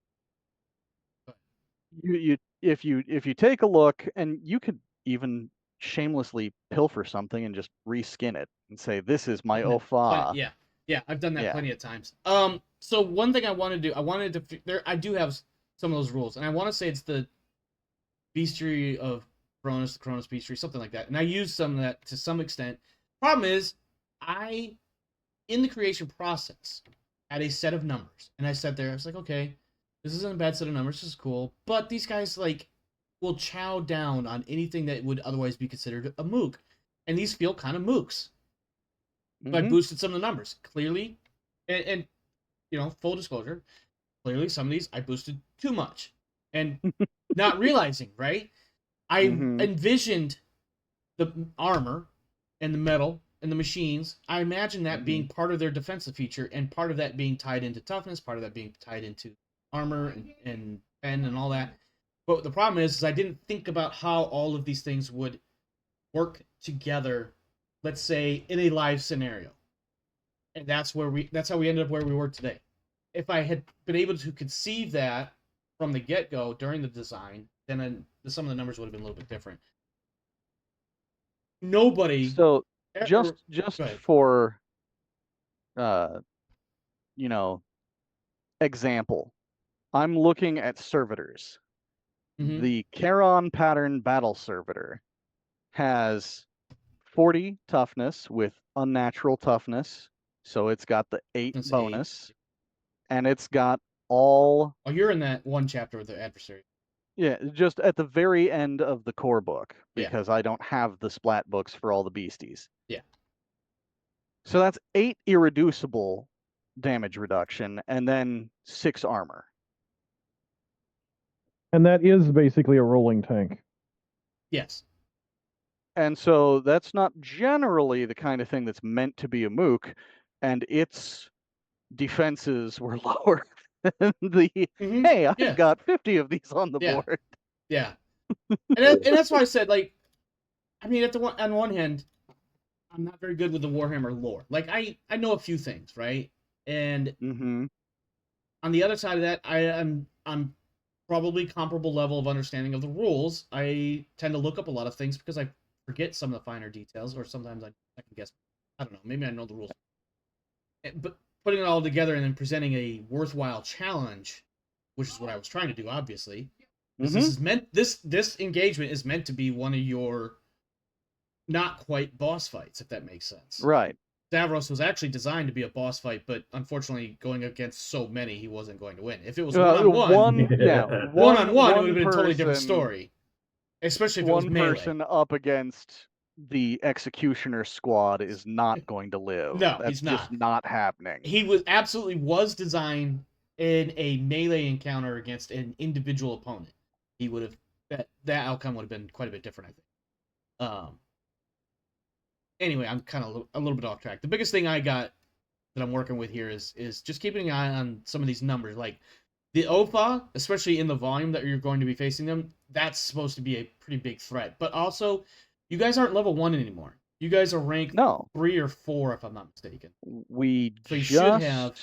if you take a look, and you could even shamelessly pilfer something and just reskin it and say, "This is my Ofa." Yeah, I've done that plenty of times. So one thing I want to do, I do have some of those rules, and I want to say it's the bestiary of Koronus, the Koronus bestiary, something like that. And I use some of that to some extent. Problem is, in the creation process, at a set of numbers, and I sat there. I was like, okay, this isn't a bad set of numbers. This is cool, but these guys like will chow down on anything that would otherwise be considered a mook, and these feel kind of mooks. So I boosted some of the numbers clearly, and you know, full disclosure, clearly some of these I boosted too much, and not realizing, right? I envisioned the armor and the metal and the machines. I imagine that being part of their defensive feature, and part of that being tied into toughness, part of that being tied into armor and pen and all that. But the problem is I didn't think about how all of these things would work together, let's say in a live scenario. And that's how we ended up where we were today. If I had been able to conceive that from the get-go during the design, then some of the numbers would have been a little bit different. Nobody. So just for you know, example, I'm looking at servitors. The Acheron pattern battle servitor has 40 toughness with unnatural toughness, so it's got the 8 That's bonus, and it's got all. Oh, you're in that one chapter with the adversary. Yeah, just at the very end of the core book, Yeah. because I don't have the splat books for all the beasties. Yeah. So that's 8 irreducible damage reduction, and then 6 armor. And that is basically a rolling tank. Yes. And so that's not generally the kind of thing that's meant to be a mook, and its defenses were lower than the, hey, I've got 50 of these on the board. Yeah. And that's why I said, like, I mean, on one hand, I'm not very good with the Warhammer lore. Like, I know a few things, right? And on the other side of that, I'm probably comparable level of understanding of the rules. I tend to look up a lot of things because I forget some of the finer details, or sometimes I can guess. I don't know. Maybe I know the rules. But putting it all together and then presenting a worthwhile challenge, which is what I was trying to do, obviously. This is meant. This engagement is meant to be one of your not quite boss fights, if that makes sense. Right. Davros was actually designed to be a boss fight, but unfortunately, going against so many, he wasn't going to win. If it was one-on-one, it would have been a totally different story. Especially if it was melee. One person up against the executioner squad is not going to live. No, that's he's not. just not happening. He was designed in a melee encounter against an individual opponent. He would have that outcome would have been quite a bit different, I think. Anyway, I'm kind of a little bit off track. The biggest thing I got that I'm working with here is just keeping an eye on some of these numbers. Like the OFA, especially in the volume that you're going to be facing them, that's supposed to be a pretty big threat. But also, you guys aren't level 1 anymore. You guys are ranked 3 or 4, if I'm not mistaken. We should have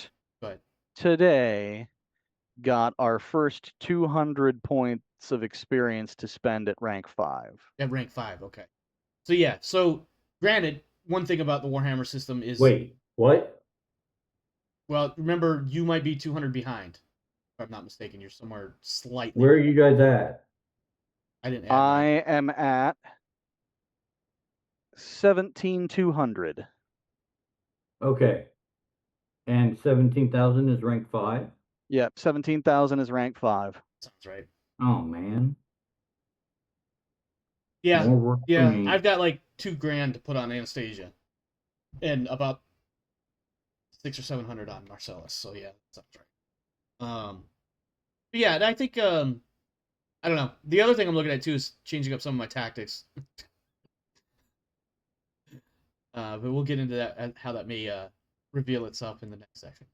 today got our first 200 points of experience to spend at rank 5. At rank 5, okay. So yeah, granted, one thing about the Warhammer system is... Wait, what? Well, remember, you might be 200 behind. If I'm not mistaken, you're somewhere slightly... Where are you guys at? I am at 17,200. Okay. And 17,000 is rank 5? Yep, 17,000 is rank 5. Sounds right. Oh, man. Yeah, I've got like $2,000 to put on Anastasia, and about 600 or 700 on Marcellus. So yeah, that sounds right. But yeah, I think I don't know. The other thing I'm looking at too is changing up some of my tactics. But we'll get into that, how that may reveal itself in the next section.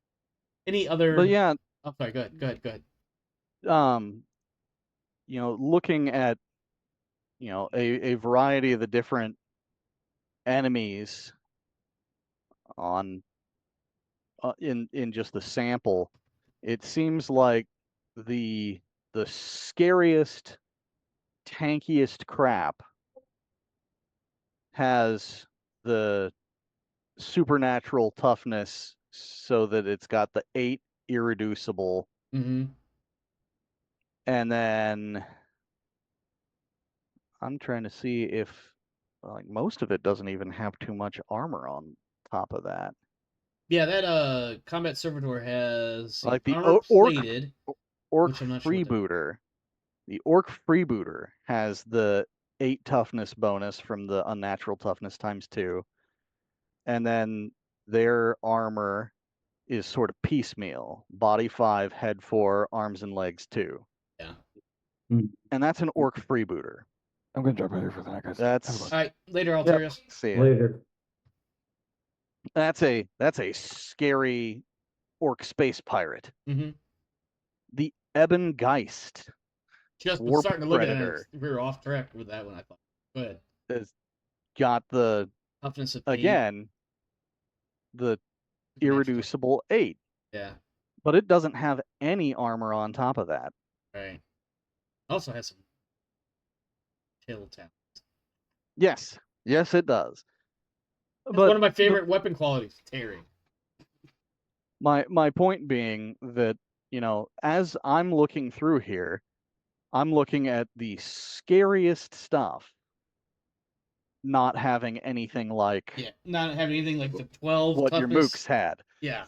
Any other? But yeah. Oh, sorry. Go ahead. You know, looking at a variety of the different enemies on in just the sample, it seems like the scariest, tankiest crap has the supernatural toughness, so that it's got the 8 irreducible, and then I'm trying to see if like most of it doesn't even have too much armor on top of that. Yeah, that combat servitor has Like the armor plated, orc which I'm not sure what that- freebooter. The orc freebooter has the 8 toughness bonus from the unnatural toughness ×2, and then their armor is sort of piecemeal: body 5, head 4, arms and legs 2. Yeah. And that's an orc freebooter. I'm gonna drop out here for the night, guys. That's All right, later, yep. Alterius. See ya. Later. That's a scary orc space pirate. Mm-hmm. The Ebon Geist Just was Warp starting to look at Predator it. We were off track with that one, I thought. Go ahead. has got the Toughness of 8. again the irreducible 8, Yeah. but it doesn't have any armor on top of that. Right. Also has some chill talent. Yes, it does. It's But one of my favorite weapon qualities, tearing. my point being that, as I'm looking through here, I'm looking at the scariest stuff not having anything like Not having anything like the 12 what toughness. your mooks had. Yeah.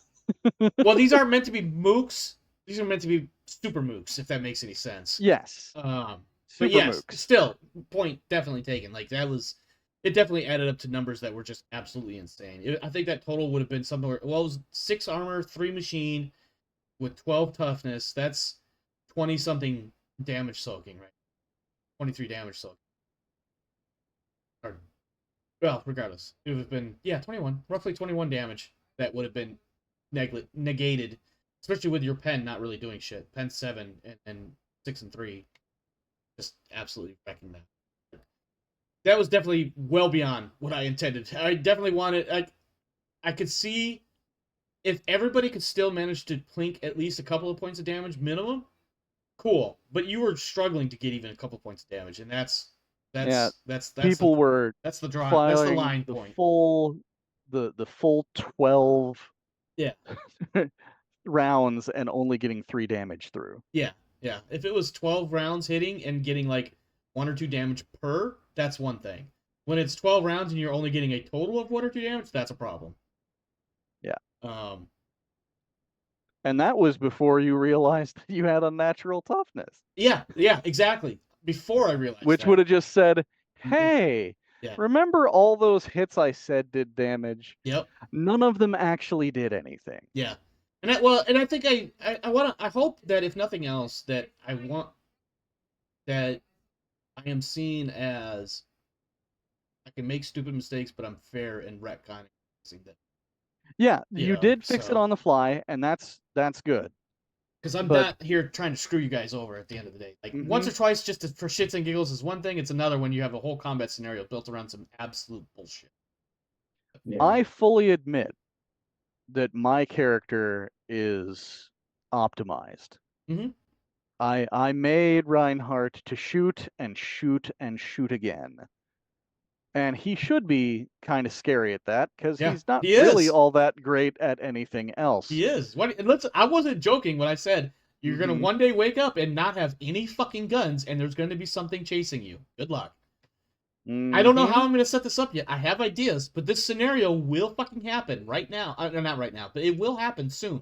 Well, these aren't meant to be mooks. These are meant to be super mooks, if that makes any sense. Yes. But Super yes, mooks. still, point definitely taken. Like, it definitely added up to numbers that were just absolutely insane. I think that total would have been somewhere, well, it was 6 armor, 3 machine, with 12 toughness. That's 20-something damage soaking, right? 23 damage soaking. Well, regardless, it would have been, 21, roughly 21 damage that would have been negated, especially with your pen not really doing shit. Pen 7 and 6 and 3, just absolutely wrecking that. That was definitely well beyond what I intended. I definitely wanted, I could see if everybody could still manage to plink at least a couple of points of damage minimum, cool. But you were struggling to get even a couple points of damage, and that's people were that's the draw. That's the firing line the point. the full 12 Yeah. rounds and only getting 3 damage through. Yeah. If it was 12 rounds hitting and getting like 1 or 2 damage per, that's one thing. When it's 12 rounds and you're only getting a total of 1 or 2 damage, that's a problem. Yeah. And that was before you realized you had unnatural toughness. Yeah, exactly. Before I realized Which that. would have just said, hey, Yeah. remember all those hits I said did damage? Yep. None of them actually did anything. Yeah. And I think I hope that if nothing else, that I am seen as I can make stupid mistakes, but I'm fair and retconning that. Yeah, you did fix it on the fly, and that's good. Because I'm not here trying to screw you guys over at the end of the day. Like, once or twice, just for shits and giggles is one thing. It's another when you have a whole combat scenario built around some absolute bullshit. Yeah. I fully admit that my character is optimized. Mm-hmm. I made Reinhardt to shoot and shoot and shoot again. And he should be kind of scary at that, because he's not really all that great at anything else. He is. I wasn't joking when I said you're going to one day wake up and not have any fucking guns, and there's going to be something chasing you. Good luck. I don't know how I'm going to set this up yet. I have ideas, but this scenario will fucking happen right now. Not right now, but it will happen soon.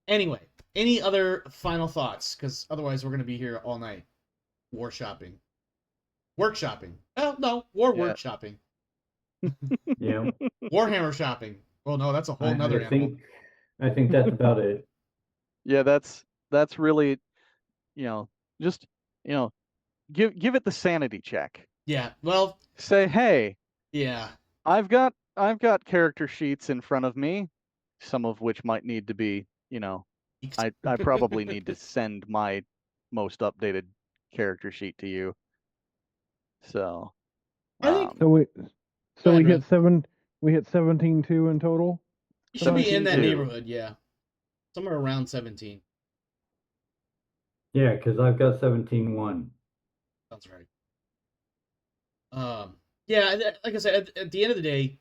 Anyway, any other final thoughts? Because otherwise we're going to be here all night. Workshopping. Oh, no. Workshopping. Yeah. Warhammer shopping. Well, no, that's a whole nother animal. I think that's about it. Yeah, that's really, just, give it the sanity check. Yeah, well, say, hey, yeah, I've got character sheets in front of me, some of which might need to be, I probably need to send my most updated character sheet to you. So, I think we hit 17.2 in total. You should be in that neighborhood, yeah, somewhere around 17. Yeah, because I've got 17.1. Sounds right. Yeah, like I said, at the end of the day,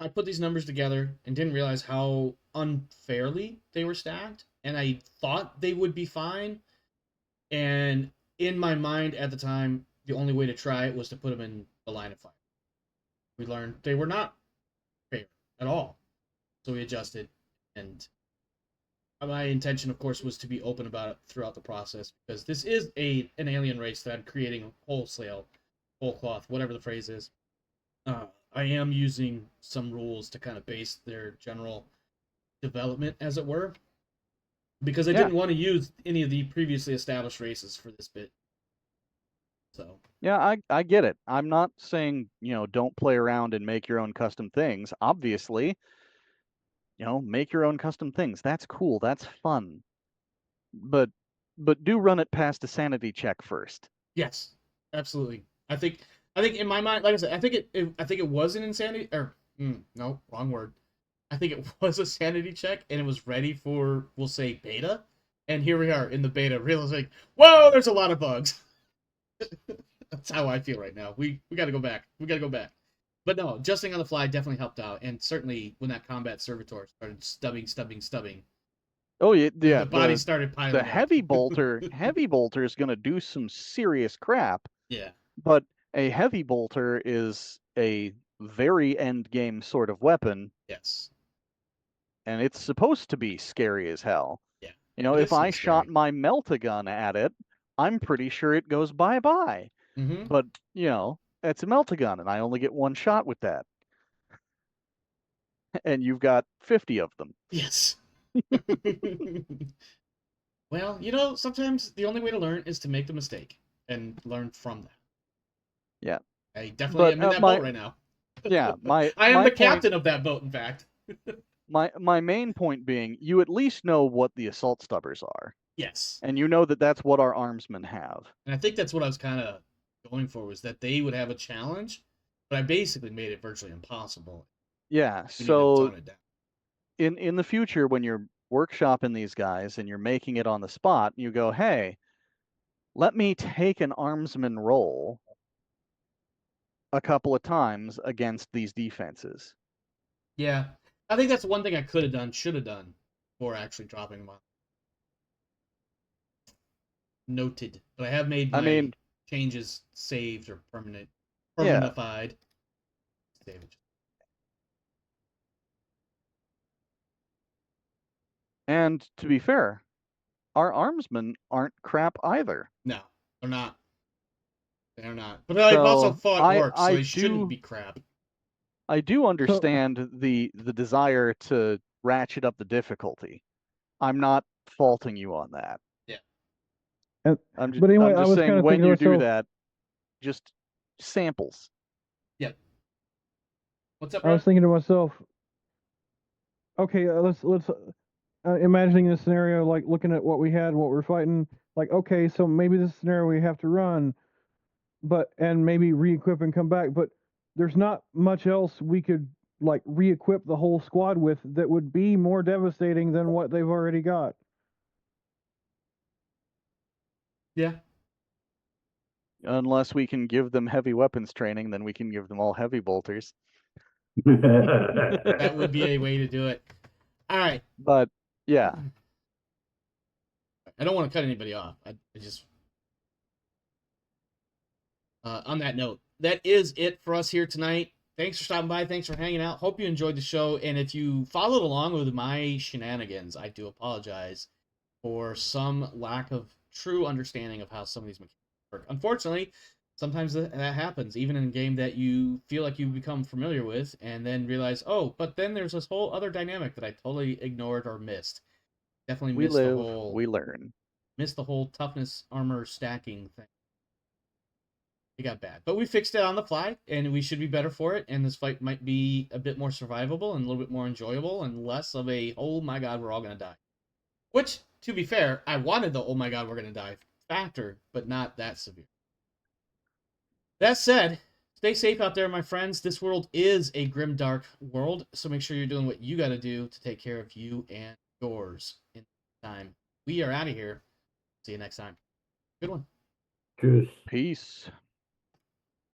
I put these numbers together and didn't realize how unfairly they were stacked, and I thought they would be fine. And in my mind at the time, the only way to try it was to put them in the line of fire. We learned they were not fair at all. So we adjusted, and my intention, of course, was to be open about it throughout the process, because this is an alien race that I'm creating wholesale, whole cloth, whatever the phrase is. I am using some rules to kind of base their general development, as it were, because I didn't want to use any of the previously established races for this bit. So Yeah, I get it. I'm not saying, don't play around and make your own custom things. Obviously, make your own custom things. That's cool. That's fun. But do run it past a sanity check first. yes, absolutely. I think in my mind, like I said, I think it was an insanity, or no, wrong word. I think it was a sanity check, and it was ready for, we'll say, beta. And here we are in the beta, realizing, whoa, there's a lot of bugs. That's how I feel right now. We got to go back. We got to go back. But no, adjusting on the fly definitely helped out, and certainly when that combat servitor started stubbing, Oh yeah, the bodies started piling the up. heavy bolter is going to do some serious crap. Yeah. But a heavy bolter is a very end game sort of weapon. Yes. And it's supposed to be scary as hell. Yeah. If I shot my melt-a-gun at it, I'm pretty sure it goes bye-bye. Mm-hmm. But, it's a melt-a-gun, and I only get one shot with that. And you've got 50 of them. Yes. Well, sometimes the only way to learn is to make the mistake and learn from that. Yeah. I definitely am in that boat right now. Yeah, I am the captain of that boat, in fact. My main point being, you at least know what the assault stubbers are. Yes. And you know that that's what our armsmen have. And I think that's what I was kind of going for, was that they would have a challenge, but I basically made it virtually impossible. Yeah, so in the future, when you're workshopping these guys and you're making it on the spot, you go, hey, let me take an armsman roll a couple of times against these defenses. Yeah, I think that's one thing I could have done, should have done, before actually dropping them on. Noted. But I have made my changes saved or permanentified. Yeah. Saved. And to be fair, our armsmen aren't crap either. No, they're not. They're not. But I've also fought orcs, so they shouldn't be crap. I do understand the desire to ratchet up the difficulty. I'm not faulting you on that. Yeah. I'm just, but anyway, I'm just saying, when you do that, just samples. Yep. What's up, Brad? I was thinking to myself, okay, let's imagining this scenario, like looking at what we had, what we're fighting, like, okay, so maybe this scenario we have to run, and maybe re-equip and come back, but there's not much else we could like re-equip the whole squad with that would be more devastating than what they've already got. Yeah. Unless we can give them heavy weapons training, then we can give them all heavy bolters. That would be a way to do it. All right. But yeah, I don't want to cut anybody off. I just on that note, that is it for us here tonight. Thanks for stopping by. Thanks for hanging out. Hope you enjoyed the show. And if you followed along with my shenanigans, I do apologize for some lack of true understanding of how some of these mechanics work. Unfortunately, sometimes that happens, even in a game that you feel like you become familiar with, and then realize, oh, but then there's this whole other dynamic that I totally ignored or missed. Definitely missed the whole... we learn. Missed the whole toughness armor stacking thing. It got bad. But we fixed it on the fly, and we should be better for it, and this fight might be a bit more survivable and a little bit more enjoyable and less of a, oh my god, we're all going to die. Which, to be fair, I wanted the oh my god, we're going to die factor, but not that severe. That said, stay safe out there, my friends. This world is a grim, dark world, so make sure you're doing what you got to do to take care of you and yours in time. We are out of here. See you next time. Good one. Cheers. Peace.